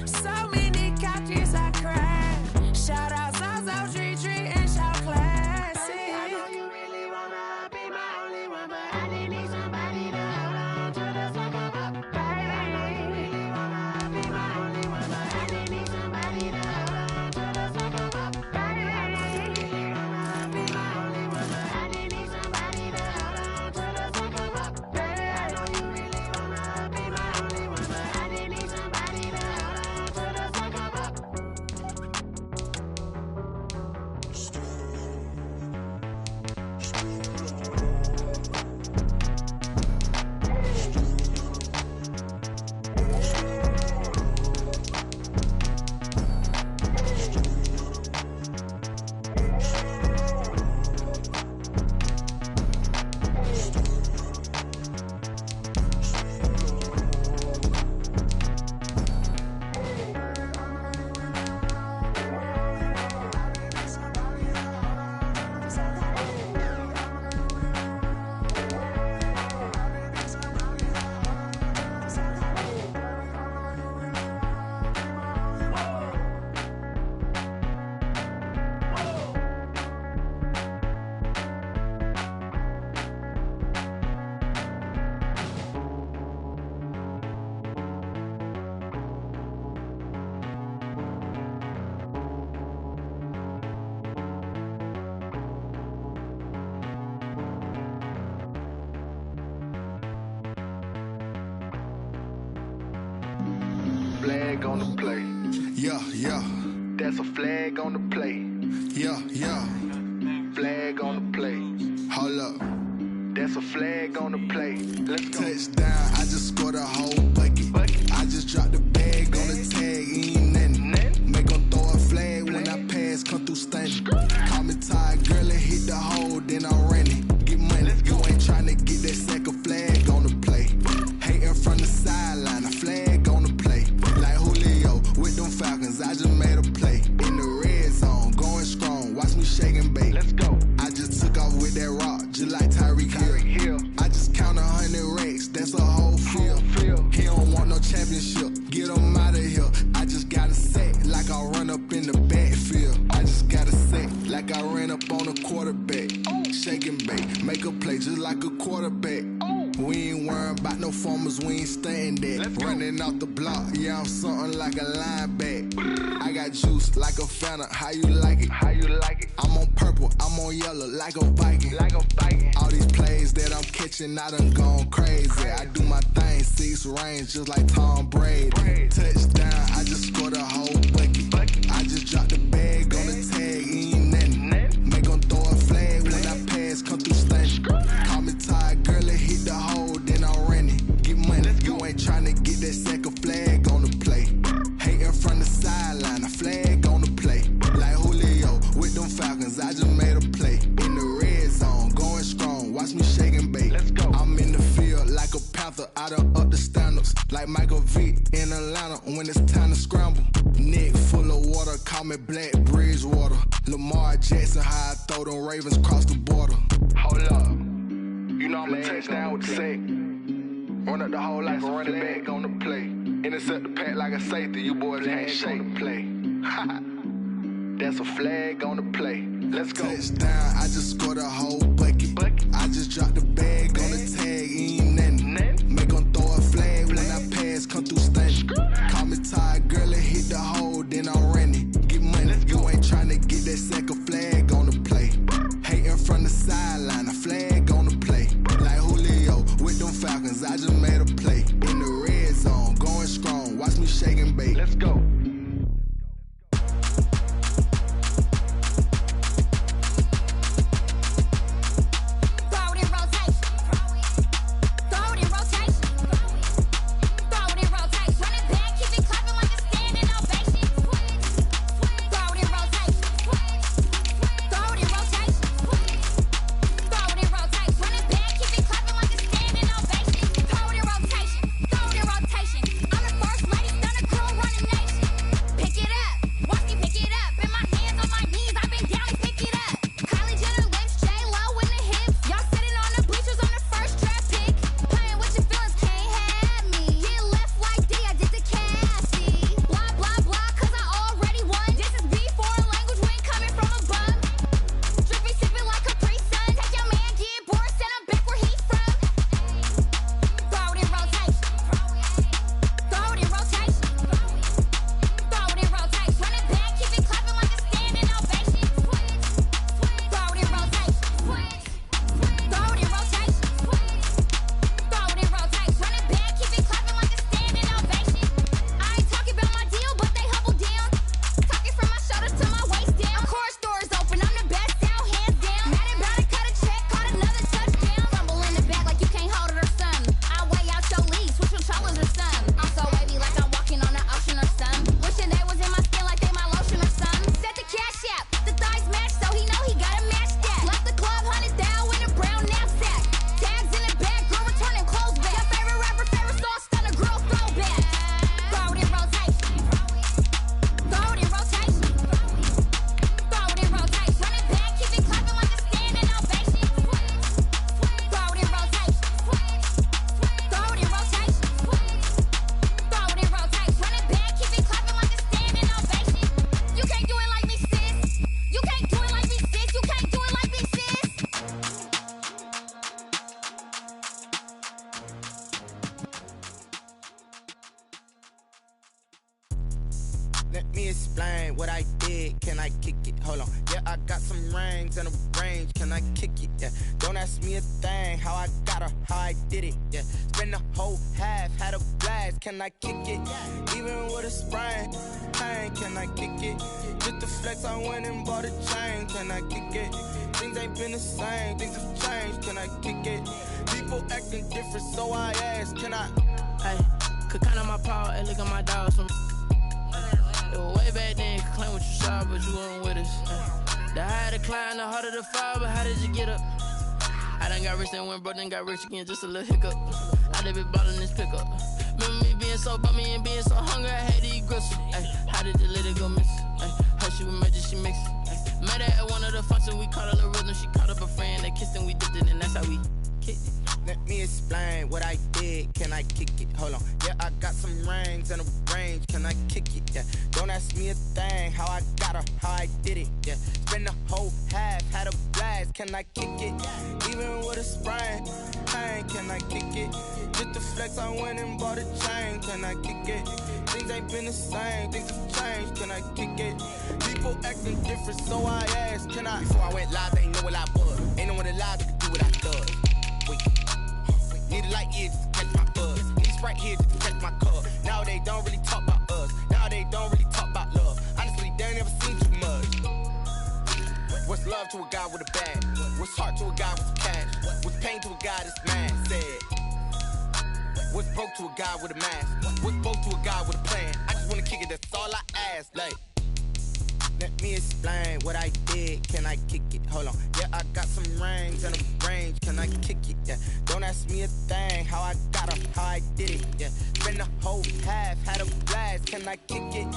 So many couches I cried. Shout out Zazo, Tree Tree, and shout classic. I know you really wanna be my only one, but I didn't need somebody to hold on to the sucker up, baby. I know you really wanna be my only one, but I didn't need somebody to hold on to the sucker up, baby. I know you really wanna be my only one, but I didn't need somebody to hold on to the sucker up, baby. I know you really wanna be my only one, but I didn't need somebody to hold on to the sucker up. Flag on the play. Yeah, yeah. That's a flag on the play. Yeah, yeah. Flag on the play. Hold up. That's a flag on the play. Let's go. Touchdown, I just scored a whole bucket. I just dropped the bag on the tag, ain't nothing. Make 'em throw a flag when I pass, come through stunning. Call me tired, girl, and hit the hole, then I'm running. Get money, you ain't tryna get that second flag on the play. Hating from the sideline, a flag on the play. Like Julio with them Falcons, I just made a play. In the red zone, going strong, watch me shake and bake. Let's go. I just took off with that rock, just like Tyreek Hill. I just count 100 racks, that's a whole field. He don't want no championship, get him out of here. I just got a set, like I run up in the backfield. I just got a set, like I ran up on a quarterback. Shake and bake, make a play just like a quarterback. We ain't worrying about no formers, we ain't staying there. Running off the block, yeah, I'm something like a lineback. I got juice like a Fanta, how you like it? How you like it? I'm on purple, I'm on yellow, like a Viking. Like a Viking. All these plays that I'm catching, I done gone crazy. I do my thing, 6 range, just like Tom Brady. Touchdown, I just scored a whole bucket. I just dropped the bag on the tag, ain't nothing. Make 'em throw a flag when I pass, come through stunning. Call me tired, girl, and hit the hole, then I'm running. Get money, you ain't tryna get that second flag on the play. Hating from the sideline, a flag on the play. Like Julio with them Falcons, I just made a play. In the red zone, going strong, watch me shake and bake. Let's go. I'm in the field like a panther, I done up the standards. Like Michael Vick in Atlanta when it's time to scramble. Neck full of water, call me Black Bridgewater. Lamar Jackson, how I throw them Ravens cross the border. Hold up. You know I'm a touchdown with the sack. Run up the whole like a running back on the play. Intercept the pack like a safety. You boys can't shake the play. That's a flag on the play. Let's go. Touchdown, I just scored a whole bucket. I just dropped the bag on the tag, ain't nothing. Make 'em throw a flag when I pass, come through stunning. Call me tired, girl, and hit the hole, then I'm running. Get money, you ain't tryna get that second flag on the play. Hating from the sideline, a flag on the play. Like Julio with them Falcons, I just made a play. In the red zone, going strong, watch me shake and bake. Let's go. Rotation. I'm the first lady, done a girl running nation. Let me explain what I did. Can I kick it? Hold on. Yeah, I got some rings and a range. Can I kick it? Yeah. Don't ask me a thing. How I got her, how I did it. Yeah. Spend the whole half, had a blast. Can I kick it? Even with a sprain. Pain, can I kick it? Just to flex, I went and bought a chain. Can I kick it? Things ain't been the same. Things have changed. Can I kick it? People acting different, so I ask. Can I? Hey, could count on my power. Hey, look at my dogs. It was way back then, you could claim what you saw, but you weren't with us. The higher the climb, the harder the fall, but how did you get up? I done got rich, then went broke, then got rich again, just a little hiccup. I done been ballin' this pickup. Remember me being so bummy and being so hungry, I had to eat gristle. Ay, how did you let it go miss? Ay, how she was magic, she mixed. Met her at one of the functions, we caught a little rhythm, she caught up a friend, they kissed and we dipped it, and that's how we kicked it. Let me explain what I did. Can I kick it? Hold on. Yeah, I got some rings and a range. Can I kick it? Yeah. Don't ask me a thing. How I got her, how I did it. Yeah. Spend the whole half, had a blast. Can I kick it? Even with a sprain. Pain, can I kick it? Just to flex, I went and bought a chain. Can I kick it? Things ain't been the same. Things have changed. Can I kick it? People acting different, so I asked. Can I? Before I went live, they ain't know what I was. Ain't no one alive that could do what I does. Wait. Need a light year just to catch my buzz. Need a Sprite here just to catch my cup. Now they don't really talk about us. Now they don't really talk about love. Honestly, they ain't never seen too much. What's love to a guy with a bag? What's heart to a guy with some cash? What's pain to a guy that's mad? Said. What's broke to a guy with a mask? What's broke to a guy with a plan? I just wanna kick it, that's all I ask. Like, let me explain what I did. Can I kick it? Hold on. Yeah, I got some rings and a range. Can I kick it? Yeah. Don't ask me a thing. How I got her, how I did it. Yeah. Spend the whole half, had a blast. Can I kick it?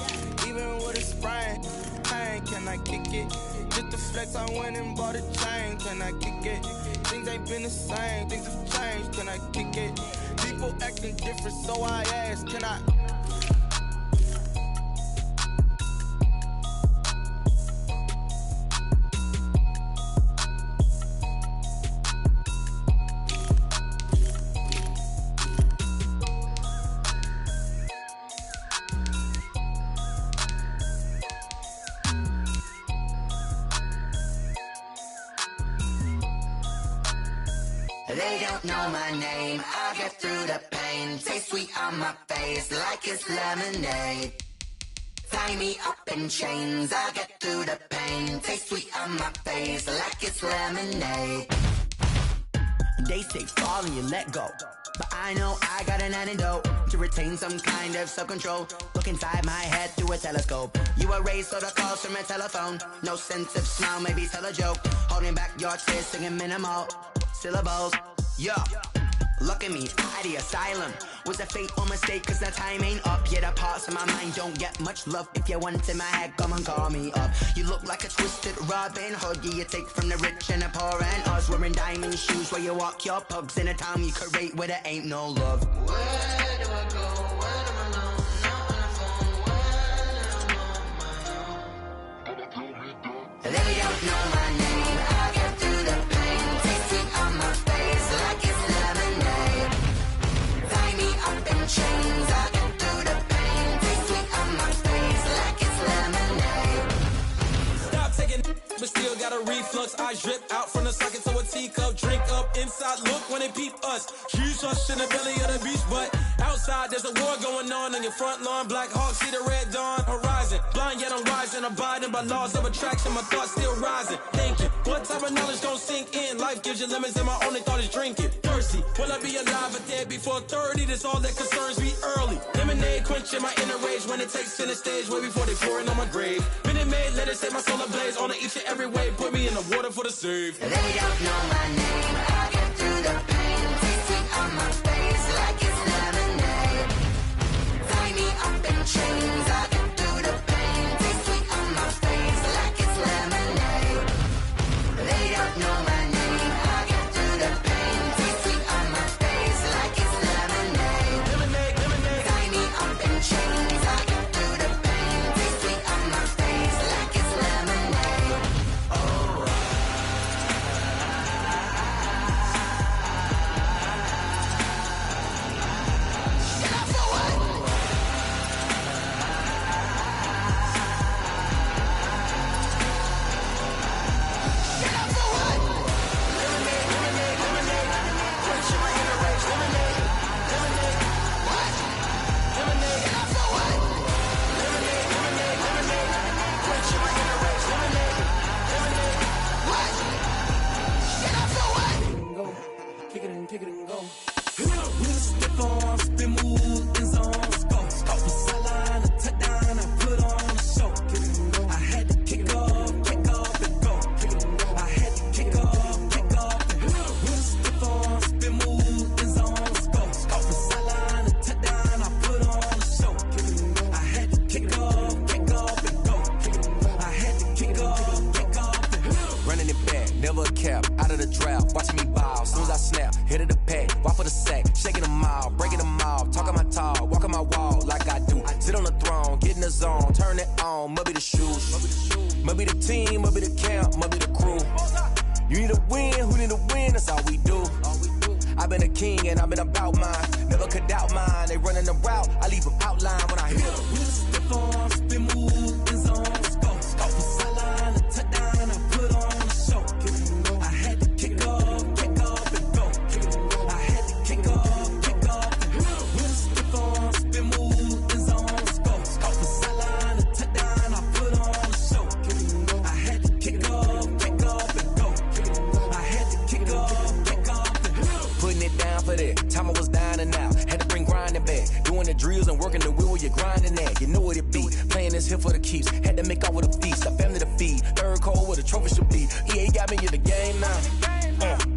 Even with a sprain. Pain, can I kick it? Just to flex, I went and bought a chain. Can I kick it? Things ain't been the same. Things have changed. Can I kick it? People acting different, so I ask. Can I? They don't know my name, I get through the pain. Taste sweet on my face like it's lemonade. Tie me up in chains, I get through the pain. Taste sweet on my face like it's lemonade. They say fall and you let go, but I know I got an antidote to retain some kind of self-control. Look inside my head through a telescope. You erase all the calls from a telephone. No sense of smile, maybe tell a joke. Holding back your tears, singing minimal syllables. Yeah, look at me, at the asylum. Was a fate or mistake, cause the time ain't up. Yet the parts of my mind don't get much love. If you want in my head, come and call me up. You look like a twisted Robin Hood. Yeah, you take from the rich and the poor and us. Wearing diamond shoes where you walk your pugs in a town you create where there ain't no love. Where do I go? Where am I alone? Not on the phone. Where am I on my own? They don't know my name, I get through the pain. Taste it on my face like it's lemonade. Tie me up in chains, I get through the pain. Taste sweet on my face like it's lemonade. Stop taking but still got a reflux. I drip out from the socket to a teacup. Drink up inside, look when they peep us. Huge us in the belly of the beach, but outside there's a war going on your front lawn. Black Hawk see the red dawn horizon. Blind yet I'm rising, abiding by laws of attraction. My thoughts still rising. Thinking, what type of knowledge gon' sink in? Life gives you lemons and my only thought is drinking. Thirsty, will I be alive or dead before 30? That's all that concerns me early. Lemonade quenching my inner rage when it takes center stage way before they pour it on my grave. Minute Maid, let it set my soul ablaze on each and every way. Put me in the water for the save. They don't know my name, I get through the pain. Taste sweet on my face like it's lemonade. Tie me up in chains, I get through the pain. Taste sweet on my face like it's lemonade. They don't know my name, I get through the pain. Taste sweet on my face like it's lemonade. Tie me up in chains, I get through the pain. Taste sweet on my face like it's lemonade. Oh. on the throne, get in the zone, turn it on, must be the shoes. Must be the team, must be the camp, must be the crew. You need a win, who need a win, that's all we do. I've been a king and I've been about mine. Never could doubt mine, they running the route, I leave them outline when I hit them. Step on, spin move, is on, let's go. Off the sideline, a touchdown, I put on a show. I had to kick off and go. I had to kick off and go. Step on, spin move, is on, let's go. Off the sideline, a touchdown, I put on a show. I had to kick off and go. I had to kick off and go. Putting it down for that, time I was down and out. Had to bring grinding back, doing the drills and working the wheel where you're grinding at. You know what it be, playing this here for the keeps. Had to make out with a feast, a family to feed. Third cold where the trophy should be. EA got me in the game now.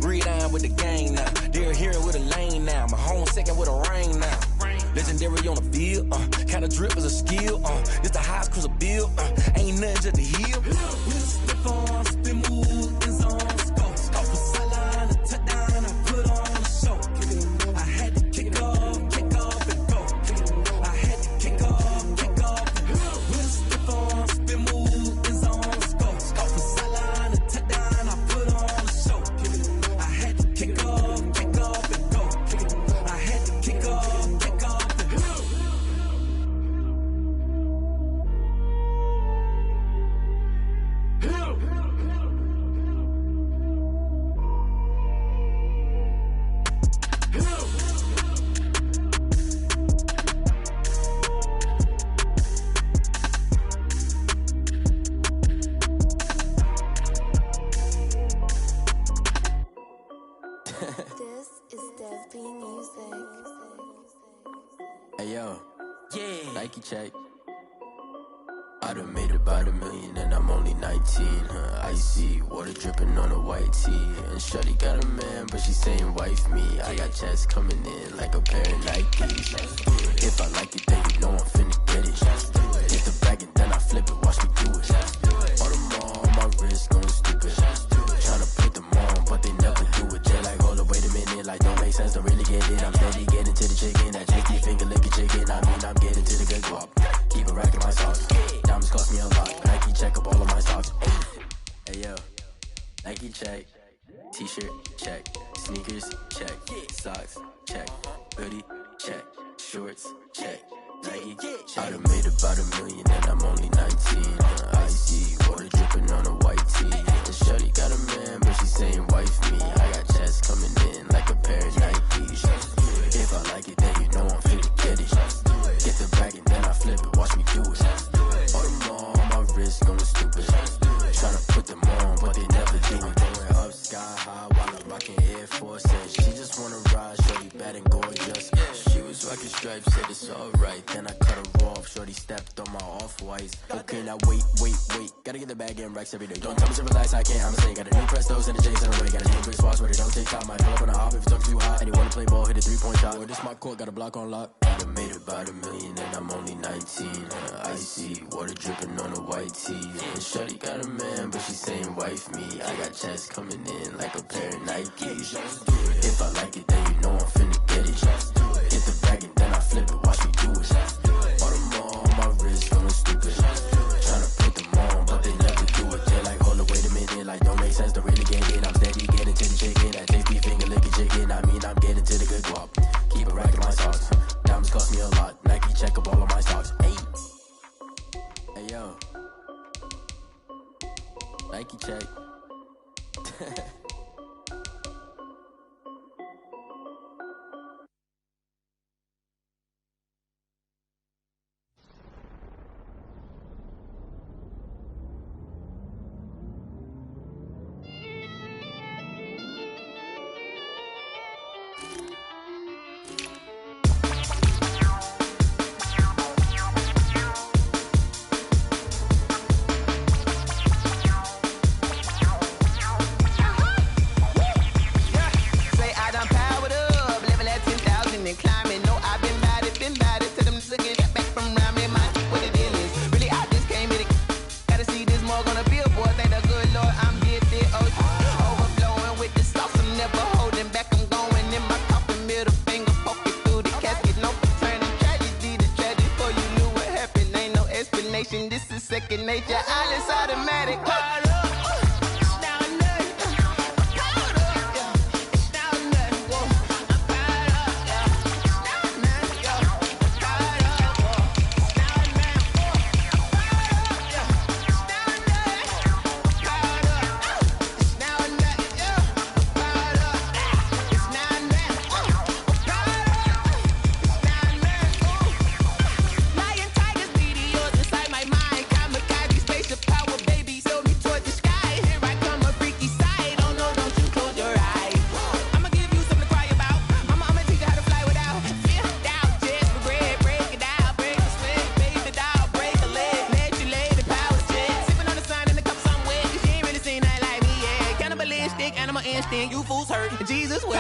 Read on with the gang now. They're hearing with a lane now. My home second with a rain now. Legendary on the field, kind of drip is a skill. It's the highest cruiser bill, ain't nothing just to heal. Step on, spin move, is on, let's go. Off the sideline, a touchdown, I put on a show. I had to kick off and go. I had to kick off and go. Step on, spin move, is on, let's go. Off the sideline, a touchdown, I put on a show. I had to kick off and go. I had to kick off and go. This is Desby Music. Hey yo, Nike check. I done made about $1 million and I'm only 19. Icy water dripping on a white tee. And Shorty got a man, but she saying wife me. I got checks coming in like a pair of Nikes. If I like it, then you know I'm finna get it. Get the bag and then I flip it, watch me do it. All them on my wrist going stupid. Tryna put them on, but they never do it. They're like, hold up, wait a minute, like don't make sense, don't really get it. I'm steady getting to the chicken, that tasty finger licking chicken. I mean, I'm getting to the good guap. Keep a rack in my socks. Diamonds cost me a lot. Nike check up all of my stocks. Hey yo, Nike check. T-shirt check. Sneakers check. Socks check. Hoodie check. Shorts check. Nike check. I done made about $1 million and I'm only 19. Icy water dripping on a white tee. And Shorty got a man, but she saying wife me. I got checks coming in like a pair of Nikes. If I like it, then you know I'm finna get it. Get the bag and then I flip it, watch me do it. All them on my wrist going stupid. Tryna put them on, but they never do it. Going up sky high while I'm rocking Air Force. And she just wanna ride, Shorty bad and gorgeous. She was rocking stripes, said it's alright. Then I cut her off, Shorty stepped on my off-whites. Okay, now wait. Gotta get the bag and racks every day. Don't tell me to relax, I can't, I'm saying. Got a new Prestos and a Jason away. Got a new big spots where they don't take time. Might pull up on a hop if it's too hot. And you wanna play ball, hit a 3-point shot. Or this my court, got a block on lock. I done made about $1 million and I'm only 19. Icy water dripping on a white tee. And Shorty got a man, but she saying wife me. I got checks coming in like a pair of Nikes. If I like it, then you know I'm finna get it. Get the bag and then I flip it, watch me do it. All them on my wrist going stupid. Tryna put them on, but they never do it. They're like, hold up, wait a minute, like don't make sense, don't really get it. I'm steady getting to the chicken, that tasty finger licking chicken. I mean, I'm getting to the good guap. Keep a rack in my socks. Diamonds cost me a lot. Nike check up all of my stocks. Hey yo, Nike check. station. This is second nature. All is automatic. You fools hurt. Jesus will.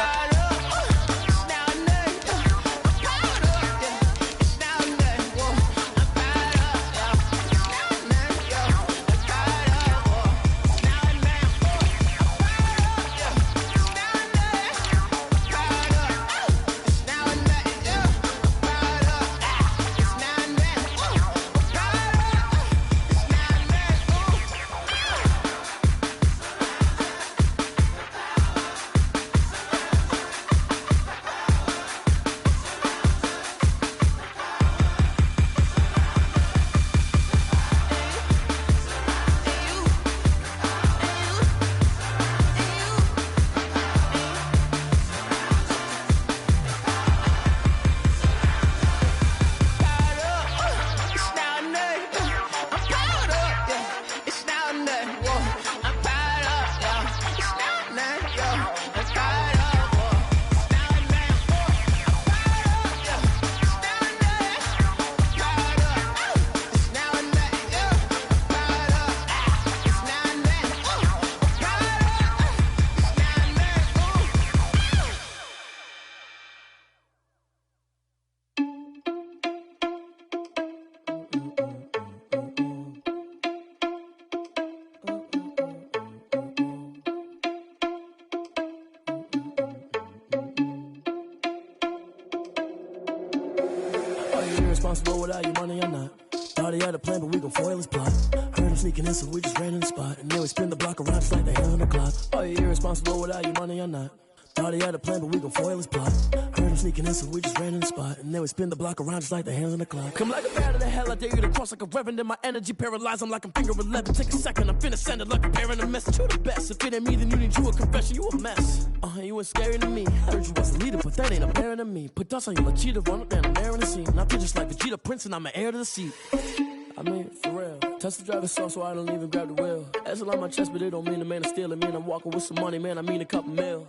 Responsible without your money or not. Thought he had a plan, but we gon' foil his plot. Heard him sneaking in, so we just ran in the spot. And then we spin the block around just like the hell on the clock. Are you irresponsible without your money or not? Thought he had a plan, but we gon' foil his plot. Heard him sneaking in, so we just ran in the spot. And then we spin the block around just like the hands on the clock. Come like a bat of the hell, I dare you to cross like a reverend. And my energy paralyzed, I'm like I'm finger 11. Take a second, I'm finna send it like a bearing a message. You the best, if it ain't me, then you need you a confession. You a mess, you ain't scary to me. Heard you was a leader, but that ain't apparent to me. Put dust on you like cheetah, run up and I'm there in the scene. Now I just like Vegeta Prince and I'm an heir to the seat. I mean, for real. Touch the driver's sauce so I don't even grab the wheel. That's on my chest, but it don't mean the man is stealing. Man, I'm walking with some money, man, I mean a couple mil.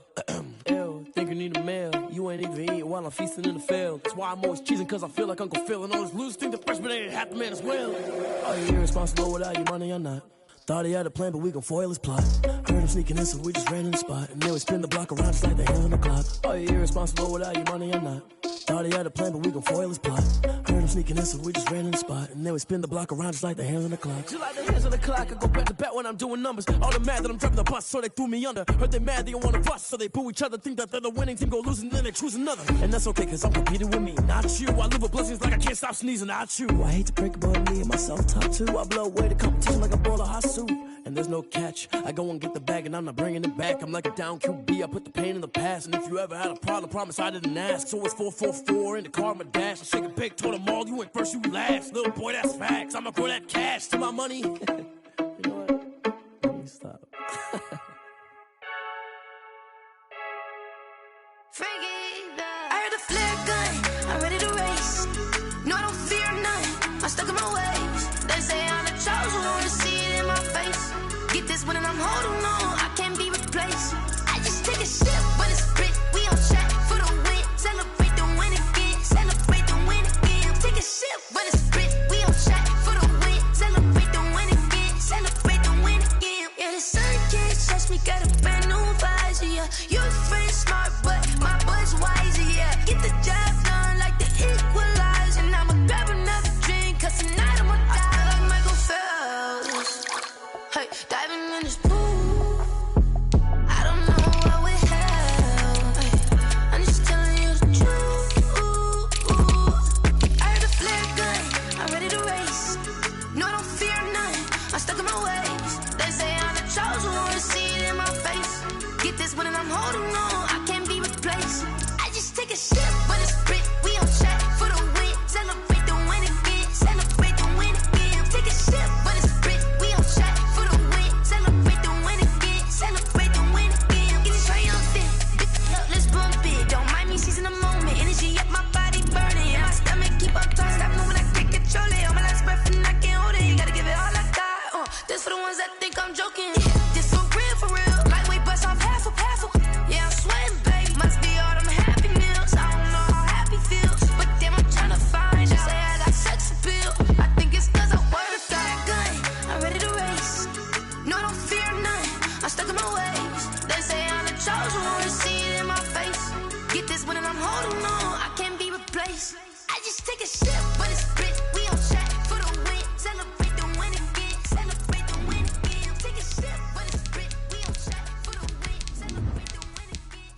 Ew, think you need a meal. You ain't even eating while I'm feasting in the field. That's why I'm always cheesing, cause I feel like Uncle Phil. And all those losers think the freshman ain't half the man as well. Are you irresponsible without your money or not? Thought he had a plan, but we gon' foil his plot. Heard him sneaking in, so we just ran in the spot. And then we spin the block around just like the hands on the clock. Are you irresponsible without your money or not? Thought he had a plan, but we gon' foil his plot. Heard him sneaking in, so we just ran in the spot. And then we spin the block around just like the hands on the clock. Just like the hands on the clock, I go back to back when I'm doing numbers. All the mad that I'm driving the bus, so they threw me under. Heard they mad, they don't wanna bust, so they boo each other. Think that they're the winning team, go losing, then they choose another. And that's okay, cause I'm competing with me, not you. I live with blessings like I can't stop sneezing, not you. I hate to break it, but me and myself top two. I blow away the competition like a bowl of hot soup. And there's no catch. I go and get the bag and I'm not bringing it back. I'm like a down QB, I put the pain in the past. And if you ever had a problem, promise I didn't ask. So it's 444 in the car, my dash. I shake a big, told them all, you ain't first, you last. Little boy, that's facts. I'ma throw that cash to my money. You know what? Let me stop. I heard a flare gun, I'm ready to race. No, I don't fear none, I'm stuck in my ways. They say I'm the chosen one, see it in my face. Get this one and I'm holding on, I can't be replaced. I just take a sip, but it's split. We on track for the win. Celebrate the win again, celebrate the win again. Take a sip, but it's split. We on track for the win. Celebrate the win again, celebrate the win again. Yeah, the sun can't touch me, got a brand new visor. Yeah, your friend smart, but my boy's wiser. Yeah, get the job done like the equalizer. And I'ma grab another drink, cause tonight I'ma die like Michael Phelps. Hey, diving in this pool. I don't I'm holding on, I can't be replaced. I just take a sip, but it's Brit. We on track for the win. Celebrate the win again. Celebrate the win again. Take a sip, but it's Brit. We on track for the win. Celebrate the win again. Celebrate the win again. Get it triumphant. Up, let's bump it. Don't mind me seizing the moment. Energy up my body burning. My stomach keep up tossed. Stop moving, I can't control it. On my last breath and I can't hold it. You gotta give it all I got. This for the ones that think I'm joking. This for real, for real. Lightweight bust off half a. Yeah, I'm sweating, babe. Must be all them happy meals. I don't know how happy feels, but damn, I'm trying to find you. Say I got sex appeal. I think it's cause I work that gun. I'm ready to race. No, I don't fear none. I'm stuck in my ways. They say I'm the chosen one. See it in my face. Get this one and I'm holding on. I can't be replaced. I just take a sip, but it's Brit. We on track for the win. Celebrate the win again. Celebrate the win again. Take a sip, but it's Brit. We on track for the win. Celebrate the win again.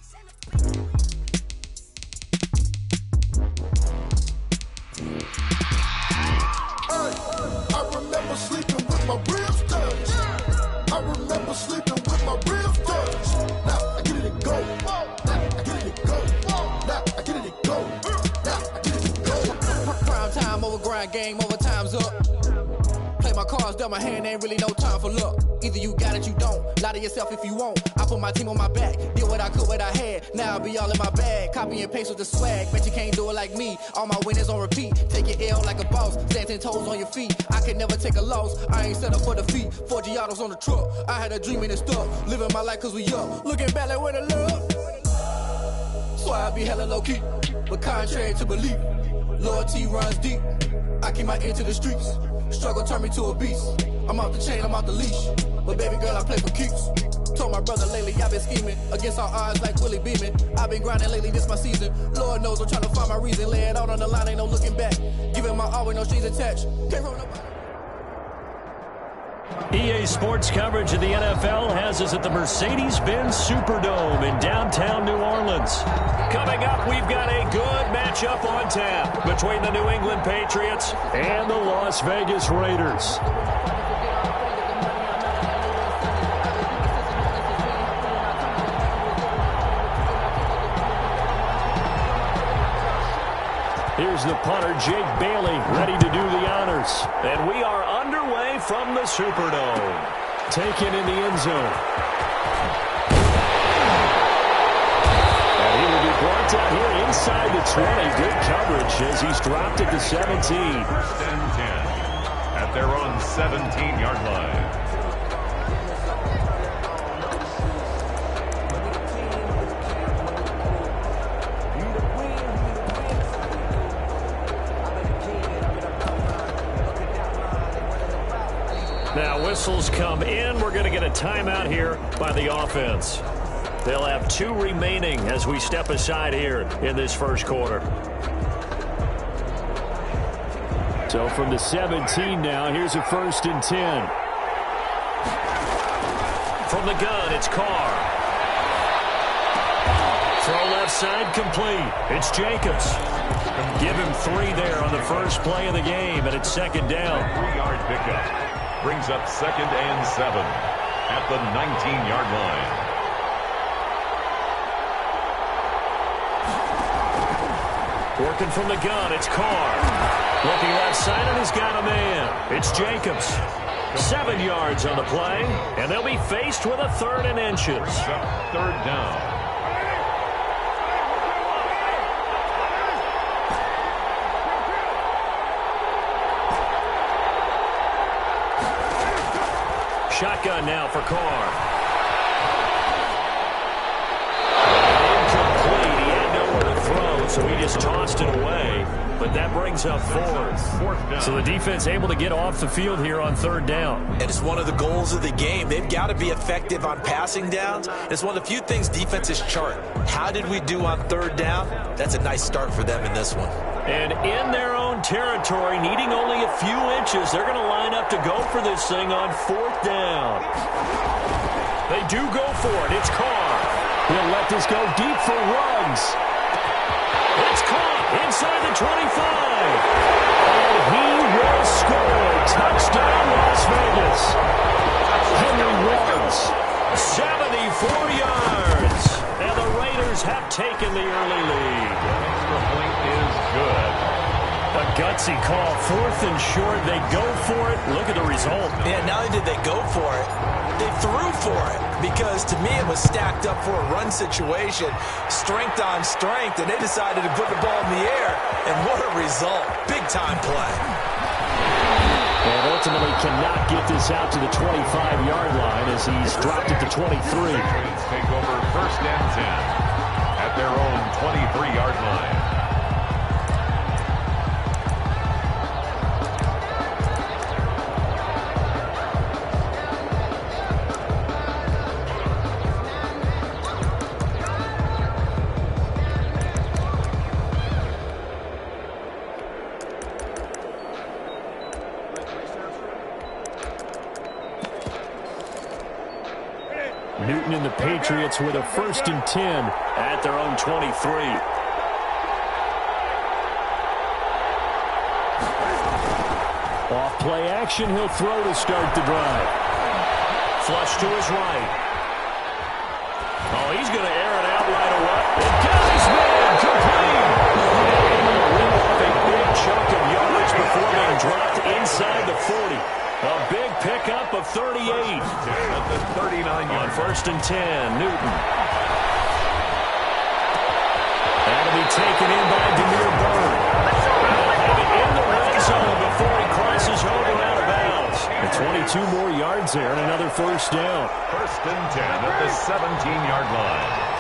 I remember sleeping with my ribs touched. I remember sleeping with my ribs touched. Now I get it to go. Now I get it to go. Now I get it to go. Now I get it to go. Prime time over grind game, over time's up. Play my cards, dealt my hand, ain't really no time for luck. Either you got it, you don't. Lie to yourself if you won't. I put my team on my back, did what I could, what I had. Now I be all in my bag, copy and paste with the swag. Bet you can't do it like me. All my winners on repeat. Take your L like a boss, stand 10 toes on your feet. I can never take a loss. I ain't set up for defeat. 4 Giottos on the truck. I had a dream and it stuck. Living my life cause we up. Looking back like where the love. So I be hella low key, but contrary to belief, loyalty runs deep. I keep my ear to the streets. Struggle turned me to a beast. I'm off the chain, I'm off the leash. But baby girl, I play for keeps. Told my brother lately, I've been scheming against all odds like Willie Beeman. I've been grinding lately, this my season. Lord knows I'm trying to find my reason. Lay it out on the line, ain't no looking back. Giving my all with no strings attached. Can't roll nobody. EA Sports coverage of the NFL has us at the Mercedes-Benz Superdome in downtown New Orleans. Coming up, we've got a good matchup on tap between the New England Patriots and the Las Vegas Raiders. Here's the punter, Jake Bailey, ready to do the honors. And we are underway from the Superdome. Taken in the end zone. And he will be brought down here inside the 20. Good coverage as he's dropped it to 17. First and 10 at their own 17-yard line. Now whistles come in. We're going to get a timeout here by the offense. They'll have 2 remaining as we step aside here in this first quarter. So from the 17 now, here's a 1st and 10. From the gun, it's Carr. Throw left side complete. It's Jacobs. Give him 3 there on the first play of the game, and it's 2nd down. 3-yard pickup. Brings up 2nd and 7 at the 19-yard line. Working from the gun, it's Carr. Looking left side, and he's got a man. It's Jacobs. 7 yards on the play, and they'll be faced with a 3rd and inches. 3rd down. Shotgun now for Carr. Incomplete. He had nowhere to throw, so he just tossed it away. But that brings up 4th. So the defense able to get off the field here on 3rd down. And it's one of the goals of the game. They've got to be effective on passing downs. It's one of the few things defenses chart. How did we do on 3rd down? That's a nice start for them in this one. And in their own territory, needing only a few inches, they're going to line up to go for this thing on 4th down. They do go for it. It's Carr. He'll let this go deep for Ruggs. It's caught inside the 25. And he will score. Touchdown, Las Vegas. Henry Ruggs, 74 yards. have taken the early lead. Extra point is good. A gutsy call, 4th and short. They go for it. Look at the result. Yeah, not only did they go for it, they threw for it. Because to me, it was stacked up for a run situation, strength on strength, and they decided to put the ball in the air. And what a result. Big-time play. And ultimately cannot get this out to the 25-yard line as he's dropped it to 23. Patriots take over 1st and 10 at their own 23-yard line. Newton and the Patriots with a 1st and 10 at their own 23. Off play action, he'll throw to start the drive. Flush to his right. Oh, he's going to air it out right away. It does, man! Complete! Able to rip off a big chunk of yardage before being dropped inside the 40. A big pickup of 38. At the 39-yard on 1st and 10, Newton. That'll be taken in by Demir Byrd. They'll have it in the red zone before he crosses over out of bounds. And 22 more yards there and another 1st down. 1st and 10 at the 17-yard line.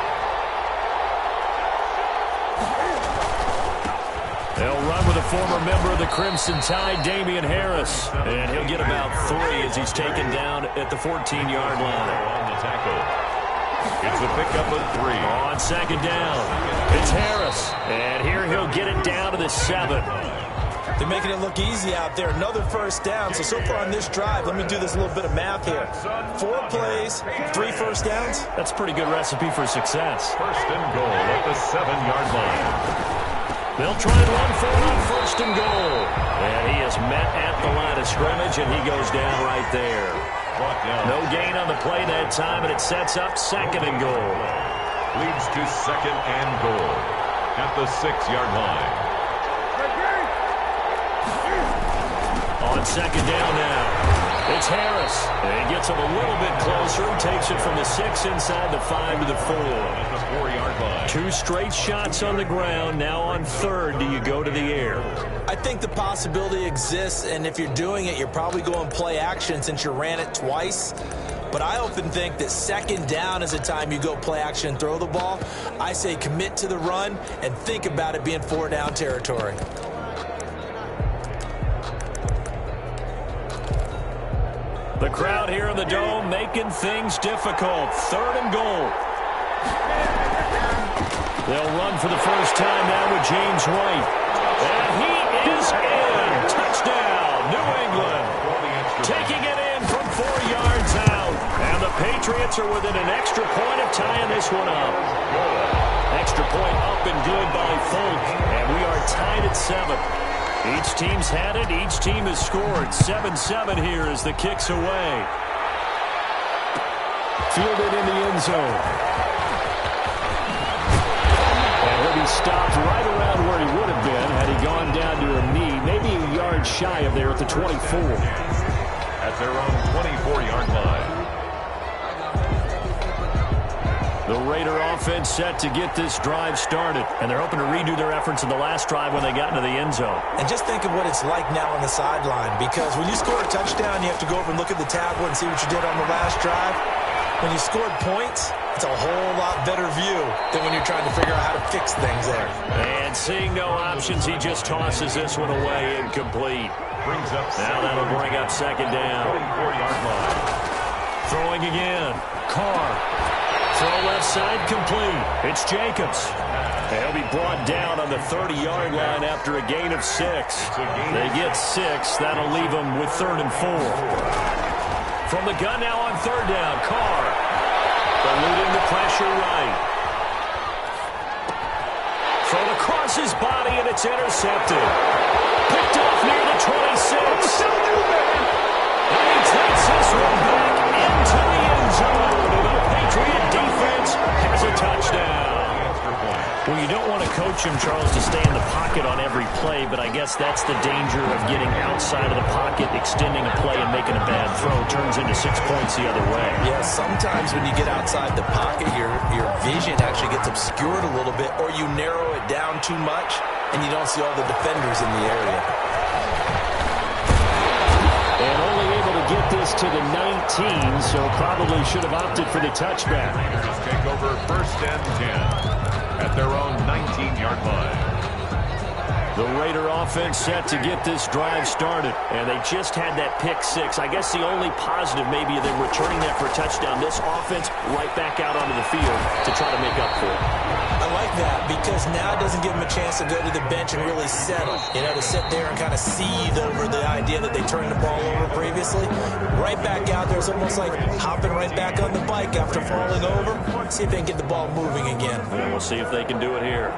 They'll run with a former member of the Crimson Tide, Damian Harris. And he'll get about 3 as he's taken down at the 14-yard line. On the tackle. It's a pickup of 3. On 2nd down, it's Harris. And here he'll get it down to the 7. They're making it look easy out there. Another 1st down. So far on this drive, let me do this little bit of math here. 4 plays, 3 1st downs. That's a pretty good recipe for success. 1st and goal at the 7-yard line. They'll try and run for it on 1st and goal. And he is met at the line of scrimmage, and he goes down right there. No gain on the play that time, and it sets up 2nd and goal. Leads to 2nd and goal at the 6-yard line. On 2nd down now. It's Harris. And he gets him a little bit closer. He takes it from the 6 inside the 5 to the 4. At the 4-yard line. 2 straight shots on the ground. Now on 3rd, do you go to the air? I think the possibility exists, and if you're doing it, you're probably going play action since you ran it twice. But I often think that 2nd down is the time you go play action and throw the ball. I say commit to the run and think about it being 4-down territory. The crowd here in the Dome making things difficult. 3rd and goal. They'll run for the first time now with James White. And he is in. Touchdown, New England. Taking it in from 4 yards out. And the Patriots are within an extra point of tying this one up. Extra point up and good by Folk. And we are tied at 7. Each team's had it. Each team has scored. 7-7 here as the kick's away. Fielded in the end zone. And he'll be stopped right around where he would have been had he gone down to a knee, maybe a yard shy of there at the 24. At their own 24-yard line. The Raider offense set to get this drive started, and they're hoping to redo their efforts in the last drive when they got into the end zone. And just think of what it's like now on the sideline, because when you score a touchdown, you have to go over and look at the tablet and see what you did on the last drive. When you scored points, it's a whole lot better view than when you're trying to figure out how to fix things there. And seeing no options, he just tosses this one away incomplete. Now that'll bring up 2nd down. 24-yard line. Throwing again. Carr. Throw left side complete. It's Jacobs. They'll be brought down on the 30-yard line after a gain of 6. They get 6. That'll leave them with 3rd and 4. From the gun now on 3rd down. Carr. Eluding the pressure right. Thrown across his body, and it's intercepted. Picked off near the 26. And he takes this one back into the end zone. The Patriot defense has a touchdown. Well, you don't want to coach him, Charles, to stay in the pocket on every play, but I guess that's the danger of getting outside of the pocket, extending a play and making a bad throw. Turns into 6 points the other way. Yeah, sometimes when you get outside the pocket, your vision actually gets obscured a little bit, or you narrow it down too much, and you don't see all the defenders in the area. And only able to get this to the 19, so probably should have opted for the touchback. Raiders take over 1st and 10 at their own 19-yard line. The Raider offense set to get this drive started, and they just had that pick 6. I guess the only positive maybe of them returning that for a touchdown. This offense right back out onto the field to try to make up for it. I like that because now it doesn't give them a chance to go to the bench and really settle. You know, to sit there and kind of seethe over the idea that they turned the ball over previously. Right back out there is almost like hopping right back on the bike after falling over. See if they can get the ball moving again. And we'll see if they can do it here.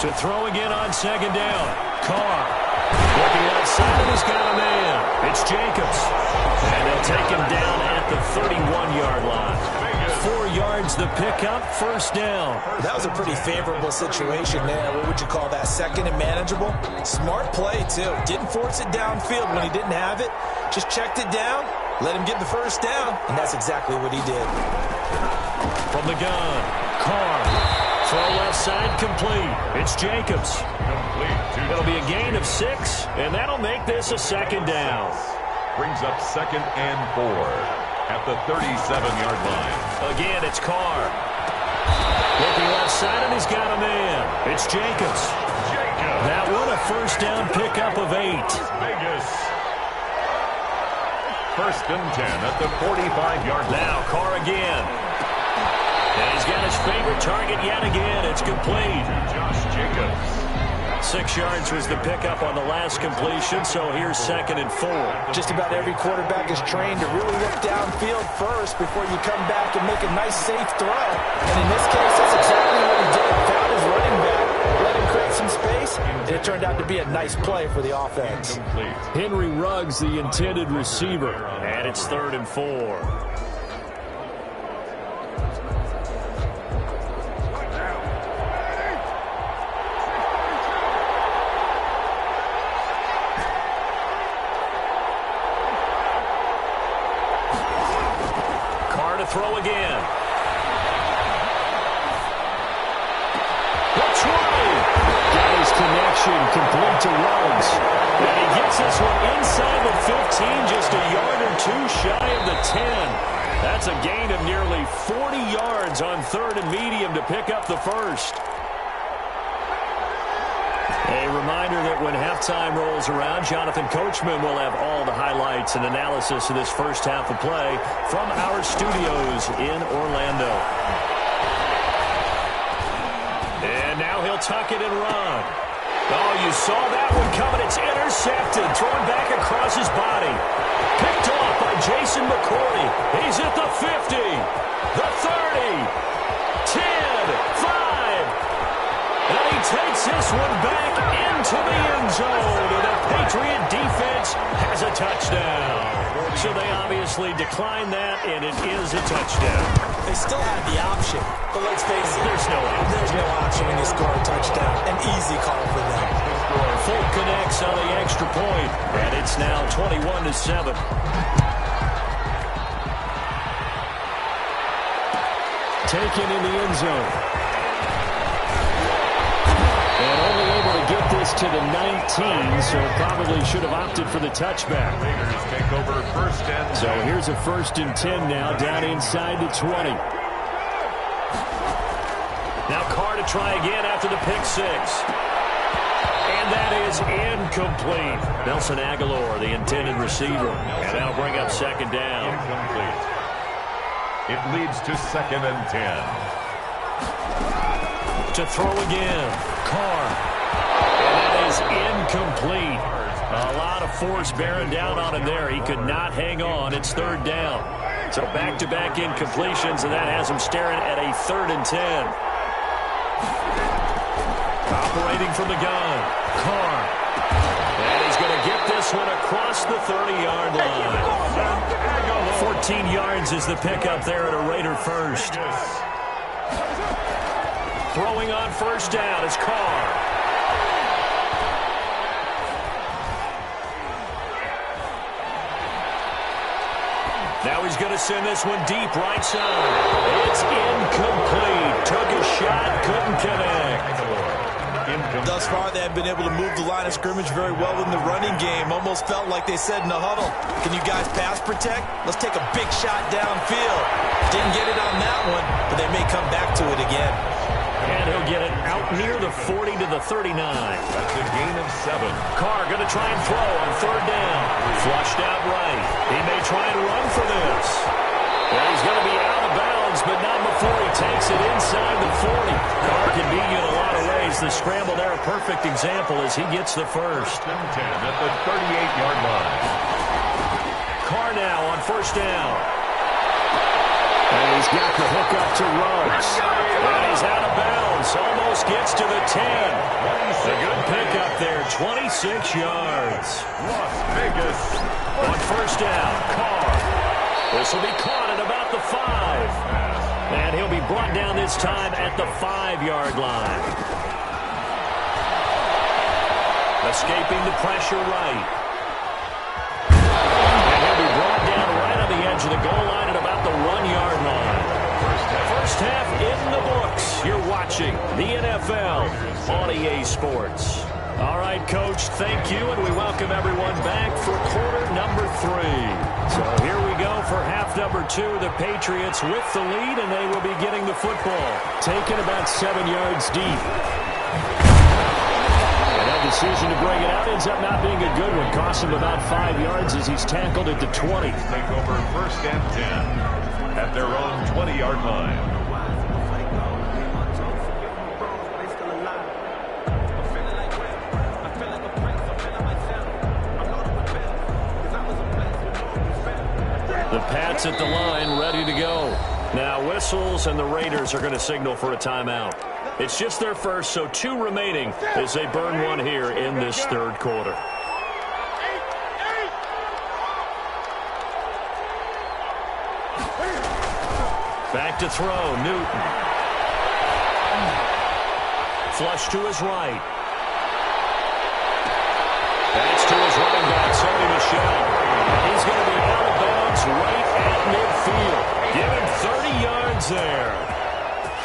To throw again on 2nd down. Carr. Looking outside, and he's got a man. It's Jacobs. And they'll take him down at the 31-yard line. 4 yards the pickup, 1st down. That was a pretty favorable situation there. What would you call that? 2nd and manageable? Smart play, too. Didn't force it downfield when he didn't have it. Just checked it down, let him get the 1st down, and that's exactly what he did. From the gun, Carr. Throw left side complete. It's Jacobs. Complete. It'll be a gain of 6, and that'll make this a 2nd down. Brings up 2nd and 4 at the 37-yard line. Again, it's Carr. Looking left side, and he's got a man. It's Jacobs. That one a 1st down pickup of 8. Vegas. 1st and 10 at the 45-yard line. Now Carr again. And he's got his favorite target yet again. It's complete. Josh Jacobs. 6 yards was the pickup on the last completion, so here's 2nd and 4. Just about every quarterback is trained to really look downfield first before you come back and make a nice, safe throw. And in this case, that's exactly what he did. Found his running back, let him create some space, and it turned out to be a nice play for the offense. Henry Ruggs, the intended receiver, and it's 3rd and 4. Throw again. That's right. Got his connection complete to Ruggs. And he gets this one inside the 15, just a yard or 2 shy of the 10. That's a gain of nearly 40 yards on 3rd and medium to pick up the 1st. A reminder that when halftime rolls around, Jonathan Coachman will have all the highlights and analysis of this first half of play from our studios in Orlando. And now he'll tuck it and run. Oh, you saw that one coming. It's intercepted. Thrown back across his body. Picked off by Jason McCourty. He's at the 50, the 30, 10, 5. And he takes this one back into the end zone. And the Patriot defense has a touchdown. So they obviously declined that, and it is a touchdown. They still had the option, but let's face it, there's no option when you score a touchdown. An easy call for them. Folk connects on the extra point, and it's now 21-7. Taken in the end zone. And only able to get this to the 19, so probably should have opted for the touchback. Raiders take over 1st and 10. So here's a 1st and 10 now, down inside the 20. Now Carr to try again after the pick 6. And that is incomplete. Nelson Aguilar, the intended receiver. And that'll bring up 2nd down. Incomplete. It leads to 2nd and 10. To throw again. Carr. And that is incomplete. A lot of force bearing down on him there. He could not hang on. It's 3rd down. So back-to-back incompletions, and that has him staring at a 3rd and 10. Operating from the gun. Carr. And he's going to get this one across the 30-yard line. 14 yards is the pickup there at a Raider first. Throwing on first down is Carr. Now he's going to send this one deep right side. It's incomplete. Took a shot, couldn't connect. Thus far, they have been able to move the line of scrimmage very well in the running game. Almost felt like they said in the huddle, can you guys pass protect? Let's take a big shot downfield. Didn't get it on that one, but they may come back to it again. And he'll get it out near the 40 to the 39. That's a gain of 7. Carr going to try and throw on third down. Flushed out right. He may try and run for this. Well, he's going to be out of bounds, but not before he takes it inside the 40. Carr can beat you in a lot of ways. The scramble there, a perfect example as he gets the first. 10 at the 38-yard line. Carr now on first down. And he's got the hook up to Ruggs. And he's out of bounds. Almost gets to the 10. A good pickup there, 26 yards. Las Vegas. On first down, Carr. This will be caught at about the 5. And he'll be brought down this time at the 5-yard line. Escaping the pressure right. And he'll be brought down right on the edge of the goal line at about the 1-yard line. First half in the books. You're watching the NFL on EA Sports. All right, Coach, thank you, and we welcome everyone back for quarter number 3. So here we go for half number 2. The Patriots with the lead, and they will be getting the football. Taken about 7 yards deep. And that decision to bring it out ends up not being a good one. Cost him about 5 yards as he's tackled at the 20. Take over first and 10 at their own 20-yard line. The Pats at the line, ready to go. Now whistles, and the Raiders are going to signal for a timeout. It's just their first, so 2 remaining as they burn one here in this third quarter. Back to throw, Newton. Flush to his right. That's to his running back, Sonny Michel. He's going to be out of bounds right at midfield. Give him 30 yards there.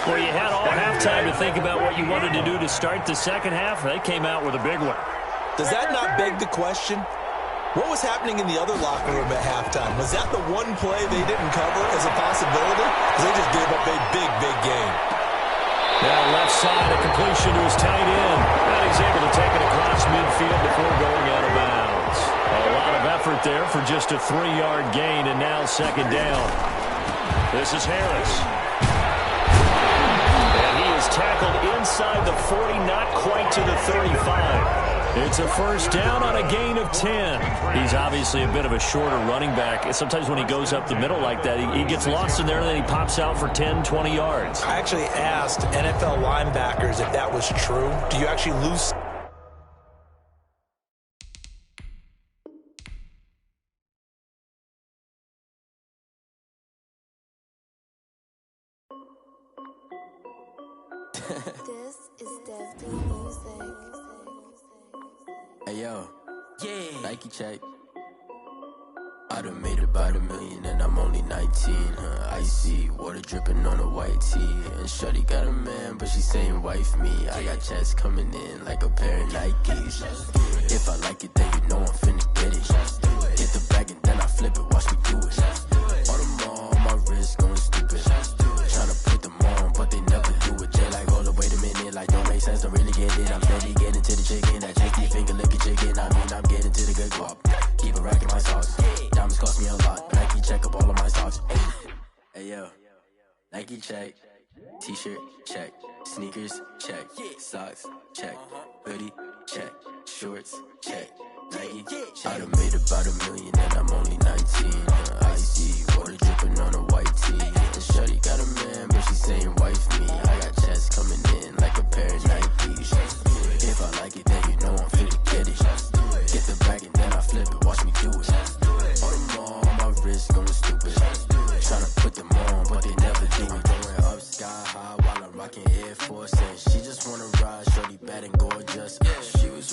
Well, you had all halftime to think about what you wanted to do to start the second half. They came out with a big one. Does that not beg the question? What was happening in the other locker room at halftime? Was that the one play they didn't cover as a possibility? Because they just gave up a big, big game. Now left side, a completion to his tight end. And he's able to take it across midfield before going out of bounds. A lot of effort there for just a 3-yard gain, and now second down. This is Harris. And he is tackled inside the 40, not quite to the 35. It's a first down on a gain of 10. He's obviously a bit of a shorter running back. Sometimes when he goes up the middle like that, he gets lost in there, and then he pops out for 10, 20 yards. I actually asked NFL linebackers if that was true. Do you actually lose? This is Dev Music. Hey yo, yeah, Nike check. I done made about $1 million and I'm only 19. Icy water dripping on a white tee. And shorty got a man, but she saying wife me. I got checks coming in like a pair of Nikes. If I like it, then you know I'm finna get it. Hit the bag and then I flip it, watch me do it. On the mall, my wrist going stupid. Tryna put them on, but they never do it. Jay like, hold up, wait a minute, like don't make sense, don't really get it. I'm steady getting to the chicken, that chicky finger licking chicken. I mean, I'm getting to the good guap. Keep a rack in my socks. Diamonds cost me a lot. Nike check up all of my socks. Hey yo, Nike check. T-shirt check. Sneakers check. Socks check. Hoodie check. Shorts check. Nike. I done made about $1 million and I'm only 19. Icy water dripping on a white tee. And shorty got a man, but she saying wife me. I got checks coming in like a pair of Nikes. If I like it, then you know I'm finna get it. Get the bag and then I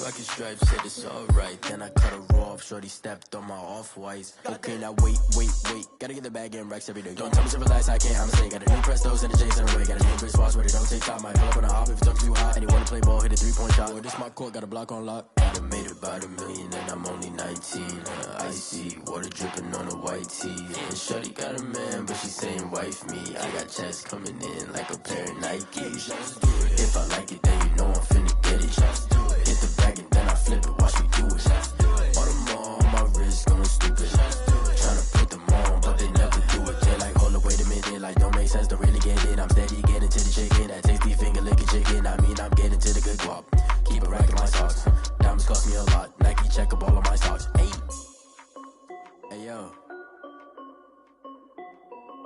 Fucking stripes, said it's alright. Then I cut her off, shorty stepped on my off-whites. Okay, now wait. Gotta get the bag in racks every day. Don't tell me to relax, I can't, I'm saying. Got a new Prestos and a J's in a way. Got a new Chris Foss with it, don't take time. Might pull up on a hop if it's too hot. And you wanna play ball, hit a 3-point shot. Boy, this my court, got a block on lock. I done made about $1 million and I'm only 19. Icy, water dripping on a white tee. And shorty got a man, but she saying wife me. I got checks coming in like a pair of Nikes. If I like it, then you know I'm finna get it. Hit the bag and then I flip it, watch me do it. On them all, my wrist going stupid. Tryna put them on, but they never do it. They like, hold up, wait a minute, like don't make sense, don't really get it. I'm steady getting to the chicken, that tasty finger licking chicken. I mean, I'm getting to the good guap. Keep a rack in my socks. Diamonds cost me a lot. Nike check up all of my stocks. Hey yo.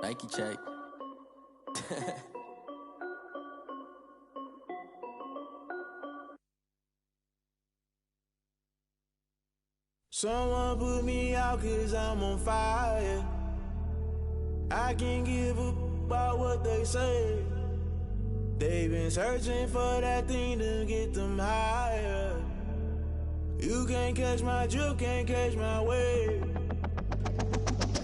Nike check. Someone put me out 'cause I'm on fire. I can't give up about what they say. They've been searching for that thing to get them higher. You can't catch my drift, can't catch my wave.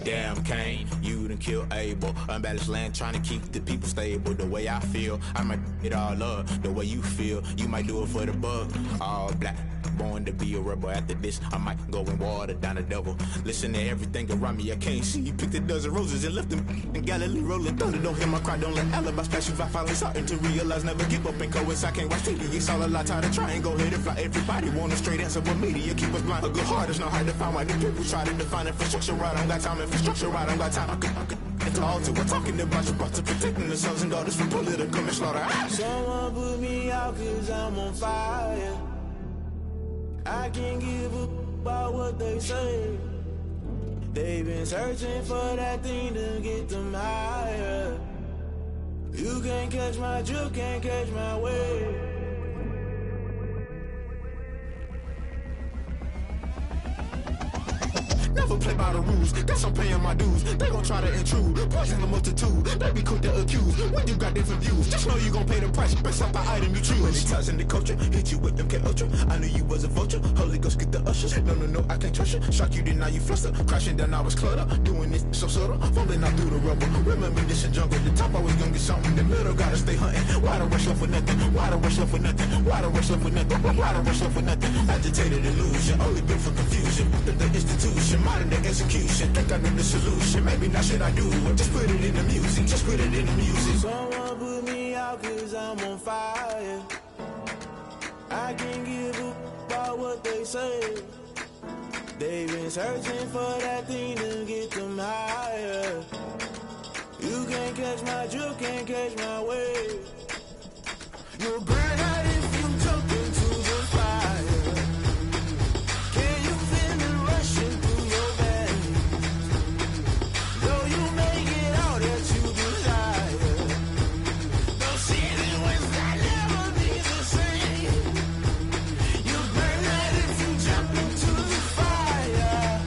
Damn, Kane, you done killed Abel. Unbalanced land, trying to keep the people stable. The way I feel, I might it all up. The way you feel, you might do it for the buck. All black, born to be a rebel. After this, I might go and water down the devil. Listen to everything around me, I can't see. You picked a dozen roses and left them in Galilee rolling thunder. Don't hear my cry, don't let alibis pass you. I finally starting to realize, never give up and coincide. I can't watch TV, it's all a lot. Tired of trying, go ahead and fly. Everybody want a straight answer, but media keep us blind. A good heart is not hard to find. Why the people try to define infrastructure right? I don't got time, infrastructure right, I don't got time. I could it's all to we're talking about you, about to protecting the sons and daughters from political slaughter. Someone put me out 'cause I'm on fire. I can't give up about what they say. They've been searching for that thing to get them higher. You can't catch my drift, can't catch my wave. Never play by the rules, guess I'm paying my dues. They gon' try to intrude, poison the multitude. They be quick to accuse, when you got different views. Just know you gon' pay the price, based off the item you choose. Many times in the culture, hit you with them K-Ultra. I knew you was a vulture, Holy Ghost get the ushers. No, I can't trust you. Shock you, then now you fluster. Crashing down, I was cluttered. Doing this so subtle, fumbling out through the rubble. Remember this in jungle, the top always gonna get something. The middle gotta stay hunting. Why the rush left for nothing? Why the rush left for nothing? Why the rush left for nothing? Why the rush left for nothing? Agitated illusion, only built for confusion. The institution, modern day execution. Think I know the solution, maybe not should I do it. Just put it in the music, just put it in the music. Someone put me out 'cause I'm on fire. I can't give up about what they say. They've been searching for that thing to get them higher. You can't catch my drift, can't catch my wave. You'll burn out if you jump into the fire. Can you feel it rushing through your veins? Though you make it all that you desire. Those city winds that never be the same. You burn out if you jump into the fire.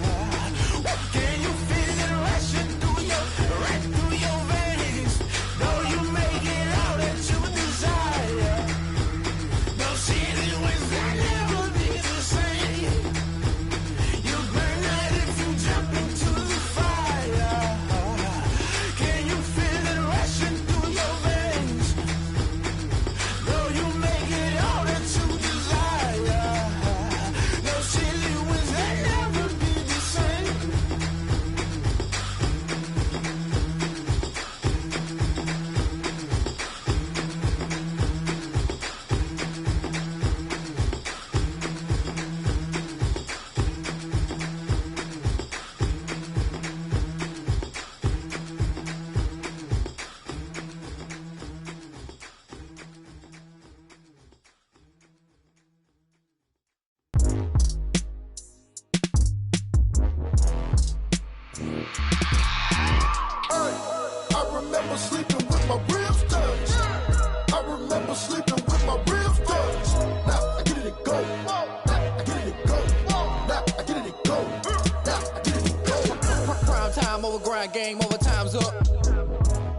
Can you feel it rushing through your veins? Though you make it all that you desire. Those city winds that never be the same. You burn out if you jump into the fire. Can you feel it rushing through your veins? Though you make it all that you desire. Those silly winds that never be the same. I remember sleeping with my ribs touched. I remember sleeping with my ribs touched. Now I get it to go. Now I get it to go. Now I get it to go. Now I get it to go. Prime time over grind game over time's up.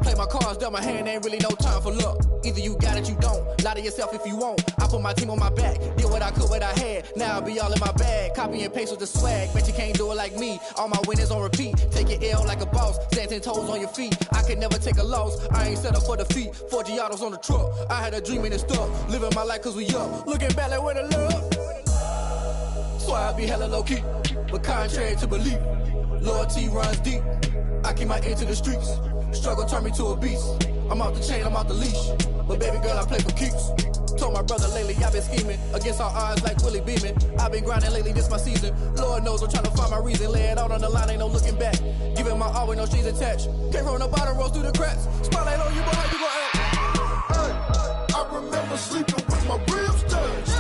Play my cards cards dealt my hand, ain't really no time for luck. Either you got it, you don't. Lie to yourself if you won't. I put my team on my back, did what I could, what I had. Now I be all in my bag, copy and paste with the swag. Bet you can't do it like me. All my winners on repeat. Take your L like a boss, stand 10 toes on your feet. I can never take a loss. I ain't set up for defeat. 4 Giottos on the truck. I had a dream and it stuck. Living my life cause we up. Looking back like where the love. So I be hella low key, but contrary to belief, loyalty runs deep. I keep my ear to the streets. Struggle turned me to a beast. I'm out the chain, I'm out the leash. But baby girl, I play for keeps. Told my brother lately, I've been scheming against all odds like Willie Beeman. I've been grinding lately, this my season. Lord knows I'm trying to find my reason. Lay it out on the line, ain't no looking back. Giving my all with no strings attached. Can't roll no bottom, roll through the cracks. Spotlight on you, but how you gon' act? I remember sleeping with my ribs touched.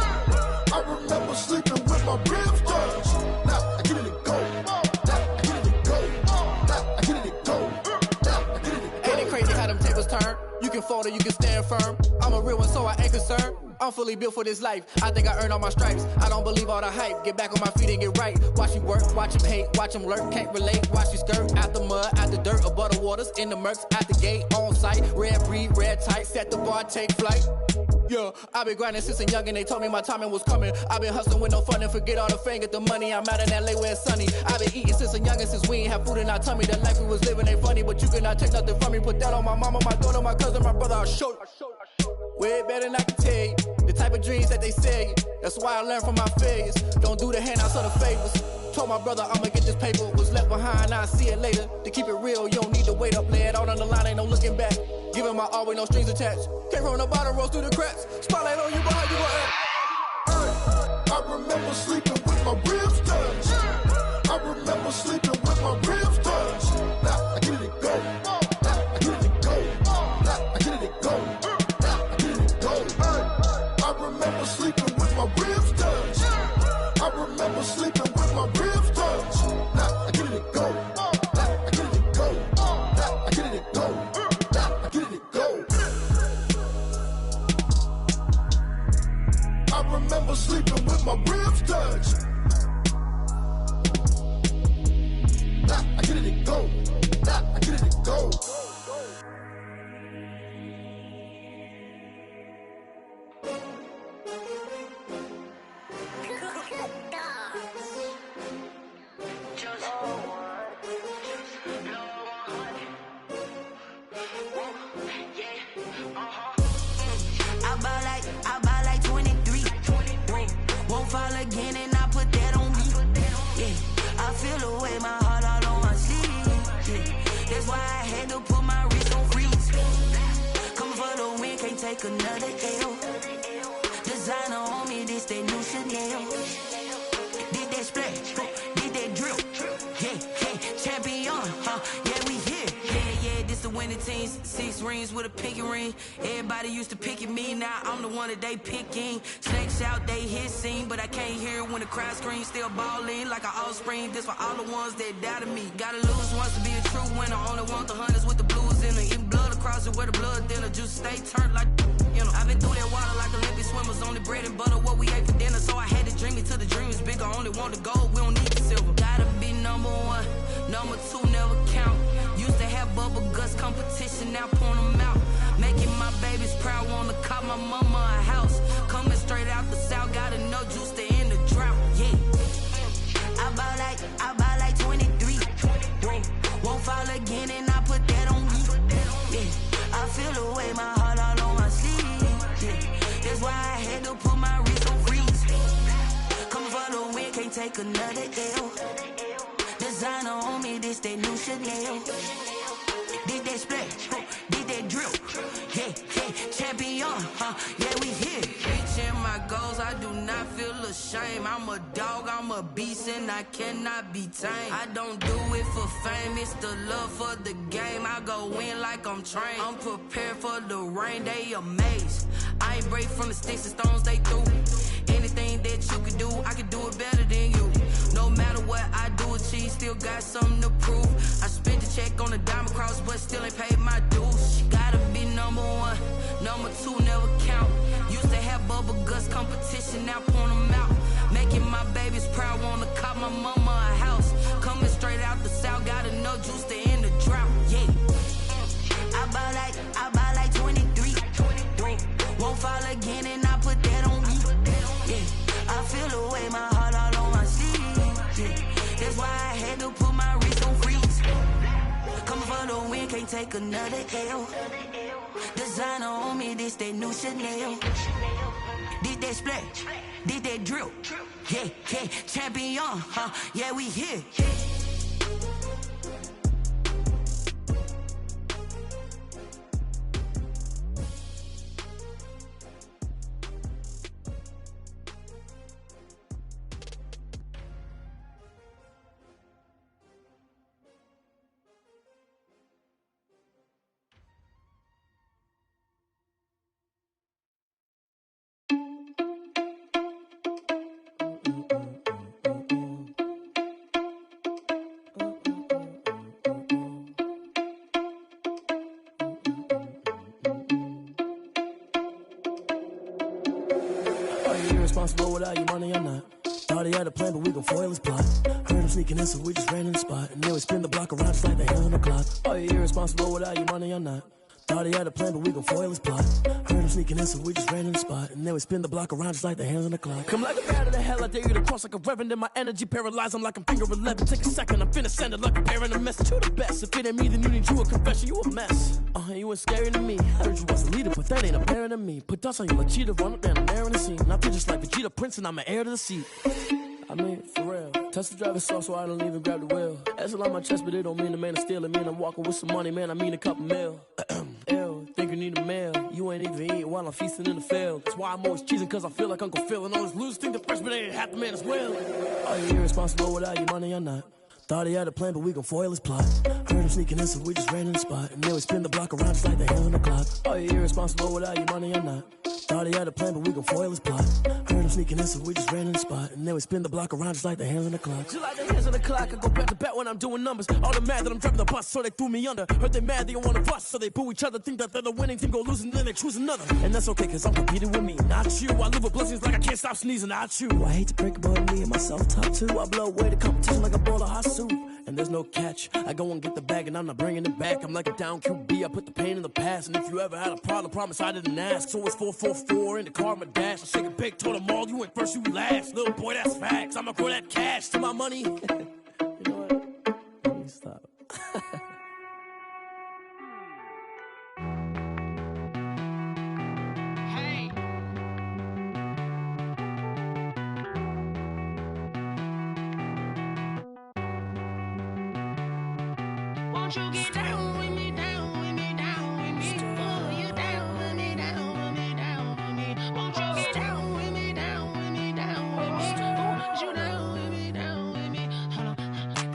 I remember sleeping with my ribs touched. Now I get it to go. Now I get it to go. Now I get it to go. Now I get it to go. Ain't it crazy how them tables turn? You can fold or you can stand firm. I'm a real one, so I ain't concerned. I'm fully built for this life. I think I earned all my stripes. I don't believe all the hype. Get back on my feet and get right. Watch you work, watch him hate, watch him lurk. Can't relate, watch you skirt. Out the mud, out the dirt, above the waters, in the murks, out the gate, on site. Red breed, red tight, set the bar, take flight. Yeah, I been grinding since a youngin'. They told me my timing was coming. I been hustling with no fun and forget all the fame, get the money. I'm out in LA where it's sunny. I been eating since a youngin', since we ain't have food in our tummy. The life we was living ain't funny, but you cannot take nothing from me. Put that on my mama, my daughter, my cousin, my brother. I'll show you. Way better than I can tell you. The type of dreams that they sell you. That's why I learned from my failures. Don't do the handouts or the favors. Told my brother I'ma get this paper. Was left behind, I'll see it later. To keep it real, you don't need to wait up. Lay it out on the line, ain't no looking back. Giving my all with no strings attached. Can't roll no bottom, roll through the cracks. Spotlight on you, but how you gon' act? I remember sleeping with my ribs touched. I remember sleeping with my ribs touched. Now I get it to go. Now I get it to go. Now I get it to go. Now I get it to go. I remember sleeping with my ribs touched. I remember sleeping with my ribs touched. Now I get it to go. Now I get it to go. Now I get it to go. Now I get it to go. I remember sleeping with my ribs touched. Now I get it to go. Now I get it to go. I buy like 23. Won't fall again and I put that on me. Yeah, I feel the way my heart all on my sleeve. Yeah, that's why I had to put my wrist on freeze. Coming for the win, can't take another L. Designer on me, this that new Chanel. Did that splash, did that drill. Yeah, champion, yeah, we here. Yeah, this the winning team. 6 rings with a pinky ring. Everybody used to pick at me, now I'm the one that they picking. Snakes out, they hit scene, but I can't hear it when the crowd screams. Still ballin' like an offspring. This for all the ones that doubted me. Gotta lose once to be a true winner. Only want the hunters with the blues in it. Eating blood across it where the blood dinner. Juice stay turned like, you know. I've been through that water like Olympic swimmers. Only bread and butter, what we ate for dinner. So I had to dream it till the dream is bigger. Only want the gold, we don't need the silver. Gotta be number 1, number 2 never count. Used to have bubble guts competition, now point them out. Making my babies proud, wanna call my mama a house. Coming straight out the south, gotta know juice to end the drought. Yeah, I buy like 23. Won't fall again and I put that on me. Yeah, I feel the way my heart all on my sleeve. Yeah, that's why I had to put my wrist on freeze. Coming for the win, can't take another L. Designer on me, this that new Chanel. Did that splash, did that drill. Yeah, champion, yeah, we here. Reaching my goals, I do not feel ashamed. I'm a dog, I'm a beast, and I cannot be tamed. I don't do it for fame, it's the love for the game. I go in like I'm trained. I'm prepared for the rain, they amazed. I ain't break from the sticks and stones they threw. Anything that you can do, I can do it better than you. No matter what I do, achieve, still got something to prove. I spent the check on the diamond cross, but still ain't paid my dues. Gotta be number 1, number 2 never count. Used to have bubble guts competition, now point them out. Making my babies proud, wanna call my mama a house. Coming straight out the south, gotta know juice to end the drought. Yeah, I buy can't take another L. Designer on me, this that new Chanel. Did that splash, did that drill. Yeah, yeah, champion, huh? Yeah, we here. Irresponsible without your money, I'm not. Thought he had a plan, but we gon' foil his plot. Heard him sneaking in, so we just ran in the spot. And then we spin the block around just like the hell on the clock. Are you irresponsible without your money, I'm not. Thought he had a plan, but we gon' foil his plot. Heard him sneaking in, so we just ran in the spot. And then we spin the block around just like the hands on the clock. Come like a bat of the hell, I dare you to cross like a reverend. In my energy paralyzed, I'm like I'm finger 11. Take a second, I'm finna send it like a parent a message to the best. If it ain't me, then you need you a confession, you a mess. You ain't scary to me. Heard you was a leader, but that ain't apparent to me. Put dust on you like cheetah, run up down the air in the scene. I feel just like Vegeta Prince, and I'm an heir to the seat. I mean, for real. Touch the driver's soft, so I don't even grab the wheel. That's a lot on my chest, but it don't mean the man is stealing. Man, I'm walking with some money, man, I mean a couple mil. Ew, think you need a meal. You ain't even eating while I'm feasting in the field. That's why I'm always cheesing, cause I feel like Uncle Phil. And all those losers think the freshman ain't half the man as well. Are you irresponsible without your money, I'm not. Thought he had a plan, but we gon' foil his plot. Heard him sneaking in, so we just ran in the spot. And then we spin the block around just like the hell on the clock. Are you irresponsible without your money, I'm not. Thought he had a plan, but we gon' foil his plot. Heard him sneaking in, so we just ran in the spot. And then we spin the block around just like the hands on the clock. Just like the hands on the clock, I go back to back when I'm doing numbers. All the mad that I'm driving the bus, so they threw me under. Heard they mad, they don't wanna bust, so they boo each other. Think that they're the winning team, go losing, then they choose another. And that's okay, cause I'm competing with me, not you. I live with blessings like I can't stop sneezing, not you. I hate to break it, but me and myself top two. I blow away the competition like a bowl of hot soup. And there's no catch. I go and get the bag and I'm not bringing it back. I'm like a down QB, I put the pain in the past. And if you ever had a problem, promise I didn't ask. So it's 444 in the car, my dash. I shake a big, told them all, you went first, you last. Little boy, that's facts. I'ma grow that cash to my money. You know what? Let me stop. Won't you get down with me, down with me, down with me? Oh, you down with me, down with me, down with me. Won't you get down with me, down with me, down with me? Oh, you down with me, down with me? Hold on.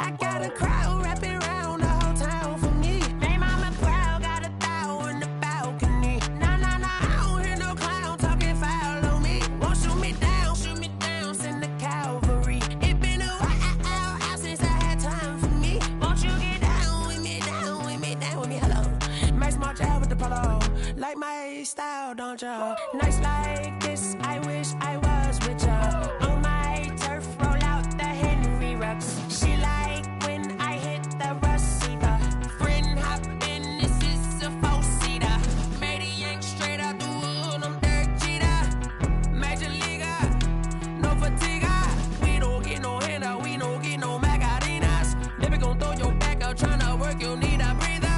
I got a crowd wrapping around the whole town for me. They mama proud, got a thou on the balcony. Nah, nah, nah, I don't hear no clown talking foul on me. Won't shoot me down, send the cavalry. It been a while since I had time for me. Won't you get down with me, down with me, down with me? Hello. Max March out with the polo. Like my style, don't ya? Nights like this, I wish I was with ya. On my turf, roll out the Henry Rux. She like when I hit the receiver. Friend hop in, this is a four-seater. Made a yank straight out the wood, I'm Derek Jeter. Major leaguer, no fatigue. We don't get no handout, we don't get no Macarinas. Never gon' throw your back out, tryna work, you need a breather.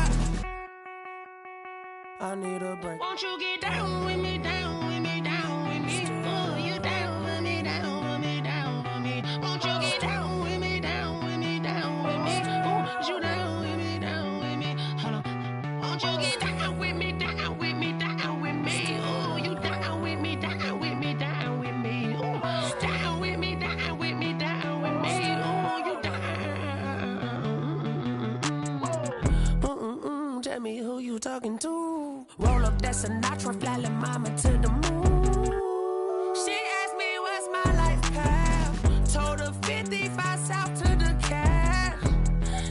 I need a break. Won't you get down with me, down with me, down with me? Oh, you down with me, down with me, down with me. Won't you get down with me, down with me, down with me? Oh, you down with me, down with me? Hold on. Won't you get down with me, down with me, down with me? Oh, you down with me, down with me, down with me? Oh, down with me, down with me, down with me? Oh, you down. Tell me who you talking to. Roll up that Sinatra, fly la mama to the moon. She asked me what's my life path. Told her 55 south to the cat.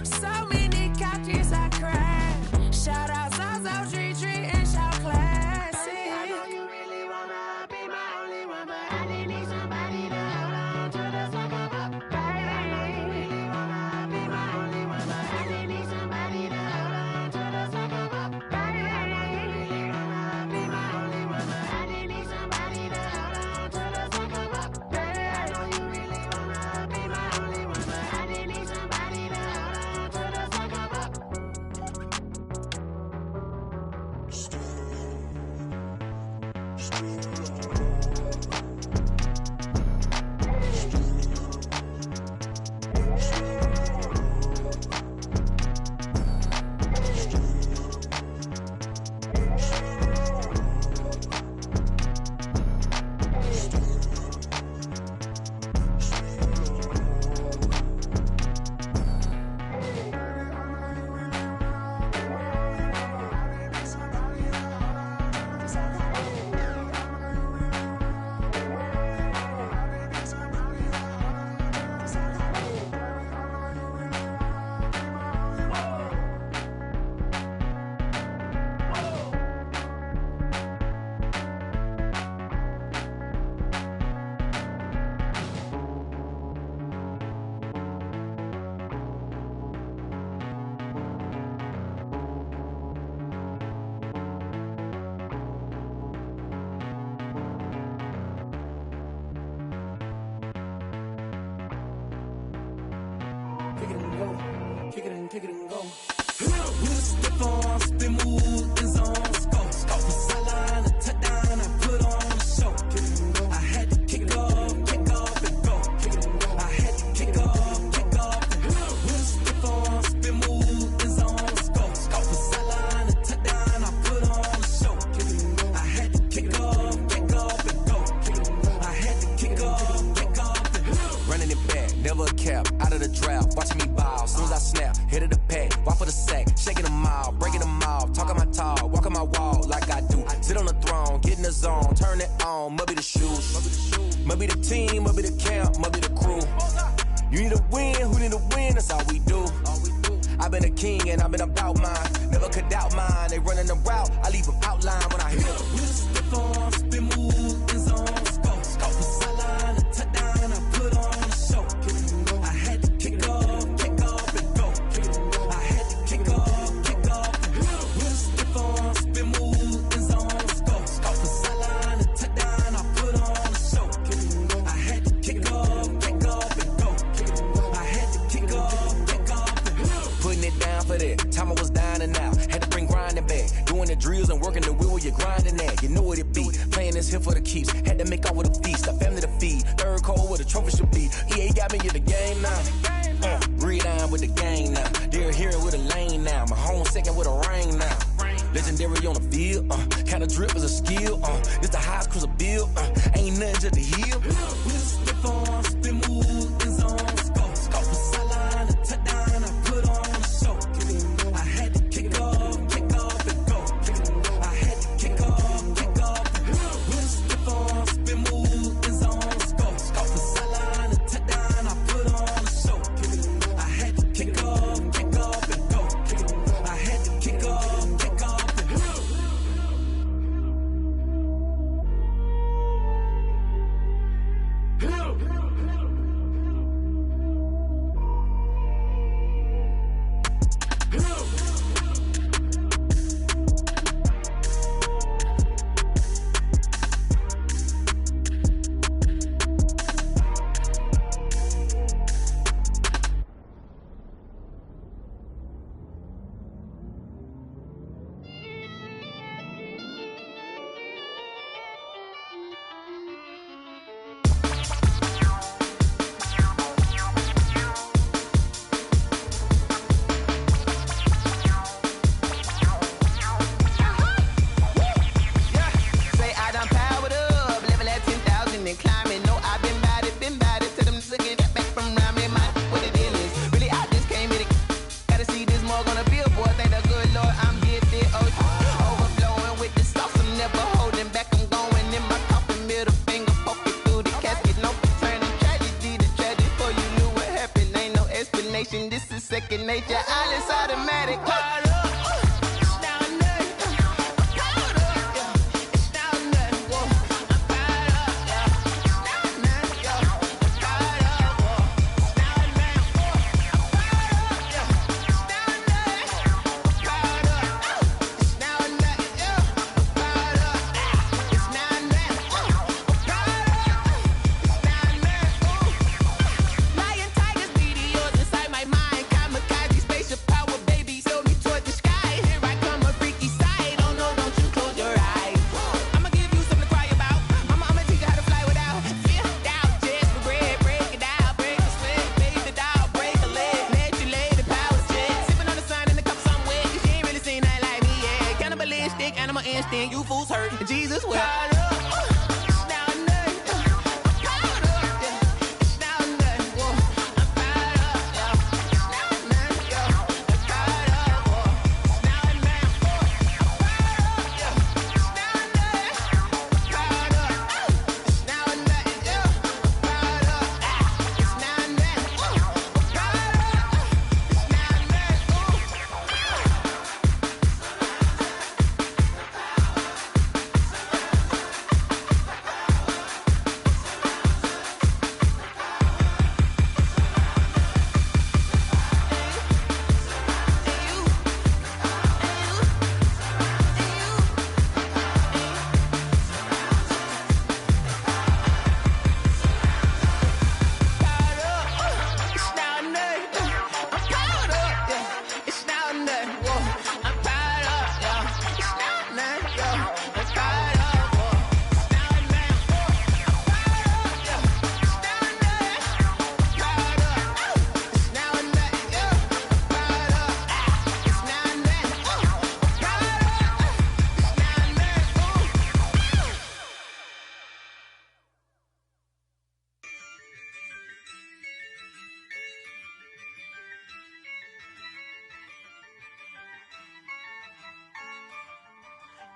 So many couches I cried. Shout out Zazo, Tree, and shout classic. I know you really wanna be my only one, but I didn't need somebody to hold on to the suck up, baby. I know you really wanna be my only one, but I didn't need somebody to hold on to the suck up, baby. I know you really wanna be kick it and go. With a stiff arm, spin move, and zone, scope. Off the sideline, a touchdown, I put on a show. I had to kick off and go. I had to kick off and go. With a stiff arm, spin move, and zone, scope. Off the sideline, a touchdown, I put on a show. I had to kick off and go. I had to kick off and go. Running it back, never a cap, out of the draft, watching me ball. Soon as I snap, hit of the pack, walk for the sack, shaking them all, breaking them off, talking my talk, walking my wall like I do. Sit on the throne, get in the zone, turn it on, must be the shoes, must be the team, must be the camp, must be the crew. You need a win, who need a win, that's all we do. I've been a king and I've been about mine, never could doubt mine. They running the route, I leave them outline when I hit them. With a stiff arm, spin move, and zone, scope. Off the sideline, a touchdown, I put on a show. I had to kick off and go. I had to kick off. With a stiff arm, spin move, and zone, scope. Off the sideline, a touchdown, I put on a show. I had to kick off and go. I had to kick off and go. Putting it down for that, time I was down and out. Had to bring grinding back, doing the drills and working the wheel where you're grinding at. You know what it be, playing this here for the keeps. Had to make out with a feast, a family to feed. Third cold where the trophy should be. EA got me in the game now. Read on with the game now. They're here with a lane now. My home second with a ring now. Legendary on the field, kind of drip is a skill. This the highest cruiser bill, ain't nothing just to heal. With a stiff arm, spin move, and zone, scope. Off the sideline, a touchdown, I put on a show. I had to kick off and go. I had to kick off. With a stiff arm, spin move, and zone, scope. Off the sideline, a touchdown, I put on a show. I had to kick off and go. I had to kick off and go. This is second nature, all is automatic. Lion, tigers, meteors inside my mind. Kamikaze, spaceship power, baby. Show me towards the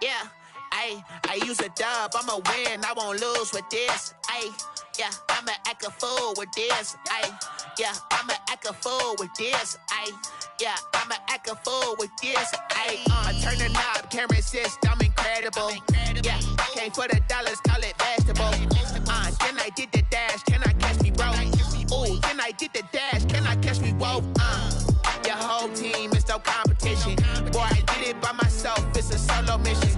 Yeah, I use a dub, I'ma win, I won't lose with this. Yeah, I'ma act a fool with this. Yeah, I'ma act a fool with this. Yeah, I'ma act a fool with this. I turn the knob, can't resist, I'm incredible. Yeah, came for the dollars, call it vegetable. Then I did the dash, can I catch me, bro? Ooh, then I did the dash, can I catch me, whoa? Your whole team is no competition. Boy, I did it by myself, it's a solo mission.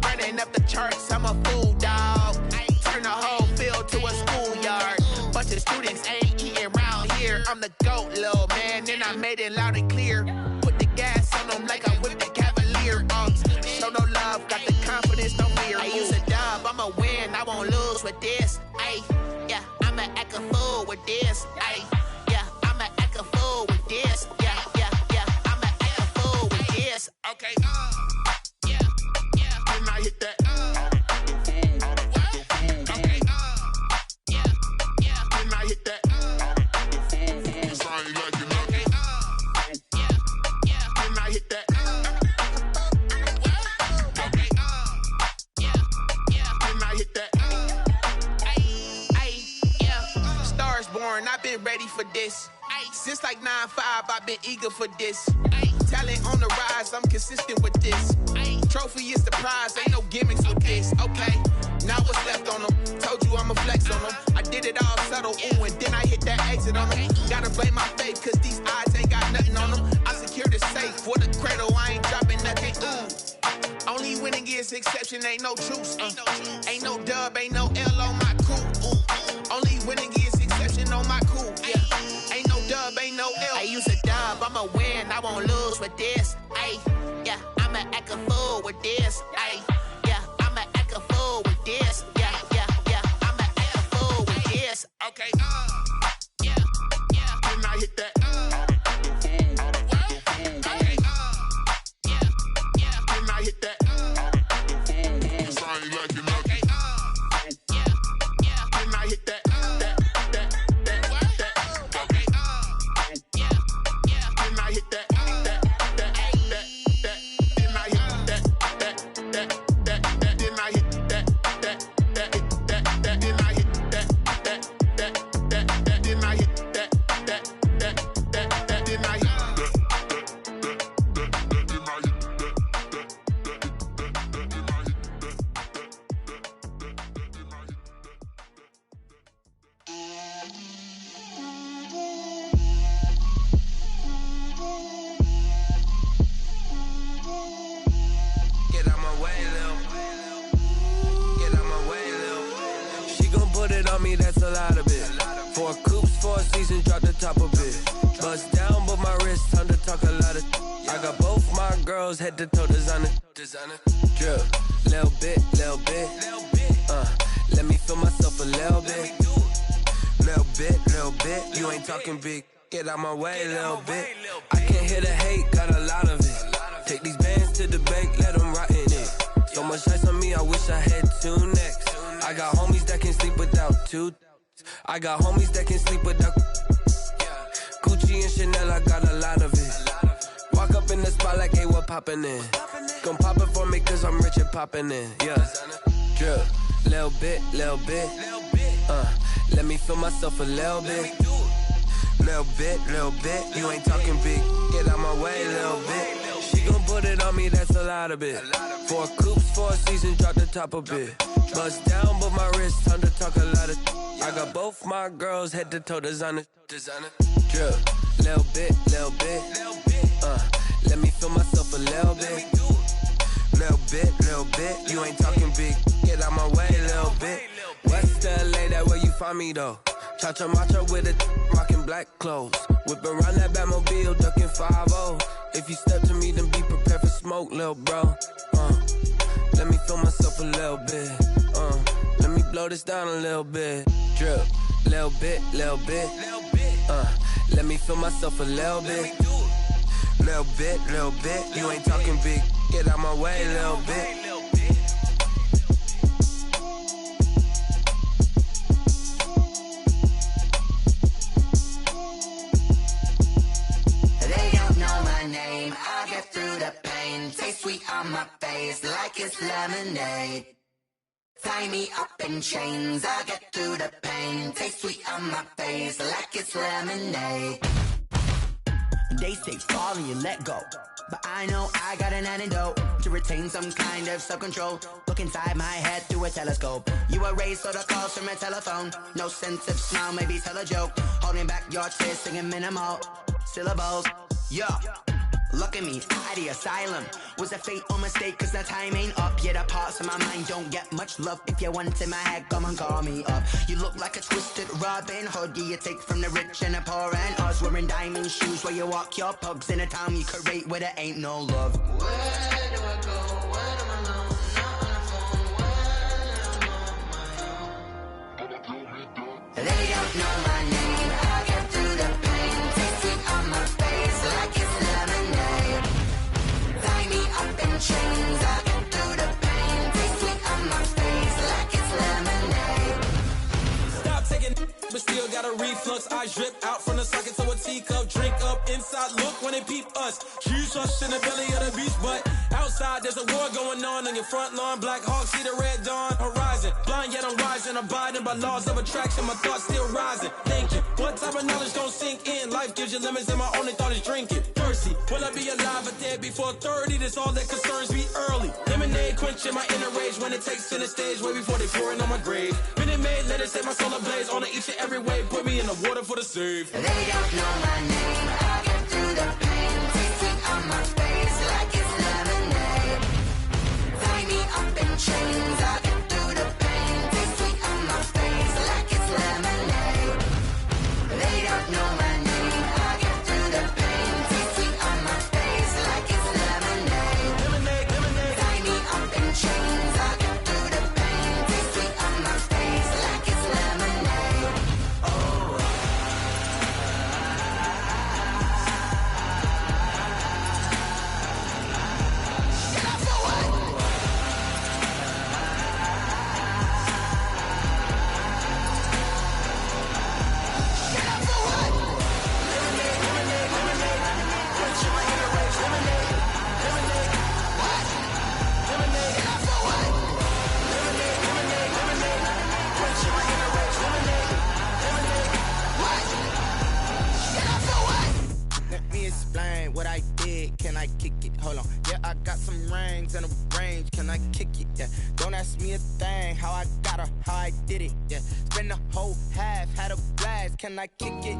Running up the charts, I'm a fool, dog. Turn the whole field to a schoolyard. Bunch of students ain't eating round here. I'm the GOAT, little man, and I made it loud and clear. Put the gas on them like I whipped the Cavalier. Show no love, got the confidence, no fear. I use a dub, I'ma win, I won't lose with this. Yeah, I'ma act a fool with this. Yeah, I'ma act a fool with this. Yeah, I'ma act a fool with this. Okay, yeah, when I hit that. I've been ready for this. Since like 9-5, I've been eager for this. Talent on the rise, I'm consistent with this. Trophy is the prize, ain't no gimmicks with this. Okay, now what's left on them? Told you I'ma flex on them. I did it all subtle, ooh, and then I hit that exit on them. Gotta blame my faith, cause these eyes ain't got nothing on them. I secured the safe for the cradle, I ain't dropping nothing, ooh. Only winning is exception, ain't no truce. Ain't no dub, ain't no L on my crew. Only winning is exception on my cool. Yeah, ain't no dub, ain't no L. I use a dub, I'ma win, I won't lose with this. Yeah, I'ma act a fool with this. Yeah, I'ma act a fool with this. Yeah, I'ma act a fool with this. Okay, yeah, when I hit that. Okay, yeah, when I hit that. Sorry, like you know. That's a lot of it. 4 coops, 4 seasons, drop the top of it. Bust down, but my wrist, time to talk a lot of. I got both my girls head to toe designer. Drip, little bit. Let me feel myself a little bit. Little bit. You ain't talking big. Get out my way, little bit. I can't hear the hate, got a lot of it. Take these bands to the bank, let them rot in it. So much ice on me, I wish I had 2 necks. I got homies that can sleep without 2. I got homies that can sleep without Gucci and Chanel, I got a lot of it. Walk up in the spot like, hey, what poppin' in? Gon' pop it for me cause I'm rich and poppin' in. Yeah, drip, little bit. Let me feel myself a little bit. Little bit. You ain't talking big. Get out my way, little bit. She gon' put it on me, that's a lot of it. 4 coops, 4 seasons, drop the top a bit. Bust down, but my wrist, time to talk a lot of. I got both my girls head to toe designer. Drip, little bit. Let me feel myself a little bit. Little bit. You ain't talking big. Get out my way, little bit. West LA, that where you find me though. Cha-cha macha with a rockin' black clothes. Whip around that Batmobile, ducking 5-0. If you step to me, then be prepared for smoke, little bro. Let me feel myself a little bit. Let me blow this down a little bit. Drip, little bit. Let me feel myself a little bit. Little bit. You ain't talking big. Get out my way, little bit. They don't know my name. I'll get through the pain. Taste sweet on my face like it's lemonade. Tie me up in chains, I'll get through the pain. Taste sweet on my face like it's lemonade. They say fall and you let go, but I know I got an antidote to retain some kind of self-control. Look inside my head through a telescope. You erase all the calls from a telephone. No sense of smile, maybe tell a joke. Holding back your tears, singing minimal syllables. Yeah. Look at me, out of the asylum. Was a fate or mistake, cause the time ain't up. Yeah, the parts of my mind don't get much love. If you want in my head, come and call me up. You look like a twisted Robin Hood. Yeah, you take from the rich and the poor and us. Wearing diamond shoes where you walk your pugs. In a town you create where there ain't no love. Where do I go? Where am I alone? Not on the phone, where am I on? They don't know my name, I'll get through the pain. Taste sweet on my face like it's lemonade. Tie me up in chains, I'll get through the pain. Taste sweet on my face like it's lemonade. Stop taking, but still got a reflux. I drip out from the socket to a teacup. Drink up inside, look when they peep us. Huge rush in the belly of the beach, but outside there's a war going on your front lawn. Black Hawk, see the red dawn horizon. Blind yet I'm rising, abiding by laws of attraction. My thoughts still rising. Thinking, what type of knowledge gon' sink in? Life gives you lemons and my only thought is drinking. Thirsty, will I be alive or dead before 30? That's all that concerns me early. Lemonade quenching my inner rage when it takes center stage way before they pour it on my grave. Minute Maid, let it set my soul ablaze. On each and every way, put me in the water for the save. They don't know my name, I'll get through the pain. Taste sweet on my face like it's lemonade. Tie me up in chains, I'll get through the pain. Taste sweet on my face like it's lemonade. They don't know my name, I'll get through the pain. Taste sweet on my face like it's lemonade. Tie me up in chains, I'll get through the pain. Taste sweet on my face like it's lemonade. Oh. Let me explain what I did. Can I kick it? Hold on. Yeah, I got some rings and a range. Can I kick it? Yeah. Don't ask me a thing. How I got her, how I did it. Yeah. Spend the whole half, had a blast. Can I kick it?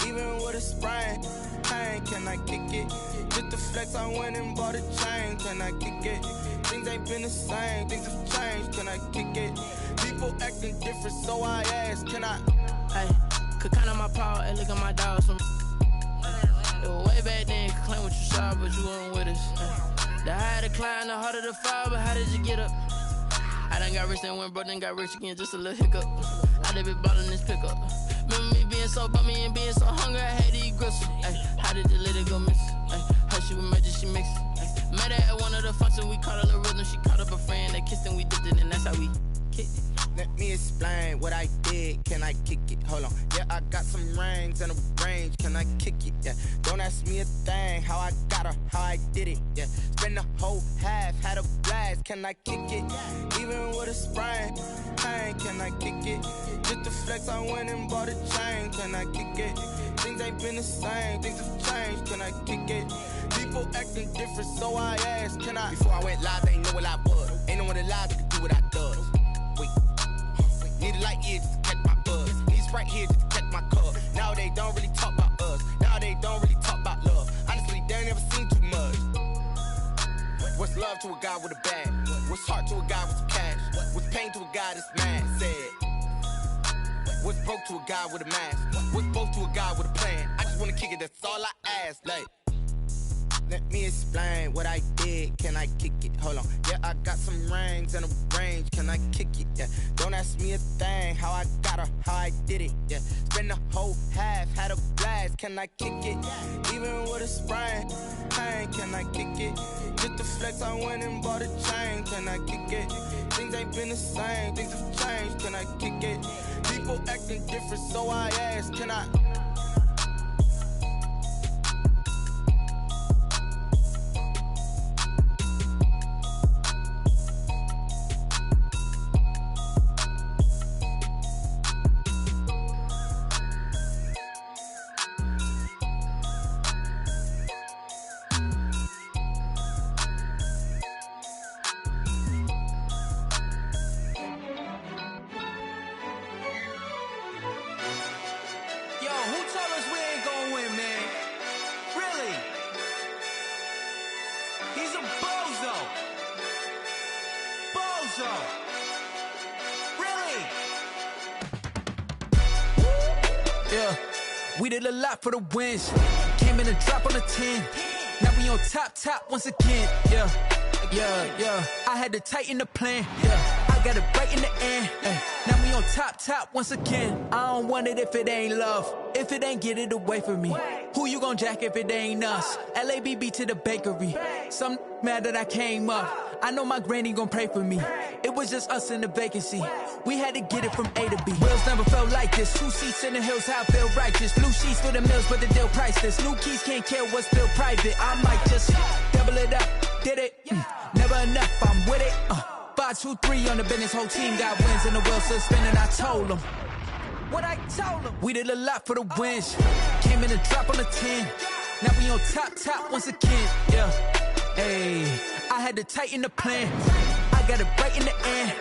Even with a sprain. Pain, can I kick it? Just the flex, I went and bought a chain. Can I kick it? Things ain't been the same. Things have changed. Can I kick it? People acting different, so I ask. Can I? Hey, could count on my power and look at my dogs from. It was way back then, could claim what you saw, but you weren't with us. The higher the climb, the harder the fall, but how did you get up? I done got rich, then went broke, then got rich again, just a little hiccup. I done been ballin' this pickup. Remember me being so bummy and being so hungry, I had to eat gristle. Ay, how did the lady go miss? Her she was magic, she mixed. Met her at one of the functions, we caught a little rhythm, she caught up a friend, they kissed and we dipped it, and that's how we kicked it. Let me explain what I did. Can I kick it? Hold on. Yeah, I got some rings and a range. Can I kick it? Yeah. Don't ask me a thing. How I got her, how I did it. Yeah. Spend the whole half, had a blast. Can I kick it? Even with a sprain. Pain, can I kick it? Just the flex, I went and bought a chain. Can I kick it? Things ain't been the same. Things have changed. Can I kick it? People acting different, so I asked. Can I? Before I went live, they ain't know what I was. Ain't no one alive that could do what I does. Wait. Need a light year just to catch my buzz. Need Sprite here just to catch my cup. Now they don't really talk about us. Now they don't really talk about love. Honestly, they ain't never seen too much. What's love to a guy with a bag? What's heart to a guy with some cash? What's pain to a guy that's mad? Said. What's broke to a guy with a mask? What's both to a guy with a plan? I just wanna kick it, that's all I ask. Like, let me explain what I did. Can I kick it? Hold on. Yeah, I got some rings and a range. Can I kick it? Yeah. Don't ask me a thing. How I got her, how I did it. Yeah. Spend the whole half, had a blast. Can I kick it? Even with a sprain. Pain, can I kick it? Just the flex, I went and bought a chain. Can I kick it? Things ain't been the same. Things have changed. Can I kick it? People acting different, so I ask. Can I? yeah. We did a lot for the wins. Came in a drop on the 10. Now we on top once again, yeah. I had to tighten the plan, yeah. I got it right in the end, now we on top once again. I don't want it if it ain't love. If it ain't, get it away from me. Who you gon' jack if it ain't us? LABB to the bakery. Some mad that I came up. I know my granny gon' pray for me. It was just us in the vacancy. We had to get it from A to B. Wheels never felt like this. 2 seats in the hills, how I feel righteous. Blue sheets for the mills, but the deal priceless. New keys can't care what's still private. I might just double it up. Did it? Never enough, I'm with it. 5, 2, 3 on the business. Whole team got wins and the wheels still spinning. I told them what I told them. We did a lot for the wins. Came in a drop on the 10. Now we on top once again, yeah. Hey, I had to tighten the plan. I got it right in the end.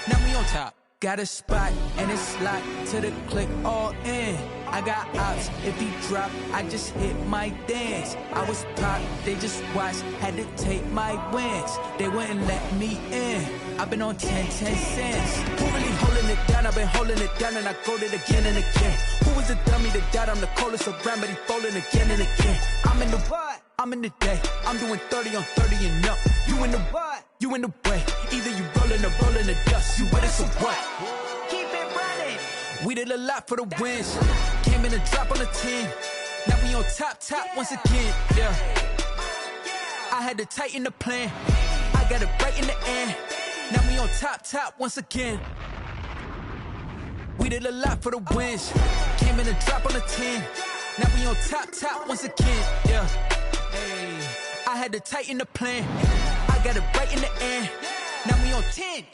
Now we on top. Got a spot and it's locked to the click all in. I got ops, if he drop, I just hit my dance. I was top, they just watched, had to take my wins. They wouldn't let me in. I've been on 10 cents. Who really holding it down? I've been holding it down and I go it again and again. Who was the dummy that died? I'm the coldest around, but he falling again and again. I'm in the what? I'm in the day. I'm doing 30 on 30 and up. You in the what? You in the way. Either you rolling or rolling the dust. You with us or what? Keep it running. We did a lot for the wins. Came in a drop on the 10. Now we on top once again, yeah. I had to tighten the plan. I got it right in the end. Now we on top once again. We did a lot for the wins. Came in a drop on the 10. Now we on top once again, yeah. Hey, I had to tighten the plan. I got it right in the end. Now we on 10.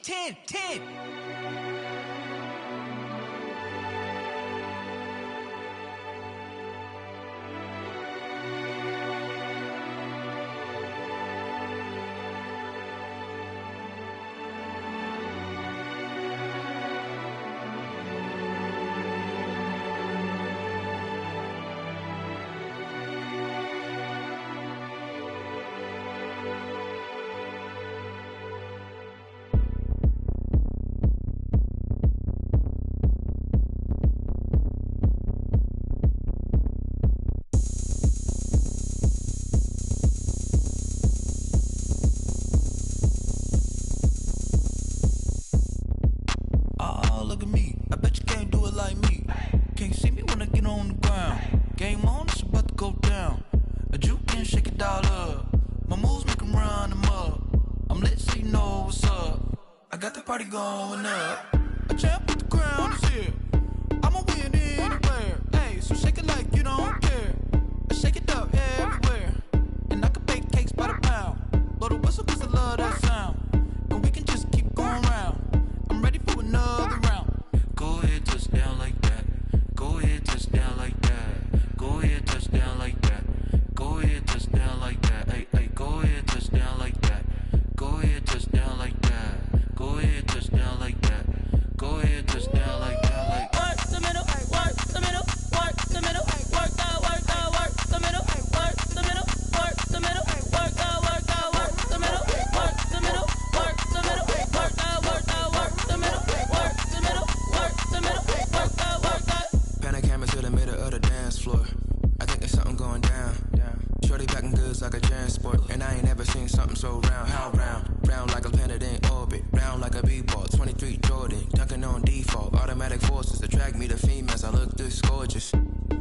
Going up, a champ with the crown is here. I'ma win anywhere. Hey, so shake it like you don't care. Shake it up everywhere. And I can bake cakes by the pound. Blow the whistle cause I love that sound. And we can just keep going round. I'm ready for another round. Go ahead, touch down like that. Go ahead, touch down like that. Go ahead, touch down like that. Go ahead, touch down like that. Hey, go ahead, touch down like that. Go ahead, touch down like that. Go ahead, touch down like that. Go ahead, touch down like that. Like work the middle, work the middle, work the middle, work the middle, work the middle, work the middle, work the middle, work the middle, work the middle, work the middle, work the middle, work the middle, work the. Pan a camera to the middle of the dance floor. I think there's something going down. Shorty packing goods like a transport, and I ain't never seen something so round. How round? Round like a planet in orbit, round like a b-ball. 23 Jordan, dunking on default. Automatic forces attract me to females. I look this gorgeous.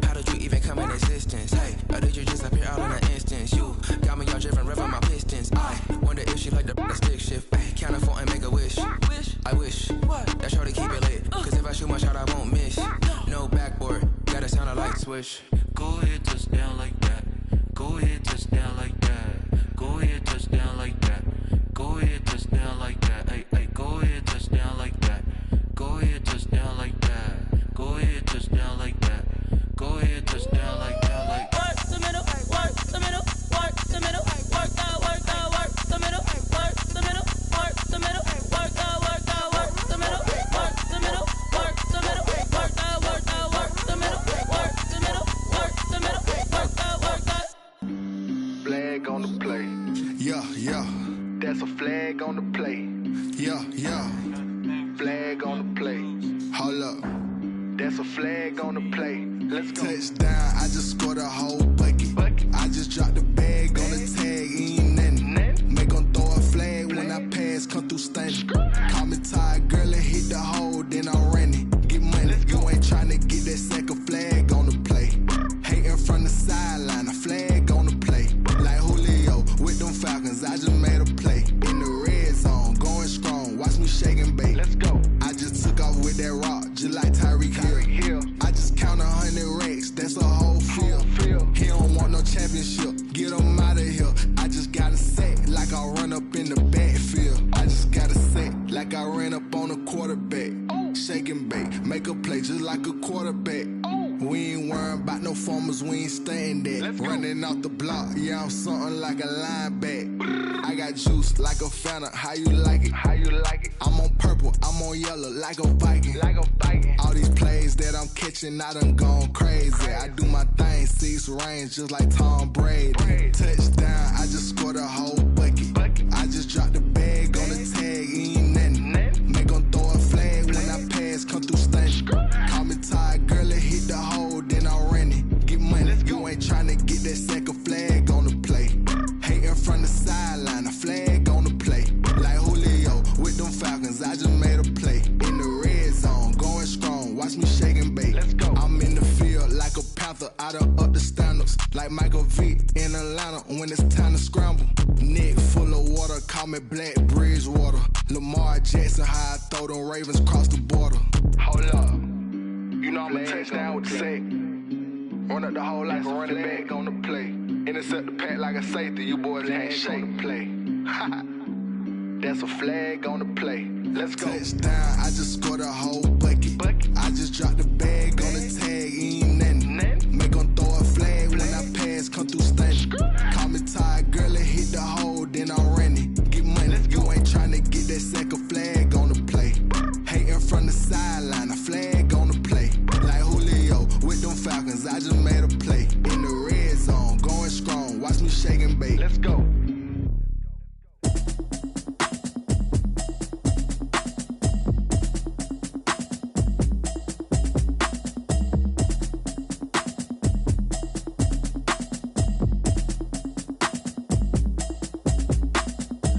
How did you even come in existence? Hey, or did you just appear out in an instance? You got me all driven, revving my pistons. I wonder if she like the stick shift. Hey, count a 4 and make a wish. I wish that shorty keep it lit. Cause if I shoot my shot, I won't miss. No backboard, gotta sound a light switch. Go ahead, touch down like that. Go ahead, touch down like that. Go ahead, touch down like that. Go ahead, touch down like that. Hey, go ahead, touch down like that. Go ahead, touch down like that. Go ahead, touch down like that. Go ahead, touch down like that. Like work the middle, work the middle, work the middle, work the middle, work the middle, work the middle, work the middle, work the middle, work the middle, work the middle, work the middle, work the middle, work the. Flag on the play. Yeah. That's a flag on the play. Yeah. Flag on the play. Hold up. That's a flag on the play. Let's go. Touchdown, I just scored a whole bucket. I just dropped the bag on the tag, ain't nothing. Make 'em throw a flag when I pass, come through stunning. Call me tired, girl, and hit the hole, then I'm running. Get money, you ain't tryna get that second flag on the play. Hating from the sideline, a flag on the play. Like Julio with them Falcons, I just made a play. In the red zone, going strong, watch me shake and bake. Let's go. I just took off with that rock, just like Tyreek Hill. I just count 100 racks, that's a whole field. He don't want no championship, get him out of here. I just got a set, like I run up in the backfield. I just got a set, like I ran up on a quarterback. Shake and bake, make a play just like a quarterback. We ain't worrying about no formers, we ain't staying there. Running off the block, yeah, I'm something like a linebacker. I got juice like a Fanta, how you like it? How you like it? I'm on purple, I'm on yellow, like a Viking. Like a Viking. All these plays that I'm catching, I done gone crazy. I do my thing, 6 range, just like Tom Brady. Touchdown, I just scored a whole bucket. I just dropped the bag on the tag, ain't nothing. Make 'em throw a flag when I pass, come through stunning. Call me tired, girl, and hit the hole, then I'm running. Get money, you ain't tryna get that second flag on the play. Hating from the sideline, a flag on the play. Like Julio with them Falcons, I just made a play. In the red zone, going strong, watch me shake and bake. Let's go. I'm in the field like a panther, I done up the standards. Like Michael Vick in Atlanta when it's time to scramble. Neck full of water, call me Black Bridgewater. Lamar Jackson, how I throw them Ravens across the border. Hold up. You know I'm a touchdown with the sack. Run up the whole life and run it back on the play. Intercept the pack like a safety, you boys ain't shake the play. That's a flag on the play. Let's go. Touchdown, I just scored a whole bucket. I just dropped the bag on the tag, ain't nothing. Make 'em throw a flag when I pass, come through stunning. Call me tired, girl, and hit the hole, then I'm running. Get money, you ain't tryna get that second flag on the play. Hating from the sideline, a flag on the play. Like Julio with them Falcons, I just made a play. In the red zone, going strong, watch me shake and bake. Let's go.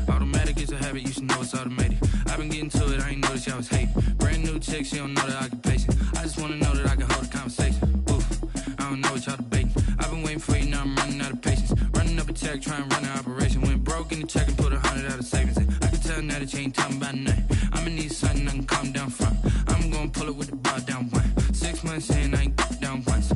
Automatic is a habit, you should know it's automated. I've been getting to it, I ain't noticed y'all was hating. Brand new chick, she don't know the occupation. I just wanna know that I can hold a conversation. Oof, I don't know what y'all debating. I've been waiting for you, now I'm running out of patience. Running up a check, trying to run an operation. Went broke in the check and put 100 out of savings in. I can tell now that you ain't talking about nothing.